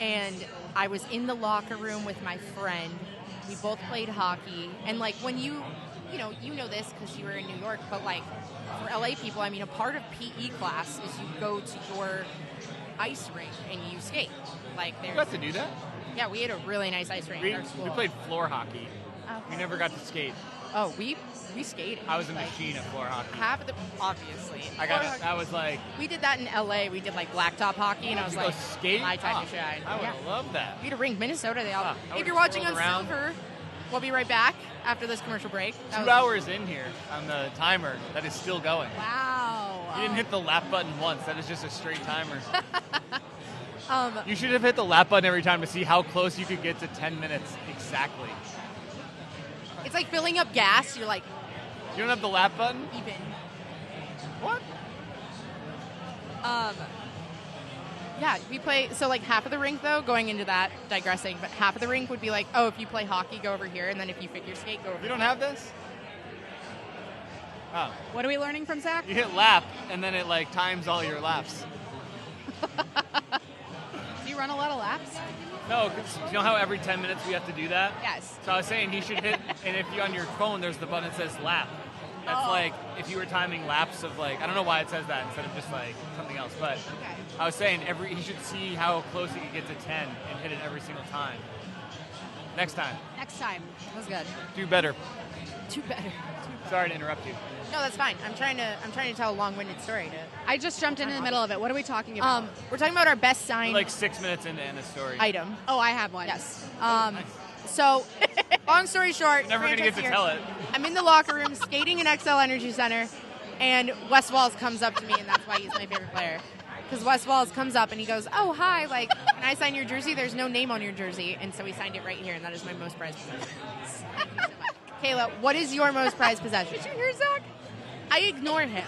And I was in the locker room with my friend. We both played hockey. And like when you know this because you were in New York, but like for LA people, I mean, a part of PE class is you go to your ice rink and you skate. Like You there's got to do that? yeah, we had a really nice ice rink We, in our school. we played floor hockey. Oh. We never got to skate. Oh, we skated. I was a Like, machine at floor hockey. half of the obviously. I was like, We did that in LA. We did like blacktop hockey, and I was you like, go skate? my time Oh, to shine. I would Yeah. have loved that. We had a rink, Minnesota. They all. I If would've you're watching on swirled around. Silver, we'll be right back after this commercial break. That 2 was- hours in here on the timer. That is still going. Wow. You didn't hit the lap button once. That is just a straight timer. Um, You should have hit the lap button every time to see how close you could get to 10 minutes exactly. it's like filling up gas. You're like You don't have the lap button? even. What? Yeah, we play. So like half of the rink though, going into that, digressing, but half of the rink would be like, oh, if you play hockey, go over here, and then if you figure skate, go over. You don't have this? Oh. What are we learning from Zach? You hit lap, and then it like times all your laps. Do you run a lot of laps? No, 'cause you know how every 10 minutes we have to do that? Yes. So I was saying he should hit, and if you on your phone, there's the button that says lap. That's like if you were timing laps of like, I don't know why it says that instead of just like something else, but Okay. I was saying he should see how close he could get to 10 and hit it every single time. Next time, Next time. That was good. do better. Too better. Sorry to interrupt you. No, that's fine. I'm trying to tell a long-winded story. I just jumped in the middle of it. What are we talking about? We're talking about our best signed Like 6 minutes into Anna's story. item. Oh, I have one. Yes. So, long story short, Never gonna get to franchise tell here. it. I'm in the locker room skating in XL Energy Center, and Wes Walz comes up to me, and that's why he's my favorite player. Because Wes Walz comes up and he goes, "Oh, hi! Like, can I sign your jersey? There's no name on your jersey," and so he signed it right here, and that is my most prized possession. Thank you so much. Kayla, what is your most prized possession? Did you hear Zach? I ignore him.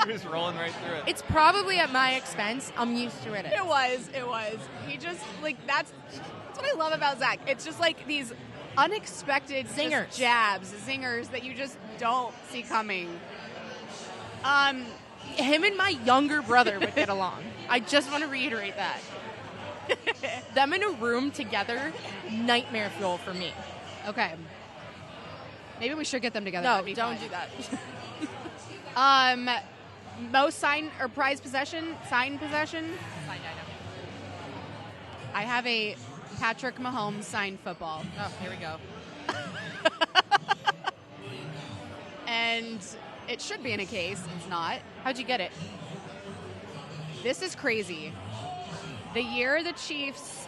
He was rolling right through it. It's probably at my expense. I'm used to it. It was. He just, like, that's what I love about Zach. It's just like these unexpected Zingers. just jabs, zingers that you just don't see coming. Him and my younger brother would get along. I just want to reiterate that. Them in a room together, nightmare fuel for me. Okay. Maybe we should get them together. No, That'd be don't fun. do that. Most sign or prize possession, sign possession. I have a Patrick Mahomes signed football. Oh, here we go. And it should be in a case. It's not. How'd you get it? This is crazy. The year the Chiefs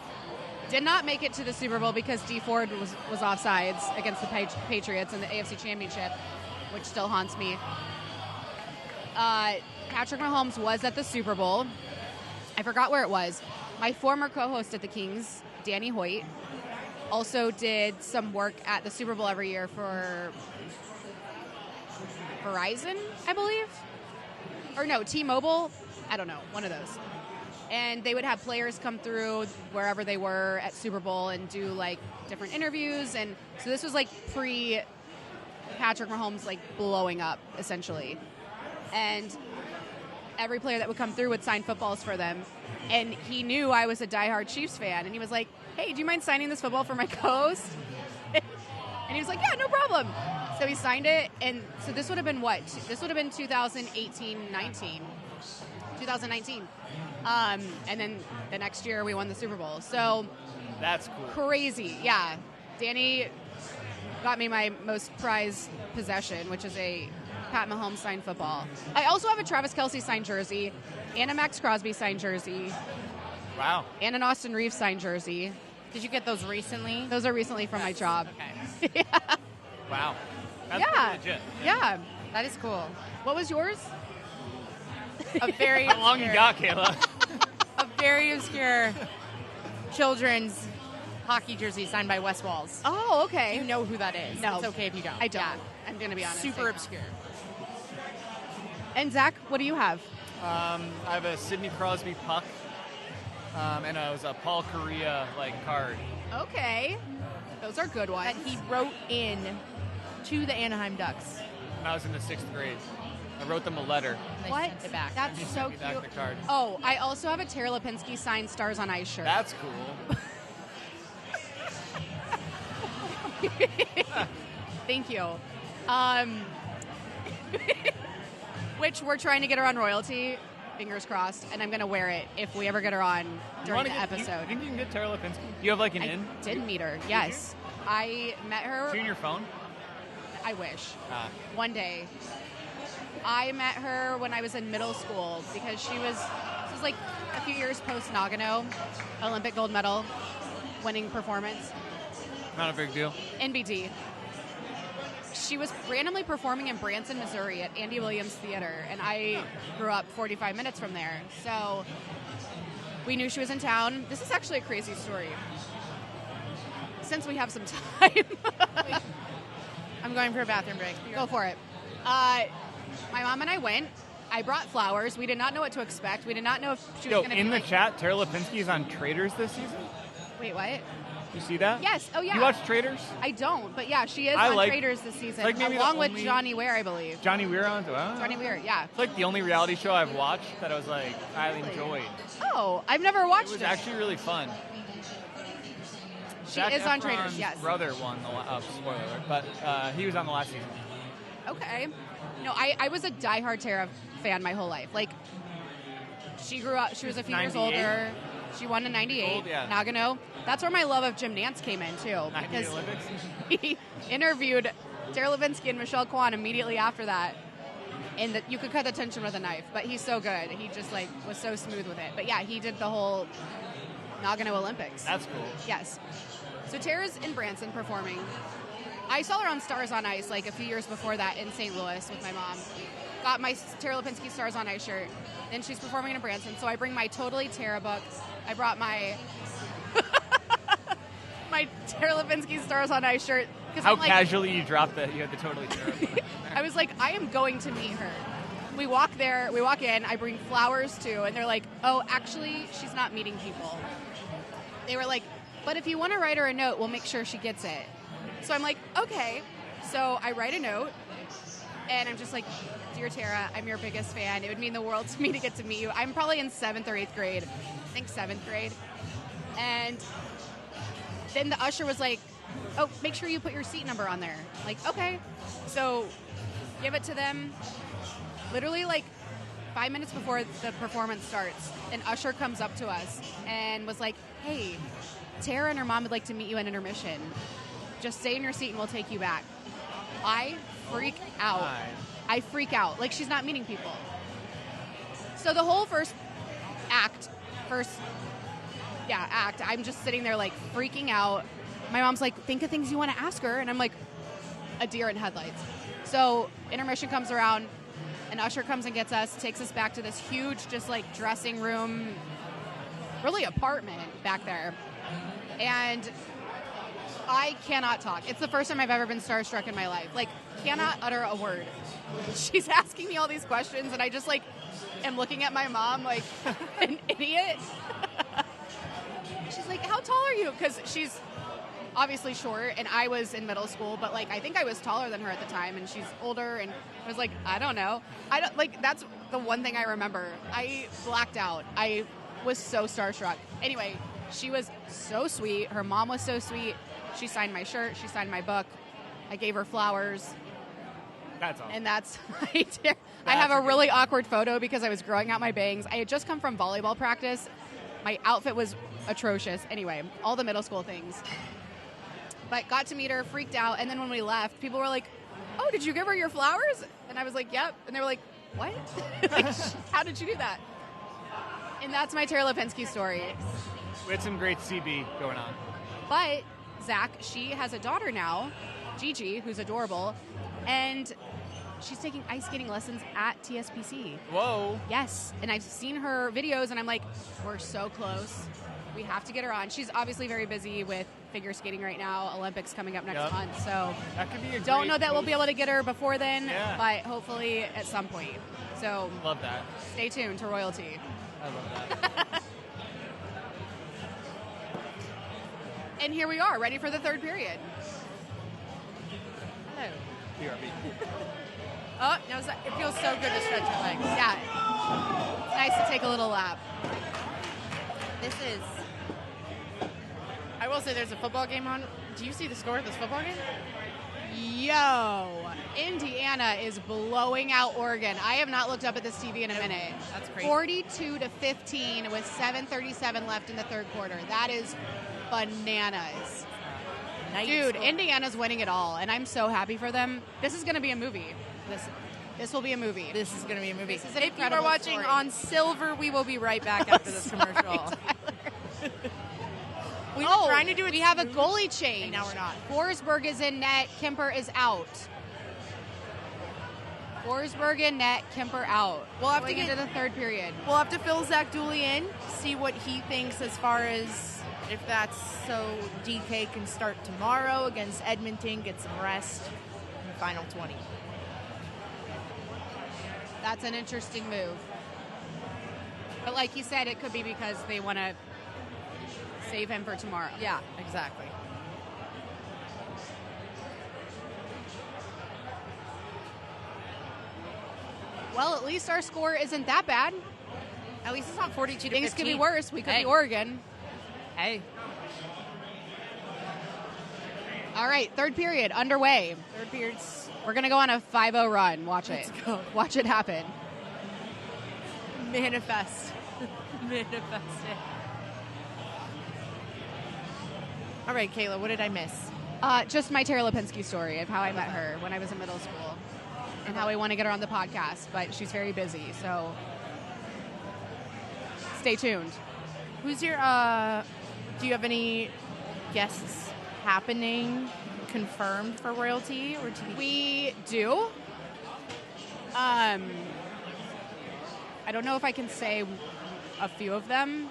did not make it to the Super Bowl because Dee Ford was offsides against the Patriots in the AFC Championship, which still haunts me. Patrick Mahomes was at the Super Bowl. I forgot where it was. My former co-host at the Kings, Danny Hoyt, also did some work at the Super Bowl every year for Verizon, I believe. Or no, T-Mobile. I don't know. One of those. And they would have players come through wherever they were at Super Bowl and do like different interviews. And so this was like pre-Patrick Mahomes like blowing up, essentially. And every player that would come through would sign footballs for them. And he knew I was a diehard Chiefs fan. And he was like, hey, do you mind signing this football for my co-host? And he was like, yeah, no problem. So he signed it. And so this would have been what? This would have been 2019. And then the next year we won the Super Bowl. So That's cool. crazy. Yeah. Danny got me my most prized possession, which is a Pat Mahomes signed football. I also have a Travis Kelce signed jersey and a Max Crosby signed jersey Wow. and an Austin Reeves signed jersey. Did you get those recently? Those are recently from my job. Okay. Wow. That's Yeah. pretty legit. Yeah. That is cool. What was yours? A very How long you got, Kayla? a very obscure children's hockey jersey signed by Wes Walls. Oh, okay. You know who that is. No. It's okay if you don't. I don't. Yeah. I'm going to be honest. Super obscure. And Zach, what do you have? I have a Sidney Crosby puck, and it was a Paul Correa card. Okay. Those are good ones. That he wrote in to the Anaheim Ducks. When I was in the 6th grade, I wrote them a letter. And they What? sent it back. That's He so sent me back cute. the card. Oh, I also have a Tara Lipinski signed Stars on Ice shirt. That's cool. Thank you. Which we're trying to get her on royalty, fingers crossed, and I'm going to wear it if we ever get her on during the episode. You think you can get Tara Lipinski? You have an I in? did meet her, yes. I met her. Is she in your phone? I wish. Ah. One day. I met her when I was in middle school because this was like a few years post Nagano, Olympic gold medal winning performance. Not a big deal. NBD. She was randomly performing in Branson, Missouri at Andy Williams Theater, and I grew up 45 minutes from there. So we knew she was in town. This is actually a crazy story. Since we have some time. I'm going for a bathroom break. Go for it. My mom and I went. I brought flowers. We did not know what to expect. We did not know if she was Yo, going to be in the like, chat, Tara Lipinski is on Traders this season. Wait, what? You see that? Yes. Oh, yeah. You watch Traders? I don't, but yeah, she is I on like- Traders this season, like maybe the along with only- Johnny Ware, I believe. Johnny Weir on? Wow. Johnny Ware, yeah. It's like the only reality show I've watched that I was like, I Really? enjoyed. Oh, I've never It watched was it. actually really fun. She Zac is on Efron's Traders, yes. brother won the spoiler alert, but he was on the last season. Okay. No, I was a diehard Tara fan my whole life. Like, she grew up, she was a few years 98? older. She won in 98, Gold, yeah. Nagano. That's where my love of Jim Nance came in, too. 98 Because Olympics. he interviewed Tara Levinsky and Michelle Kwan immediately after that. And you could cut the tension with a knife, but he's so good. He just, was so smooth with it. But, yeah, he did the whole Nagano Olympics. That's cool. Yes. So Tara's in Branson performing. I saw her on Stars on Ice a few years before that in St. Louis with my mom. Got my Tara Lipinski Stars on Ice shirt. Then she's performing in Branson. So I bring my Totally Tara book. I brought my my Tara Lipinski Stars on Ice shirt. How casually you dropped that. You had the totally terrible. I was like, I am going to meet her. We walk in, I bring flowers too, and they're like, oh, actually, she's not meeting people. They were like, but if you want to write her a note, we'll make sure she gets it. So I'm like, okay. So I write a note, and I'm just like, Dear Tara, I'm your biggest fan. It would mean the world to me to get to meet you. I'm probably in 7th or 8th grade. I think 7th grade. And then the usher was like, oh, make sure you put your seat number on there. I'm like, okay. So give it to them. Literally, like, 5 minutes before the performance starts, an usher comes up to us and was like, hey, Tara and her mom would like to meet you at Intermission. Just stay in your seat and we'll take you back. I freak out. I freak out. Like, she's not meeting people. So the whole first act, I'm just sitting there, like, freaking out. My mom's like, think of things you want to ask her. And I'm like, a deer in headlights. So intermission comes around. An usher comes and gets us, takes us back to this huge, just like dressing room, really apartment back there. And I cannot talk. It's the first time I've ever been starstruck in my life. Like, cannot utter a word. She's asking me all these questions, and I just like am looking at my mom like an idiot. She's like, how tall are you? Because she's obviously short, and I was in middle school, but like I think I was taller than her at the time, and she's older, and I was like, I don't know. That's the one thing I remember. I blacked out. I was so starstruck. Anyway, she was so sweet. Her mom was so sweet. She signed my shirt. She signed my book. I gave her flowers. That's awesome. And that's right there. I have a really awkward photo because I was growing out my bangs. I had just come from volleyball practice. My outfit was atrocious. Anyway, all the middle school things. But got to meet her, freaked out, and then when we left, people were like, oh, did you give her your flowers? And I was like, yep. And they were like, what? Like, how did you do that? And that's my Tara Lipinski story. We had some great CB going on. But Zach, she has a daughter now, Gigi, who's adorable, and she's taking ice skating lessons at TSPC. Whoa. Yes, and I've seen her videos, and I'm like, we're so close. We have to get her on. She's obviously very busy with figure skating right now. Olympics coming up next month, so that could be a don't know that we'll be able to get her before then, yeah. but hopefully at some point. So love that. Stay tuned to Royalty. I love that. And here we are, ready for the third period. Hello. BRB. Oh, no, it feels so good to stretch your legs. Yeah. It's nice to take a little lap. This is... I will say there's a football game on. Do you see the score of this football game? Yo, Indiana is blowing out Oregon. I have not looked up at this TV in a minute. That's crazy. 42-15 with 7:37 left in the third quarter. That is bananas. Nice Dude, score. Indiana's winning it all, and I'm so happy for them. This is going to be a movie. This will be a movie. This is going to be a movie. This is an if you are incredible watching story. on Silver, we will be right back after this commercial. We were trying to do it. We have a smooth, goalie change. and now we're not. Forsberg is in net. Kemper is out. Forsberg in net. Kemper out. We'll have to Going get into the third period. We'll have to fill Zach Dooley in, see what he thinks as far as if that's so DK can start tomorrow against Edmonton, get some rest in the final 20. That's an interesting move. But like you said, it could be because they want to save him for tomorrow. Yeah, exactly. Well, at least our score isn't that bad. At least it's not 42 to 15. Things could be worse. We could Hey. be Oregon. Hey. All right, third period underway. Third period's We're going to go on a 5-0 run. Watch it. Let's go. Watch it happen. manifest. Manifest it. All right, Kayla, what did I miss? Just my Tara Lipinski story of how I met her when I was in middle school and how I want to get her on the podcast, but she's very busy, so stay tuned. Who's your, do you have any guests happening, confirmed for Royalty or TV? We do. I don't know if I can say a few of them,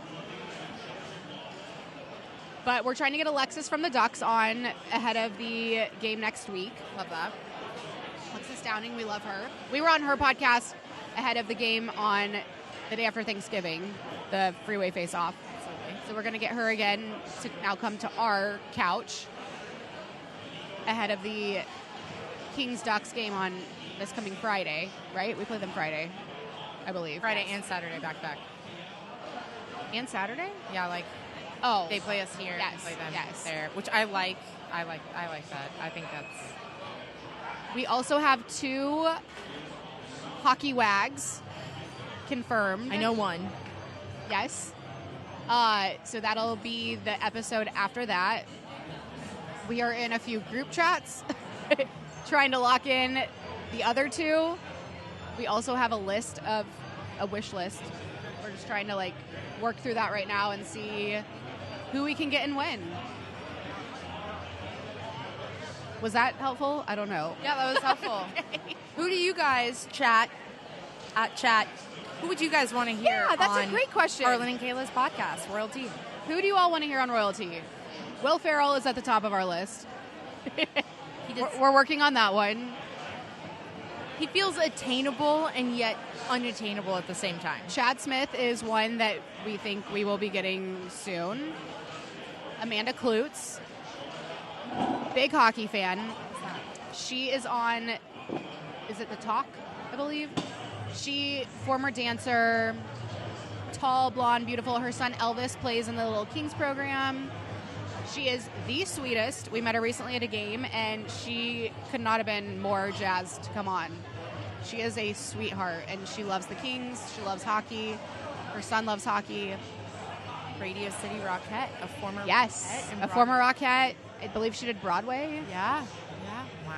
but we're trying to get Alexis from the Ducks on ahead of the game next week. Love that. Alexis Downing, we love her. We were on her podcast ahead of the game on the day after Thanksgiving, the freeway face-off. So we're going to get her again to now come to our couch. ahead of the Kings-Ducks game on this coming Friday, right? We play them Friday, I believe. Friday and Saturday back to back. And Saturday? Yeah, like they play us here and play them there, which I like. I like that. I think that's. We also have 2 hockey wags confirmed. I know one. Yes. So that'll be the episode after that. We are in a few group chats trying to lock in the other 2. We also have a wish list. We're just trying to work through that right now and see who we can get and when. Was that helpful? I don't know. Yeah, that was helpful. Who do you guys chat? Who would you guys want to hear? Yeah, that's on a great question. Harlan and Kayla's podcast, Royalty. Who do you all want to hear on Royalty? Will Ferrell is at the top of our list. We're working on that one. He feels attainable and yet unattainable at the same time. Chad Smith is one that we think we will be getting soon. Amanda Klutz, big hockey fan. She is on, is it The Talk, I believe? She, former dancer, tall, blonde, beautiful. Her son Elvis plays in the Little Kings program. She is the sweetest. We met her recently at a game, and she could not have been more jazzed to come on. She is a sweetheart, and she loves the Kings. She loves hockey. Her son loves hockey. Radio City Rockette, a former Yes, Rockette a former Rockette. I believe she did Broadway. Yeah. Wow.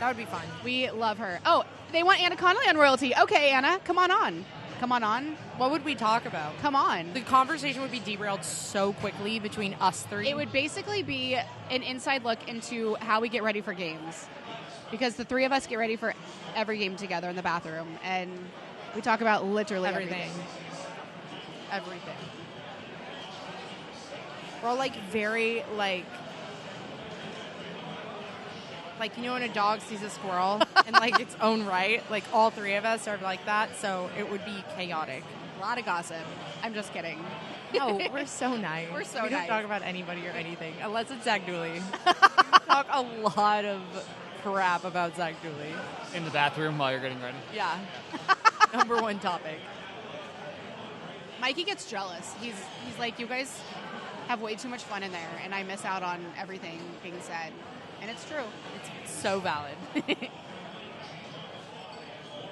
That would be fun. We love her. Oh, they want Anna Connolly on Royalty. Okay, Anna, come on on. Come on on. What would we talk about? Come on. The conversation would be derailed so quickly between us 3. It would basically be an inside look into how we get ready for games. Because the 3 of us get ready for every game together in the bathroom. And we talk about literally everything. We're all very you know when a dog sees a squirrel in its own right, all 3 of us are like that, so it would be chaotic. A lot of gossip. I'm just kidding. No, we're so nice. We're so we don't nice. talk about anybody or anything, unless it's Zach Dooley. We talk a lot of crap about Zach Dooley. In the bathroom while you're getting ready. Yeah. Number 1 topic. Mikey gets jealous. He's like, you guys have way too much fun in there, and I miss out on everything being said. And it's true. It's so valid.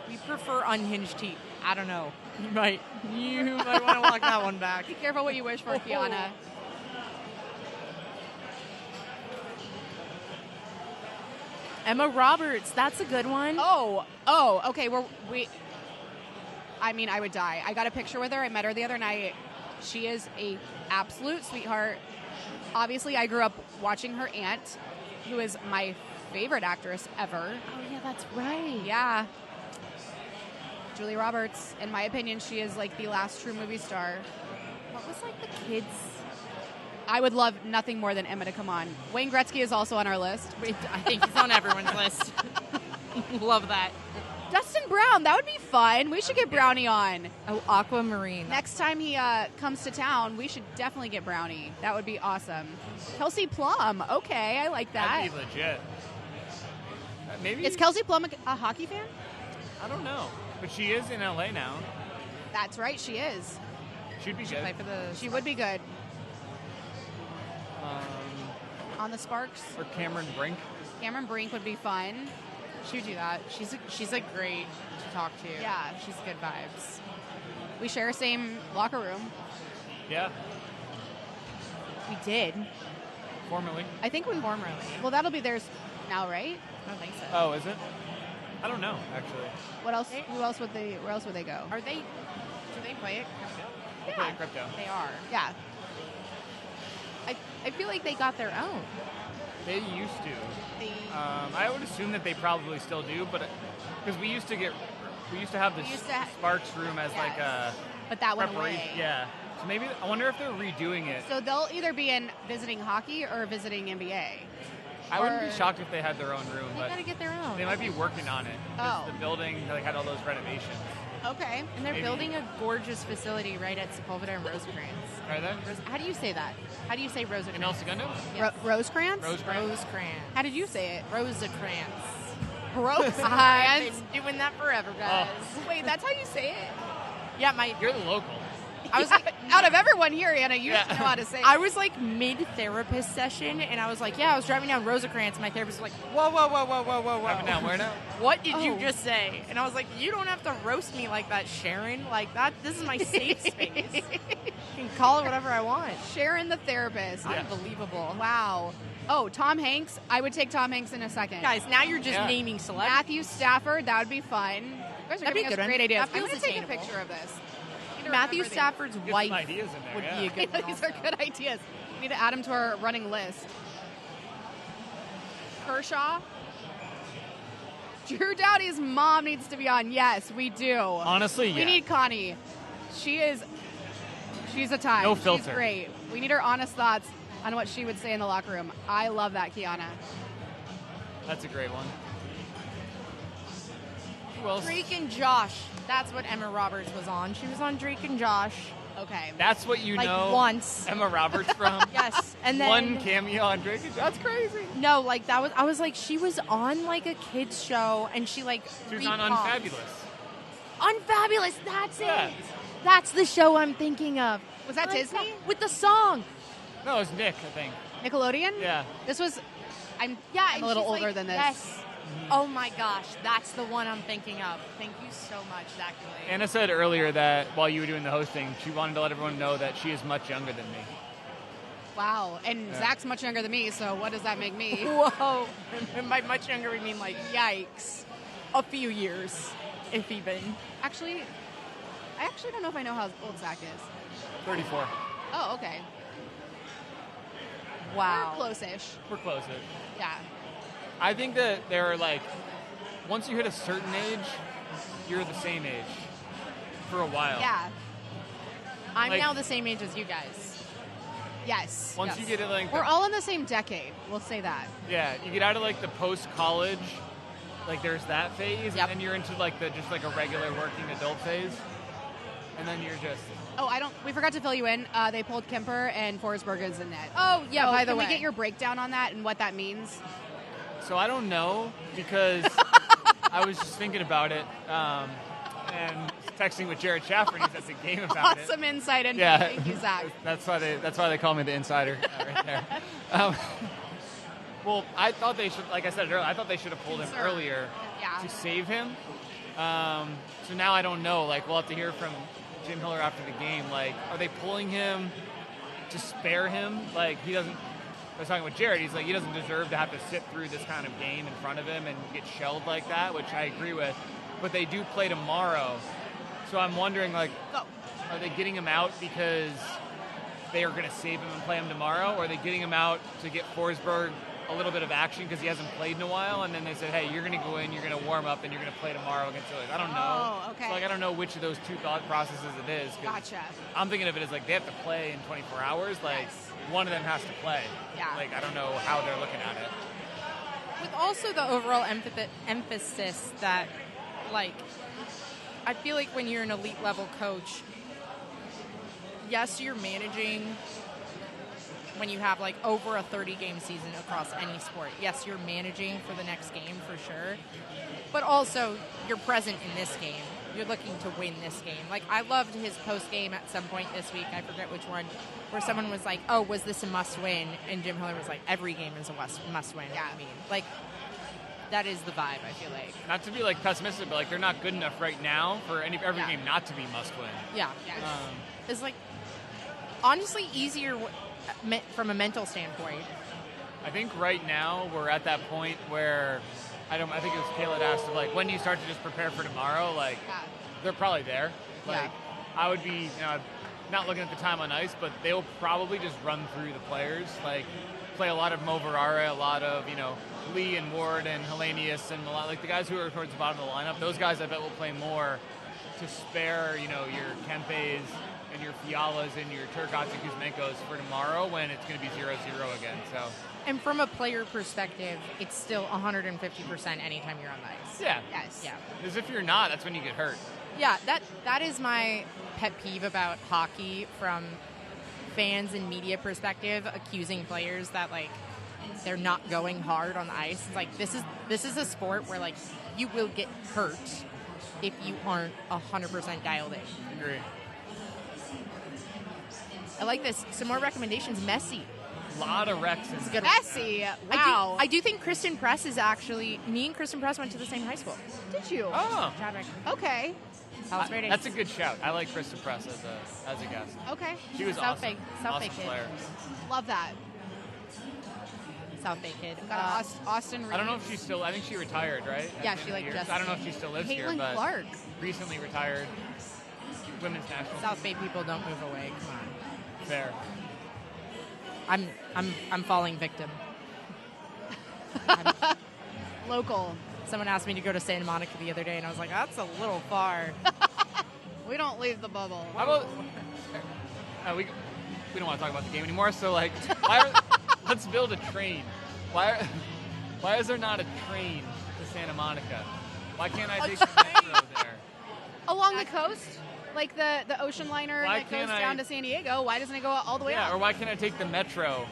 We prefer unhinged heat. I don't know. You might want to walk that one back. Be careful what you wish for, Kiana. Emma Roberts. That's a good one. Oh, okay. I would die. I got a picture with her. I met her the other night. She is a absolute sweetheart. Obviously, I grew up watching her aunt, who is my favorite actress ever. Oh, yeah, that's right. Yeah. Julia Roberts. In my opinion, she is the last true movie star. What was the kids? I would love nothing more than Emma to come on. Wayne Gretzky is also on our list. I think he's on everyone's list. Love that. Dustin Brown, that would be fun. We should get Brownie on. Oh, Aquamarine. Next time he comes to town, we should definitely get Brownie. That would be awesome. Kelsey Plum. Okay, I like that. That'd be legit. Maybe. Is Kelsey Plum a hockey fan? I don't know. But she is in LA now. That's right, she is. She'd be good. Play for the She would be good. On the Sparks. Or Cameron Brink. Cameron Brink would be fun. She would do that. She's great to talk to. Yeah. She's good vibes. We share a same locker room. Yeah. We did. Formerly. I think we Formerly. Well, that'll be theirs now, right? I don't think so. Oh, is it? I don't know, actually. What else? Where else would they go? Are they? Do they play it? They play crypto. They are. Yeah. I feel like they got their own. They used to. I would assume that they probably still do, but because we used to have this Sparks room as a But that went preparation. away. Yeah. So maybe I wonder if they're redoing it. So they'll either be in visiting hockey or visiting NBA. I wouldn't be shocked if they had their own room, They but gotta get their own. they might be working on it. 'Cause Oh. the building had all those renovations. Okay. And they're Maybe. building a gorgeous facility right at Sepulveda and Rosecrans. Are they? How do you say that? How do you say In Rosecrans? El Segundo? Rosecrans? Rosecrans? How did you say it? Rosecrans. I've Rosecrans? been doing that forever, guys. Wait, that's how you say it? Yeah, my You're the local. I was like, out of everyone here, Anna, you know how to say it. I was like mid-therapist session, and I was like, yeah, I was driving down Rosecrans, and my therapist was like, whoa, whoa, who, whoa. Driving down where now? What did you just say? And I was like, you don't have to roast me like that, Sharon. Like that, this is my safe space. You can call it whatever I want. Sharon the therapist. Yeah. Unbelievable. Wow. Oh, Tom Hanks. I would take Tom Hanks in a second. Guys, now you're just Yeah. naming celebrities. Matthew Stafford. That would be fun. You guys are That'd be giving a good us one. great ideas. That I'm feels going to take a attainable. picture of this. Need to Matthew remember these. Stafford's Get wife some ideas in there, would yeah. be a good one. These are good ideas. We need to add them to our running list. Kershaw. Drew Doughty's mom needs to be on. Yes, we do. Honestly, We yeah. need Connie. She's a tie. No She's filter. great. We need her honest thoughts on what she would say in the locker room. I love that, Kiana. That's a great one. Who else? Drake and Josh. That's what Emma Roberts was on. She was on Drake and Josh. Okay. That's what you Like know once. Emma Roberts from? Yes. And then One cameo on Drake and Josh. That's crazy. No, like that was I was like she was on like a kids show and she like She was on repopped. Unfabulous. Unfabulous, that's Yeah. it. That's the show I'm thinking of. Was that Disney? With the song. No, it was Nick, I think. Nickelodeon? Yeah. This was, I'm Yeah, a little older than this. Yes. Oh my gosh, that's the one I'm thinking of. Thank you so much, Zach. Anna said earlier that while you were doing the hosting, she wanted to let everyone know that she is much younger than me. Wow. And Yeah. Zach's much younger than me, so what does that make me? Whoa. And by much younger we mean like yikes. A few years, if even. I actually don't know if I know how old Zach is. 34. Oh, okay. Wow. We're close-ish. We're close-ish. Yeah. I think that there are like, once you hit a certain age, you're the same age for a while. Yeah. I'm Like- now the same age as you guys. Yes. Once yes. you get to like, We're all in the same decade. We'll say that. yeah, you get out of like the post-college, like there's that phase, Yep. and then you're into like the just like a regular working adult phase, and then you're just Oh, we forgot to fill you in. They pulled Kemper and Forsberg is in net. Oh yeah, So by the can way. we get your breakdown on that and what that means? So I don't know because I was just thinking about it and texting with Jared Schaffer, and he's at the game about it. Awesome insight info. Yeah, Thank you, Zach. that's why they call me the insider right there. Well, I thought they should, like I said earlier, I thought they should have pulled him Conserve. earlier Yeah. to save him. So now I don't know. Like we'll have to hear from Jim Hiller after the game. Like, are they pulling him to spare him? Like he doesn't. I was talking with Jared. He's like he doesn't deserve to have to sit through this kind of game in front of him and get shelled like that, which I agree with. But they do play tomorrow, so I'm wondering like, are they getting him out because they are going to save him and play him tomorrow, or are they getting him out to get Forsberg a little bit of action because he hasn't played in a while, and then they said, hey, you're going to go in, you're going to warm up, and you're going to play tomorrow against Oilers. I don't know. Oh, okay. So, like, I don't know which of those two thought processes it is. 'Cause Gotcha. I'm thinking of it as, like, they have to play in 24 hours. Like, Yes. one of them has to play. Yeah. Like, I don't know how they're looking at it. With also the overall emphasis that, like, I feel like when you're an elite level coach, yes, you're managing when you have like over a 30-game season across any sport. Yes, you're managing for the next game for sure, but also you're present in this game. You're looking to win this game. Like, I loved his post game at some point this week, I forget which one, where someone was like, oh, was this a must win? And Jim Hiller was like, every game is a must win. Yeah. I mean, like, that is the vibe, I feel like. Not to be, like, pessimistic, but, like, they're not good enough right now for every Yeah. game not to be must-win. Yeah. It's like, honestly, easier from a mental standpoint. I think right now we're at that point where I think it was Kayla that asked, like, when do you start to just prepare for tomorrow? Like, Yeah. they're probably there. Like, Yeah. I would be, not looking at the time on ice, but they'll probably just run through the players. Like, play a lot of Mo Verara, a lot of, Lee and Ward and Hellenius and a lot, like the guys who are towards the bottom of the lineup. Those guys I bet will play more to spare, your Kempes and your Fialas and your Turcots and Kuzmenkos for tomorrow when it's going to be 0-0 again. So. And from a player perspective, it's still 150% anytime you're on the ice. Yeah. Yes. Yeah. Because if you're not, that's when you get hurt. Yeah, that is my pet peeve about hockey from fans and media perspective, accusing players that like they're not going hard on the ice. It's like this is a sport where like you will get hurt if you aren't 100% dialed in. Agree. I like this. Some more recommendations. Messi. A lot of Rex is Good. Messi. Wow. I do think Kristen Press is actually. Me and Kristen Press went to the same high school. Did you? Oh, Chadwick. Okay. that's a good shout. I like Kristen Press as a guest. Okay. She was South awesome. Bay- South Bay awesome kid. player. Love that. South Bay kid. Got Austin Reeves. I don't know if she's still. I think she retired, right? Yeah, At the she, end like, of the year. just- I don't know if she still lives here, Caitlin but Clark. recently retired. Women's national. South Bay people don't move away. Come on. Fair. I'm falling victim. Local. Someone asked me to go to Santa Monica the other day, and I was like, that's a little far. We don't leave the bubble. How about we don't want to talk about the game anymore. So like, let's build a train. Why is there not a train to Santa Monica? Why can't I take the metro there? Along the coast? Like the ocean liner Why that goes can't I- down to San Diego, why doesn't it go all the way Yeah, up? or why can't I take the metro,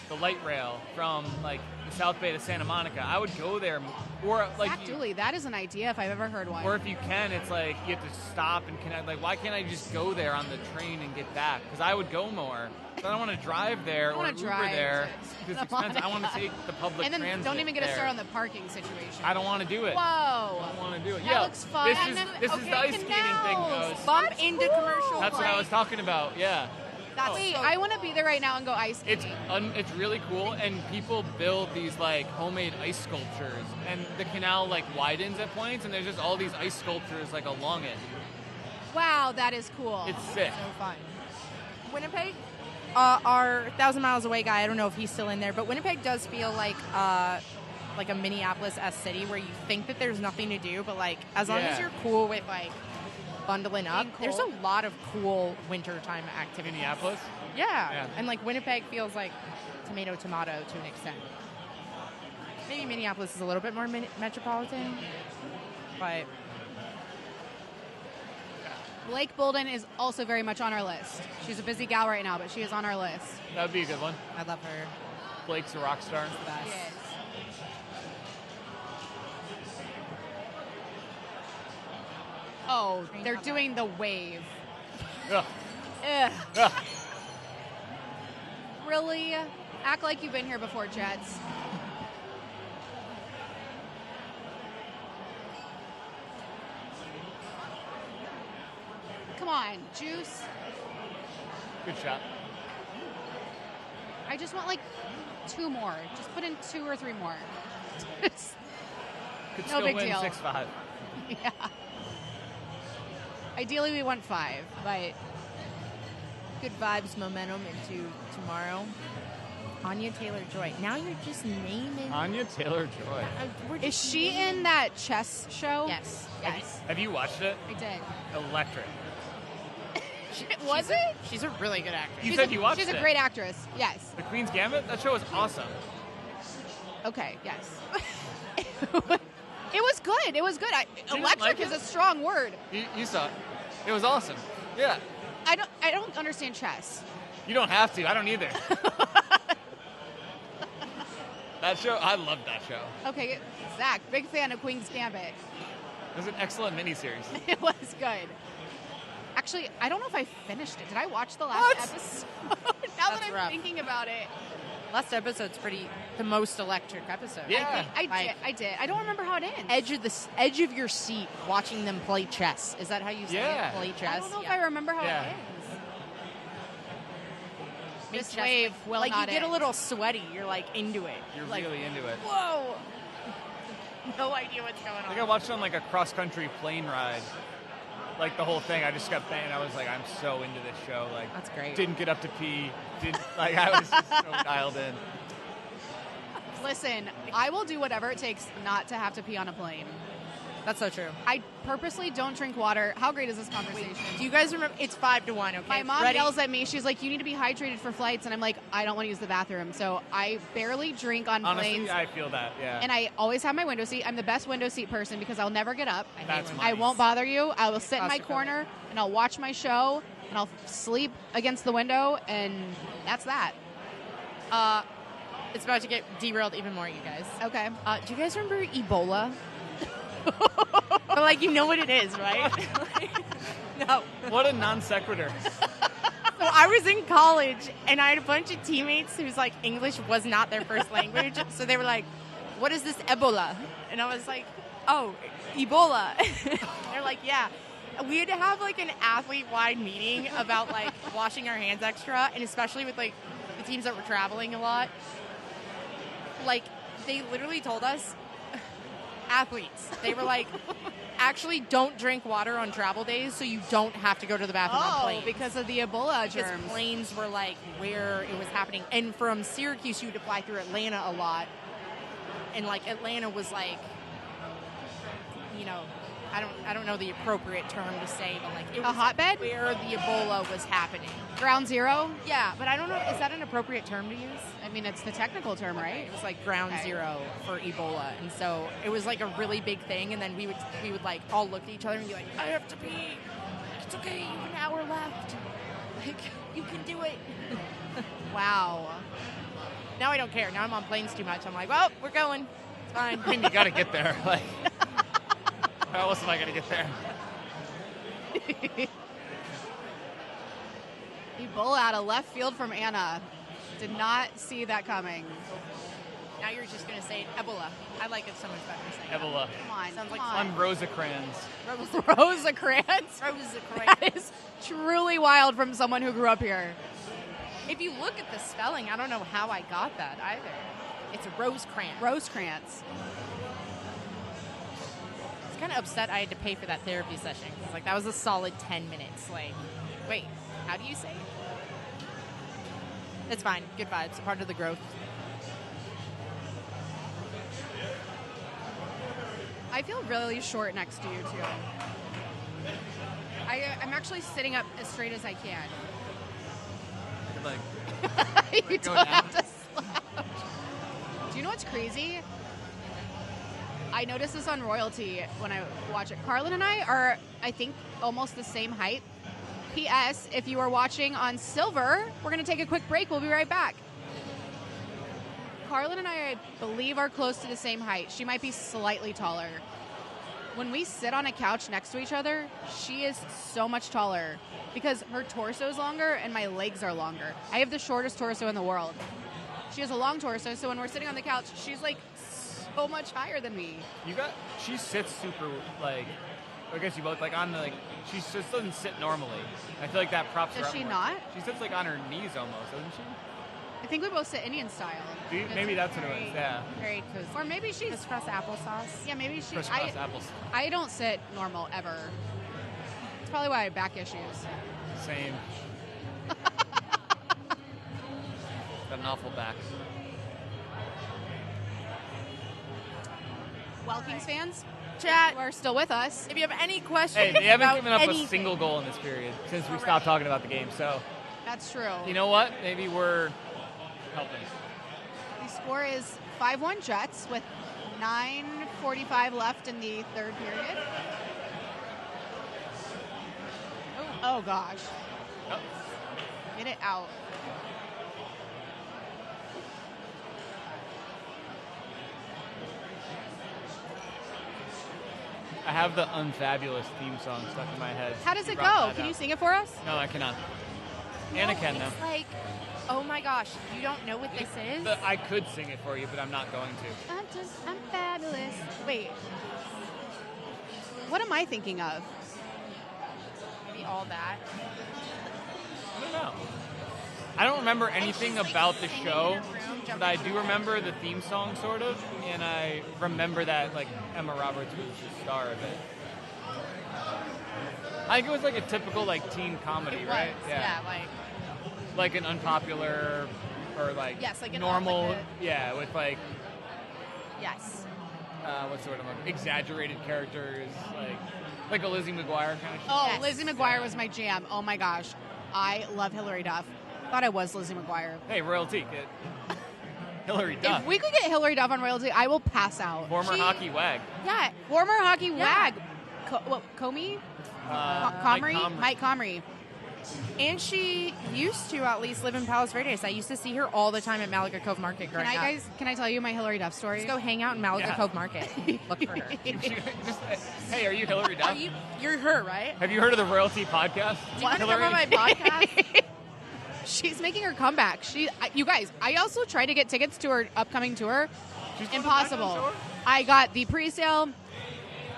the light rail from like the South Bay to Santa Monica? I would go there, or like, Zach Dooley, that is an idea if I've ever heard one. or if you can, it's like you have to stop and connect. Like, why can't I just go there on the train and get back? Because I would go more. But I don't want to drive there or wanna Uber drive there to because it's expensive. I want to take the public and then transit. don't even get us there. started on the parking situation. I don't want to do it. Whoa. I don't want to do it. That yeah, looks fun. This is the ice skating thing, canals. goes. Bump into commercial That's what I was talking about. Yeah. Wait, I want to be there right now and go ice skating. It's really cool, and people build these like homemade ice sculptures, and the canal like widens at points, and there's just all these ice sculptures like along it. Wow, that is cool. It's sick. So fun. Winnipeg, our 1,000 miles away guy, I don't know if he's still in there, but Winnipeg does feel like a Minneapolis-esque city where you think that there's nothing to do, but like as long as Yeah. you're cool with like bundling up, Being there's cool. a lot of cool wintertime activities. Minneapolis. Yeah. And like Winnipeg feels like tomato to an extent. Maybe Minneapolis is a little bit more metropolitan, but Blake Bolden is also very much on our list. She's a busy gal right now, but she is on our list. That would be a good one. I love her. Blake's a rock star. The best. Yes. Oh, they're doing the wave. Ugh. Ugh. Ugh. Really? Act like you've been here before, Jets. Come on, juice. Good shot. I just want like 2 more. Just put in 2 or 3 more. Could No still big win deal. 6-5. Yeah. Ideally, we want 5, but Good vibes, momentum into tomorrow. Anya Taylor-Joy. Now you're just naming. Anya Taylor-Joy. is she in that chess show? Yes. Have you watched it? I did. Electric. Was it? She's a really good actress. You said you watched She's it. a great actress. Yes. The Queen's Gambit? That show is awesome. Okay. Yes. It was good. It was good. didn't Electric like is it? a strong word. You saw it. It was awesome. Yeah. I don't understand chess. You don't have to. I don't either. That show, I loved that show. Okay, Zach, big fan of Queen's Gambit. It was an excellent miniseries. It was good. Actually, I don't know if I finished it. Did I watch the last What? episode? Now that That's I'm rough. thinking about it. Last episode's the most electric episode. Yeah. I did. I don't remember how it ends. Edge of your seat watching them play chess. Is that how you say Yeah. it? Play chess? I don't know if I remember how Yeah. it ends. Make This chess, wave like, will like not you get a end. little sweaty. You're like into it. You're like, really into it. whoa. No idea what's going I think I on. watched it on like a cross-country plane ride. Like the whole thing, I just kept saying, I was like, I'm so into this show. Like, That's great. Didn't get up to pee. I was just so dialed in. Listen, I will do whatever it takes not to have to pee on a plane. That's so true. I purposely don't drink water. How great is this conversation? Do you guys remember? It's 5-1. Okay. My mom Ready? yells at me. She's like, "You need to be hydrated for flights," and I'm like, "I don't want to use the bathroom." So I barely drink on Honestly, planes. I feel that, yeah. And I always have my window seat. I'm the best window seat person because I'll never get up. That's I won't bother you. I will sit in my Claustrophobic. corner and I'll watch my show and I'll sleep against the window, and that's that. It's about to get derailed even more, you guys. Okay. Do you guys remember Ebola? But like, you know what it is, right? No. What a non sequitur. So I was in college, and I had a bunch of teammates whose like English was not their first language. So they were like, "What is this Ebola?" And I was like, "Oh, Ebola." They're like, "Yeah." We had to have like an athlete-wide meeting about like washing our hands extra, and especially with like the teams that were traveling a lot. Like, they literally told us, athletes, they were like, actually don't drink water on travel days so you don't have to go to the bathroom on planes. Because of the Ebola Because germs. planes were like where it was happening. And from Syracuse, you would fly through Atlanta a lot. And like Atlanta was like, you know, I don't know the appropriate term to say, but like it was hotbed? where the Ebola was happening. Ground zero? Yeah, but I don't know, is that an appropriate term to use? I mean, it's the technical term, right? It was like ground zero for Ebola, and so it was like a really big thing. And then we would like all look at each other and be like, "I have to pee. It's okay. You have an hour left. Like, you can do it." Wow. Now I don't care. Now I'm on planes too much. I'm like, "Well, we're going. It's fine." I mean, you got to get there. Like, how else am I going to get there? Ebola out of left field from Anna. Did not see that coming. Now you're just gonna say Ebola. I like it so much better saying Ebola. Come on. Sounds like On Rosecrans. Rosecrans. That is truly wild from someone who grew up here. If you look at the spelling, I don't know how I got that either. It's a Rosecrans. Rosecrans. I was kind of upset I had to pay for that therapy session. 'Cause, like, that was a solid 10 minutes. Like, wait, how do you say it? It's fine. Good vibes. Part of the growth. I feel really short next to you, too. I'm actually sitting up as straight as I can. Like, You go don't down. have to slouch. Do you know what's crazy? I noticed this on Royalty when I watch it. Carlin and I are, I think, almost the same height. P.S. If you are watching on Silver, we're going to take a quick break. We'll be right back. Carlin and I believe, are close to the same height. She might be slightly taller. When we sit on a couch next to each other, she is so much taller because her torso is longer and my legs are longer. I have the shortest torso in the world. She has a long torso, so when we're sitting on the couch, she's like so much higher than me. She sits super, like, I guess you both, like, on the, like, she just doesn't sit normally. I feel like that props her Does up she more. not? She sits, like, on her knees almost, doesn't she? I think we both sit Indian style. Maybe that's what it was, yeah. Very cozy. Or maybe she's... Crisscross applesauce. Yeah, maybe she... Crisscross apples. I don't sit normal ever. It's probably why I have back issues. Same. Got an awful back. Well, Kings fans, Chat. who are still with us. If you have any questions Hey, they haven't about given up anything, a single goal in this period since we stopped talking about the game. So, That's true. you know what? Maybe we're helping. The score is 5-1 Jets with 9:45 left in the third period. Oh gosh. Oh. Get it out. I have the Unfabulous theme song stuck in my head. How does You it brought go? that Can up. you sing it for us? No, I cannot. Anna can, though. It's like, oh my gosh, you don't know what this is? I could sing it for you, but I'm not going to. I'm fabulous. Wait. What am I thinking of? Maybe all that. I don't know. I don't remember anything she's, like, about the singing show, in her room, but jumping I around. do remember the theme song, sort of, and I remember that, like, Emma Roberts was the star of it. I think it was like a typical, like, teen comedy, It right? was, yeah, like, Like an unpopular or, like, Yes, like an normal, like yeah, with, like, yes. what's the word I'm looking? Exaggerated characters, like a Lizzie McGuire kind of shit. Oh, Yes. Lizzie McGuire was my jam. Oh my gosh. I love Hillary Duff. Thought I was Lizzie McGuire. Hey, royalty, kid. Hillary Duff. If we could get Hillary Duff on royalty, I will pass out. Former hockey wag. Yeah, former hockey Yeah. wag. Comey? Mike Mike Comrie. And she used to at least live in Palos Verdes. I used to see her all the time at Malaga Cove Market growing up. Can I tell you my Hillary Duff story? Just go hang out in Malaga Yeah. Cove Market. Look for her. Hey, are you Hillary Duff? You're her, right? Have you heard of the Royalty podcast? Do you want to come on my podcast? She's making her comeback. You guys, I also tried to get tickets to her upcoming tour. She's going Impossible. back on tour? I got the pre-sale.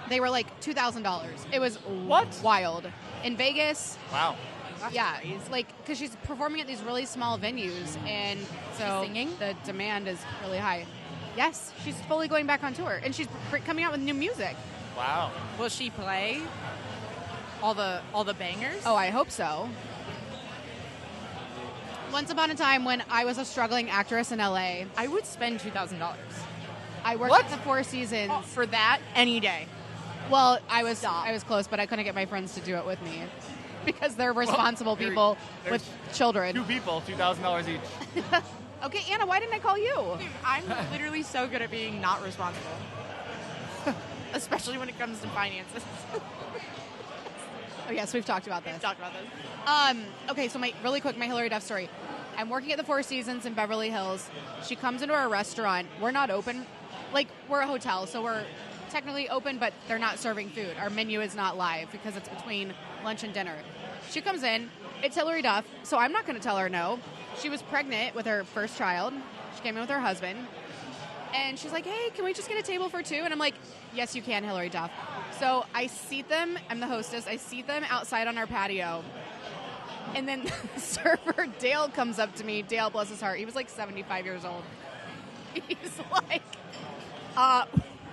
They were like $2,000. It was What? wild. In Vegas, Wow. yeah, it's like because she's performing at these really small venues, and so She's singing? the demand is really high. Yes, she's fully going back on tour, and she's coming out with new music. Wow. Will she play all the bangers? Oh, I hope so. Once upon a time, when I was a struggling actress in LA, I would spend $2,000 I worked What? at the Four Seasons. for that any day. Well, I was Stop. close, but I couldn't get my friends to do it with me because they're responsible there- people there's with children. 2 people, $2,000 each. Okay, Anna, why didn't I call you? Dude, I'm literally so good at being not responsible. Especially when it comes to finances. Oh yes, we've talked about this. We've talked about this. Okay, so my Hillary Duff story. I'm working at the Four Seasons in Beverly Hills. She comes into our restaurant. We're not open. Like, we're a hotel, so we're technically open, but they're not serving food. Our menu is not live because it's between lunch and dinner. She comes in. It's Hillary Duff, so I'm not going to tell her no. She was pregnant with her first child. She came in with her husband. And she's like, hey, can we just get a table for 2? And I'm like, yes, you can, Hillary Duff. So I seat them. I'm the hostess. I seat them outside on our patio. And then the server, Dale, comes up to me. Dale, bless his heart. He was like 75 years old. He's like,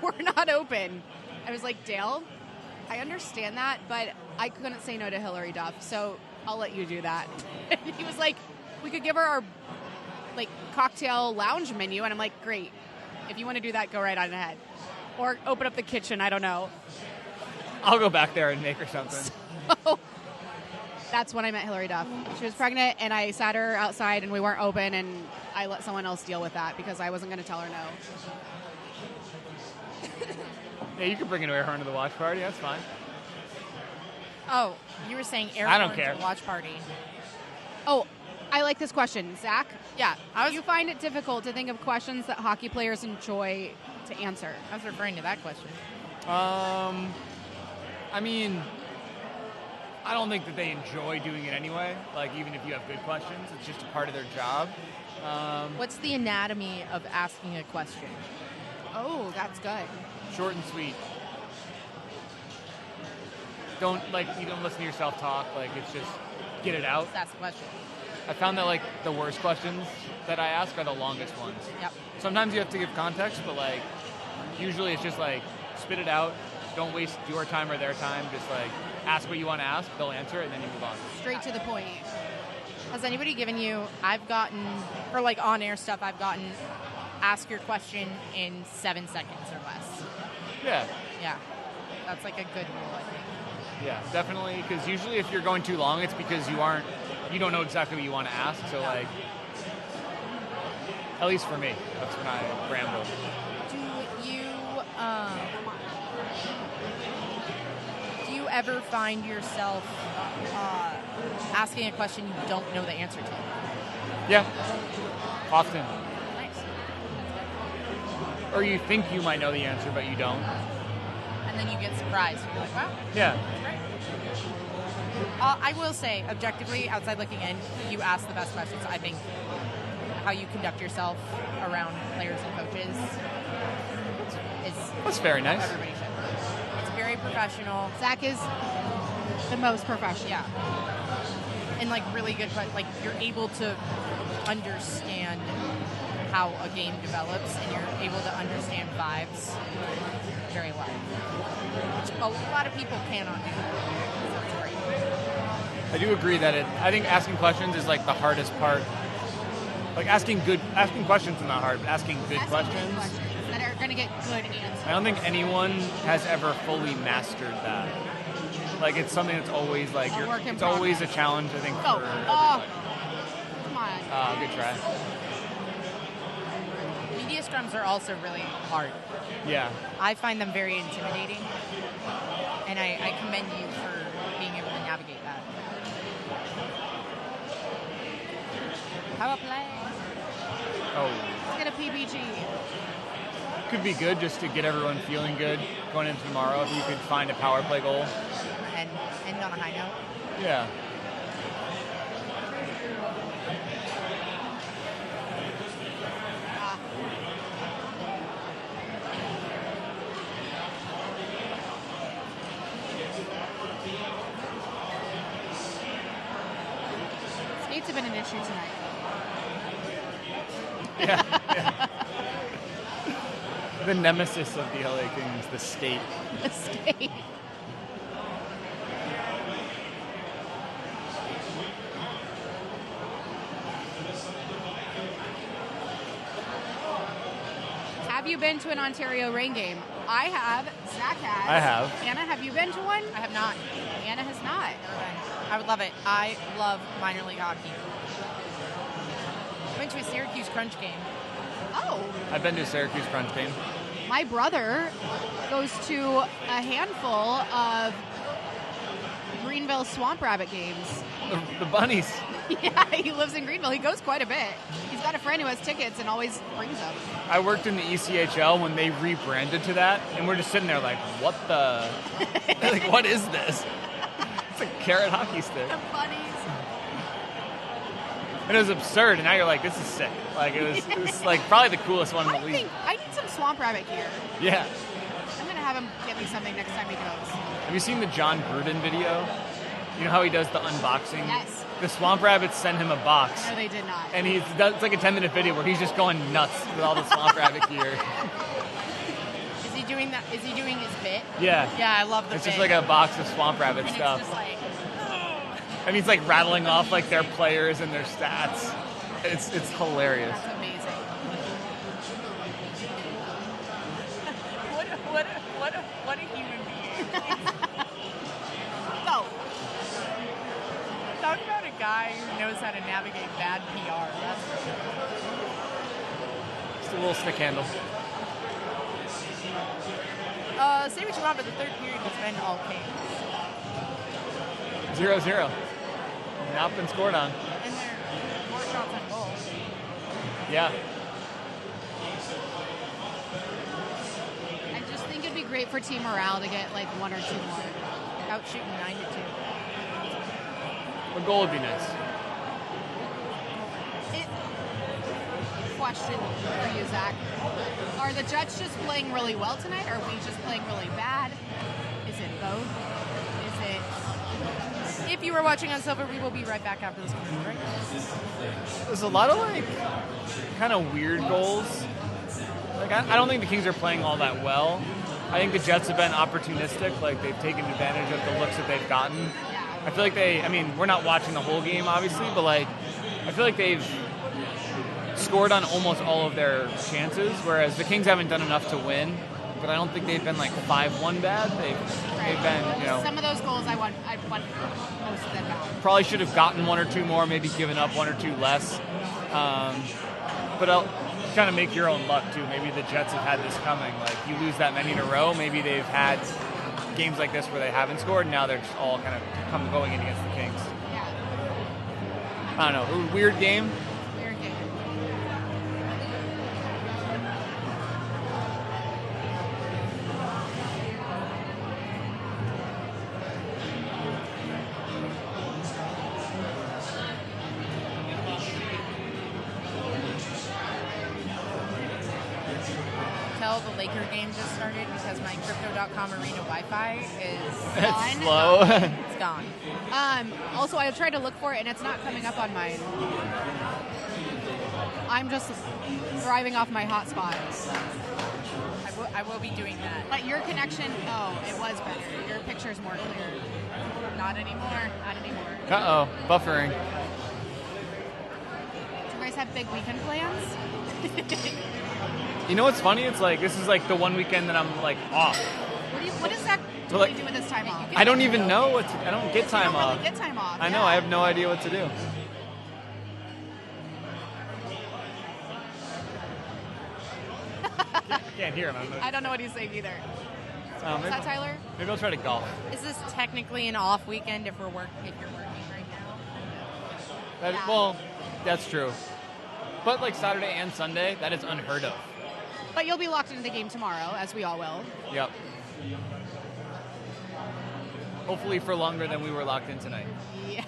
we're not open. I was like, Dale, I understand that, but I couldn't say no to Hillary Duff, so I'll let you do that. And he was like, we could give her our like cocktail lounge menu. And I'm like, great. If you want to do that, go right on ahead. Or open up the kitchen. I don't know. I'll go back there and make her something. So that's when I met Hillary Duff. She was pregnant, and I sat her outside, and we weren't open, and I let someone else deal with that because I wasn't going to tell her no. Yeah, you can bring her to the watch party. That's fine. Oh, you were saying air I don't horns care. at watch party. Oh, I like this question. Zach, Yeah, do you find it difficult to think of questions that hockey players enjoy to answer? I was referring to that question. I mean, I don't think that they enjoy doing it anyway. Like, even if you have good questions, it's just a part of their job. What's the anatomy of asking a question? Oh, that's good. Short and sweet. You don't listen to yourself talk. Like, it's just get it out. That's the question. I found that, like, the worst questions that I ask are the longest ones. Yep. Sometimes you have to give context, but, like, usually it's just, like, spit it out. Don't waste your time or their time. Just, like, ask what you want to ask. They'll answer it, and then you move on. Straight to the point. Has anybody given you, I've gotten, for like on-air stuff, I've gotten, ask your question in 7 seconds or less. Yeah. Yeah. That's like a good rule, I think. Yeah, definitely. Because usually if you're going too long, it's because you don't know exactly what you want to ask. So, like, at least for me, that's when I ramble. Do you ever find yourself asking a question you don't know the answer to? Yeah, often. Nice. Or you think you might know the answer, but you don't. And then you get surprised. You're like, wow, Yeah. that's great. I will say, objectively, outside looking in, you ask the best questions. I think how you conduct yourself around players and coaches is That's very nice. everybody should. It's very professional. Zach is the most professional. Yeah. And like really good, but like you're able to understand how a game develops and you're able to understand vibes very well. Which a lot of people cannot do. So it's great. I do agree that I think asking questions is like the hardest part. Like asking questions is not hard, but asking good questions. That are going to get good answers. I don't think anyone has ever fully mastered that. Like, it's something that's always like it's always a challenge. I think. Go. Oh, come on. Good try. Media scrums are also really hard. Yeah. I find them very intimidating, and I commend you for being able to navigate that. Power play. Oh. Let's get a PBG. Could be good just to get everyone feeling good going into tomorrow if you could find a power play goal. And end on a high note. Yeah. Skates have been an issue tonight. Yeah. The nemesis of the LA Kings, the skate. The skate. Have you been to an Ontario Reign game? I have. Zach has. I have. Anna, have you been to one? I have not. Anna has not. Never been. I would love it. I love minor league hockey. Went to a Syracuse Crunch game. Oh. I've been to a Syracuse Crunch game. My brother goes to a handful of Greenville Swamp Rabbit games. The bunnies. Yeah, he lives in Greenville. He goes quite a bit. He's got a friend who has tickets and always brings them. I worked in the ECHL when they rebranded to that, and we're just sitting there like, what the? Like, what is this? It's a carrot hockey stick. The bunnies. And it was absurd, and now you're like, this is sick. Like, it was like probably the coolest one in the league. I need some Swamp Rabbit gear. Yeah. I'm going to have him get me something next time he goes. Have you seen the John Gruden video? You know how he does the unboxing? Yes. The Swamp Rabbits send him a box. No, they did not. And it's like a 10-minute video where he's just going nuts with all the Swamp Rabbit gear. Is he doing that? Is he doing his bit? Yeah. Yeah, I love the It's bit. just like a box of Swamp Rabbit and stuff. It's just like, And he's like rattling off like their players and their stats. It's hilarious. That's amazing. what a human being. Go. Talk about a guy who knows how to navigate bad PR. That's Just a little stick handle. say what you want, but the third period has been all Kings. 0-0. Not been scored on. And they're more shots on goal. Yeah. I just think it'd be great for team morale to get like one or two more. Out shooting 9-2. A goal would be nice. Question for you, Zach. Are the Jets just playing really well tonight, or are we just playing really bad? Is it both? Is it... If you were watching on Silver, we will be right back after this commercial break. There's a lot of like kind of weird goals. Like I don't think the Kings are playing all that well. I think the Jets have been opportunistic. Like they've taken advantage of the looks that they've gotten. I feel like we're not watching the whole game obviously, but like I feel like they've scored on almost all of their chances, whereas the Kings haven't done enough to win. But I don't think they've been like 5-1 bad. They've been, Some of those goals I want most of them back. Probably should have gotten one or two more, maybe given up one or two less. But I'll kind of make your own luck too. Maybe the Jets have had this coming. Like you lose that many in a row, maybe they've had games like this where they haven't scored, and now they're just all kind of going in against the Kings. Yeah. I don't know. Weird game. Weird game. Tell the Laker game just started because my Crypto.com arena Wi-Fi is It's gone. slow. It's gone. Also, I tried to look for it, and it's not coming up on mine. I'm just driving off my hotspot. I will be doing that. But your connection, it was better. Your picture's more clear. Not anymore. Not anymore. Uh-oh. Buffering. Do you guys have big weekend plans? You know what's funny? It's like this is like the one weekend that I'm like off. What does Zach So, like, do with this time off? I don't even know I don't get time You don't off. really get time off. I know. yeah. I have no idea what to do. Can't hear him. I don't know what he's saying either. Is maybe, that Tyler? maybe I'll try to golf. Is this technically an off weekend if you're working right now? Well, that's true. But like Saturday and Sunday, that is unheard of. But you'll be locked into the game tomorrow, as we all will. Yep. Hopefully for longer than we were locked in tonight. Yes.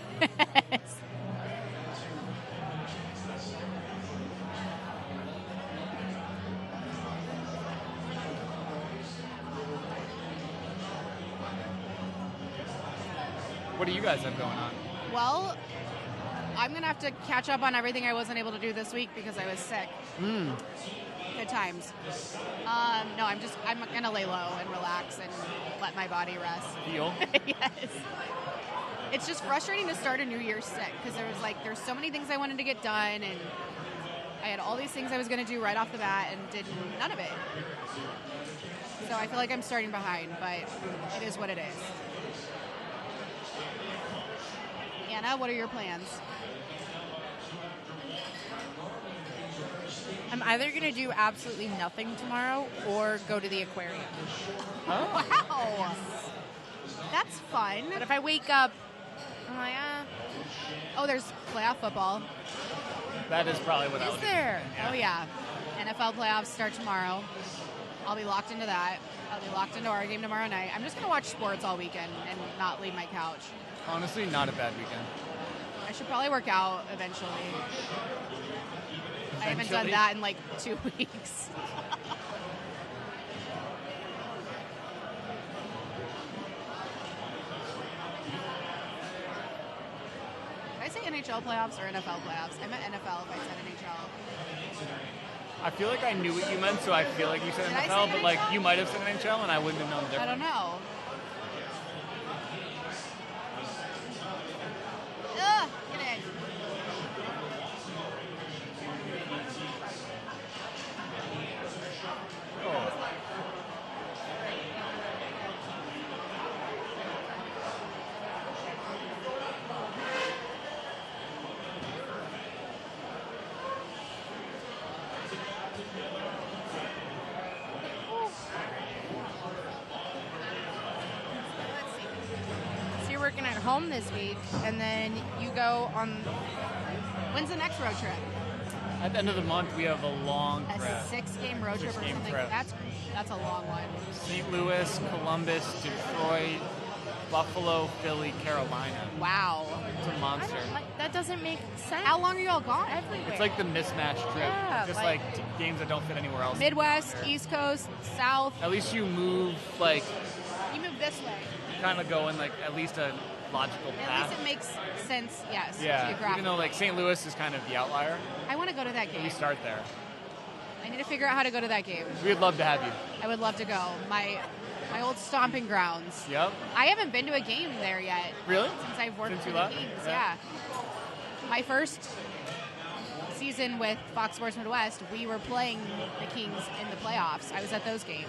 What do you guys have going on? Well, I'm going to have to catch up on everything I wasn't able to do this week because I was sick. Good times. No, I'm going to lay low and relax and let my body rest. Heal? Yes. It's just frustrating to start a new year sick because there's so many things I wanted to get done and I had all these things I was going to do right off the bat and did none of it. So I feel like I'm starting behind, but it is what it is. Anna, what are your plans? I'm either going to do absolutely nothing tomorrow or go to the aquarium. Wow. That's fun. But if I wake up, I'm like, Oh, there's playoff football. That is probably what I'll is do. there? Oh, yeah. NFL playoffs start tomorrow. I'll be locked into that. I'll be locked into our game tomorrow night. I'm just going to watch sports all weekend and not leave my couch. Honestly, not a bad weekend. I should probably work out eventually. I haven't done Eventually? that in like 2 weeks. Did I say NHL playoffs or NFL playoffs? I meant NFL if I said NHL. I feel like I knew what you meant, so I feel like you said Did I NFL, say but like NHL? you might have said NHL, and I wouldn't have known the I difference. don't know. Ugh, get in. Oh. So you're working at home this week, and then you go on. When's the next road trip? At the end of the month, we have a long A trip. 6-game road trip or 6-game something? trip. That's a long one. St. Louis, Columbus, Detroit, Buffalo, Philly, Carolina. Wow. It's a monster. That doesn't make sense. How long are you all gone? Everywhere. It's like the mismatch trip. Yeah, Just like- like games that don't fit anywhere else. Midwest, East Coast, South. At least you move, like, You move this way. kind of go in, like, at least a logical At path. least it makes sense, yes, Yeah, geographically. even though, like, St. Louis is kind of the outlier, I want to go to that we game. start there. I need to figure out how to go to that game. We'd love to have you. I would love to go. My old stomping grounds. Yep. I haven't been to a game there yet. Really? Since I've worked Since for you the left? Kings, Yeah. yeah. My first season with Fox Sports Midwest, we were playing the Kings in the playoffs. I was at those games.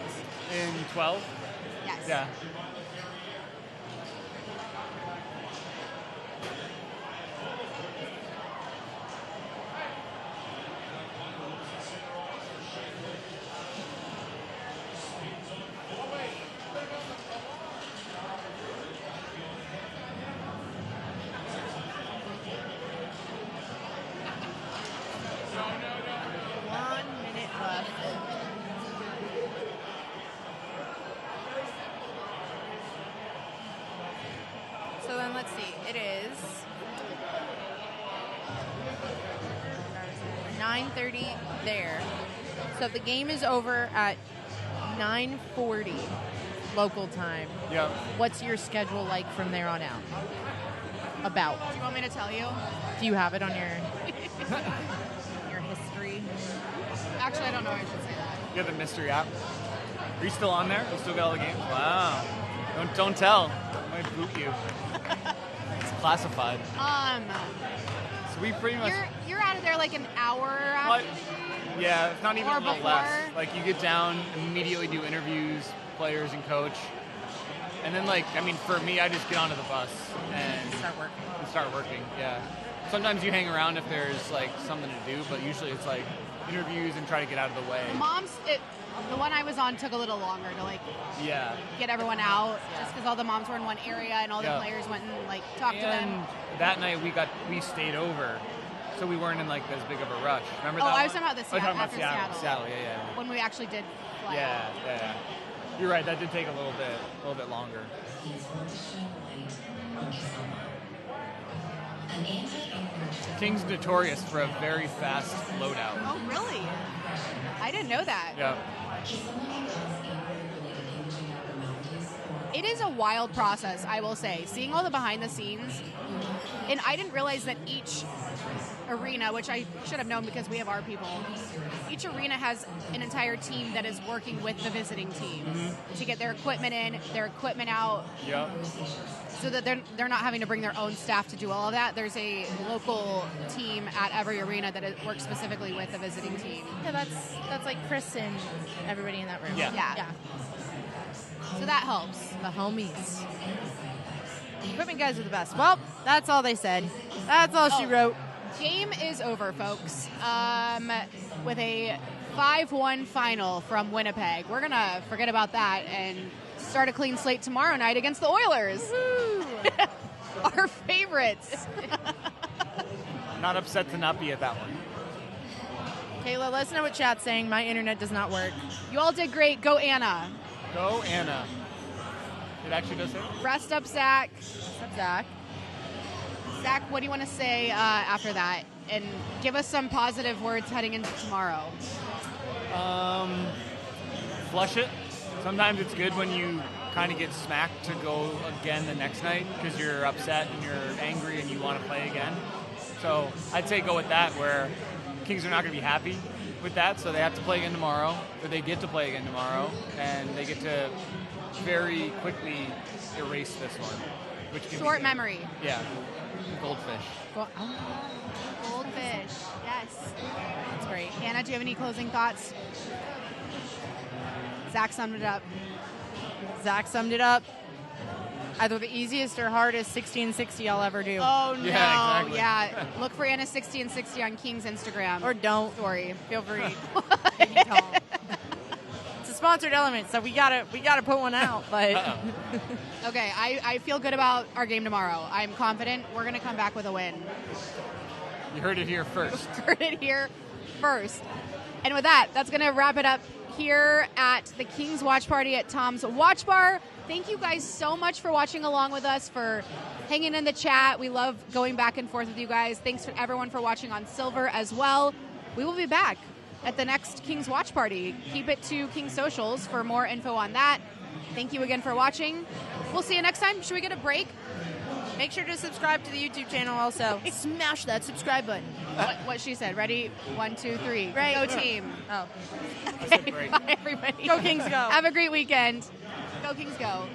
In 12? Yes. Yeah. left. So then let's see. It is 9:30 there. So the game is over at 9:40 local time. Yeah. What's your schedule like from there on out? About. Do you want me to tell you? Do you have it on your your history? Actually, I don't know if I should say that. You have the mystery app. Are you still on there? You still got all the games? Wow. Don't tell. I might boot you. It's classified. So we pretty much. You're out of there like an hour after. Well, yeah, it's not even Or a little before. less. Like you get down, immediately do interviews, players and coach, and then for me, I just get onto the bus and start working. Yeah. Sometimes you hang around if there's like something to do, but usually it's like interviews and try to get out of the way. The one I was on took a little longer to get everyone out, just because all the moms were in one area and all the players went and talked to them. That night we stayed over, so we weren't in like as big of a rush. Remember that? I was one? talking about after Seattle. Seattle, yeah. When we actually did fly out. Yeah. You're right. That did take a little bit longer. King's notorious for a very fast loadout. Oh, really? I didn't know that. Yeah. It is a wild process, I will say. Seeing all the behind the scenes, and I didn't realize that each arena, which I should have known because we have our people, each arena has an entire team that is working with the visiting team to get their equipment in, their equipment out. Yeah. So that they're not having to bring their own staff to do all of that. There's a local team at every arena that works specifically with the visiting team. Yeah, that's like Chris and everybody in that room. Yeah. So that helps. The homies. Equipment guys are the best. Well, that's all they said. That's all she wrote. Game is over, folks. With a 5-1 final from Winnipeg. We're going to forget about that and start a clean slate tomorrow night against the Oilers. Our favorites. Not upset to not be at that one. Kayla, let us know what chat's saying. My internet does not work. You all did great. Go Anna. Go Anna. It actually does say. Rest up, Zach. What's up, Zach? Zach, what do you want to say after that? And give us some positive words heading into tomorrow. Flush it. Sometimes it's good when you kind of get smacked to go again the next night because you're upset and you're angry and you want to play again. So I'd say go with that, where Kings are not going to be happy with that, so they have to play again tomorrow, or they get to play again tomorrow, and they get to very quickly erase this one. Which can Short be memory. Yeah. Goldfish. Goldfish. Yes. That's great. Hannah, do you have any closing thoughts? Zach summed it up. Zach summed it up. Either the easiest or hardest 60 and 60 I'll ever do. Oh, no. Yeah, exactly. Yeah. Look for Anna 60 and 60 on King's Instagram. Or don't. Story. Feel free. Maybe don't. It's a sponsored element, so we gotta put one out. But Okay, I feel good about our game tomorrow. I'm confident we're going to come back with a win. You heard it here first. Heard it here first. And with that, that's going to wrap it up here at the King's Watch Party at Tom's Watch Bar. Thank you guys so much for watching along with us, for hanging in the chat. We love going back and forth with you guys. Thanks to everyone for watching on Silver as well. We will be back at the next King's Watch Party. Keep it to King's Socials for more info on that. Thank you again for watching. We'll see you next time. Should we get a break? make sure to subscribe to the YouTube channel also. Smash that subscribe button. What she said. Ready? 1, 2, 3. Right. Go team. Oh. Okay, bye everybody. Go Kings, go. Have a great weekend. Go Kings, go.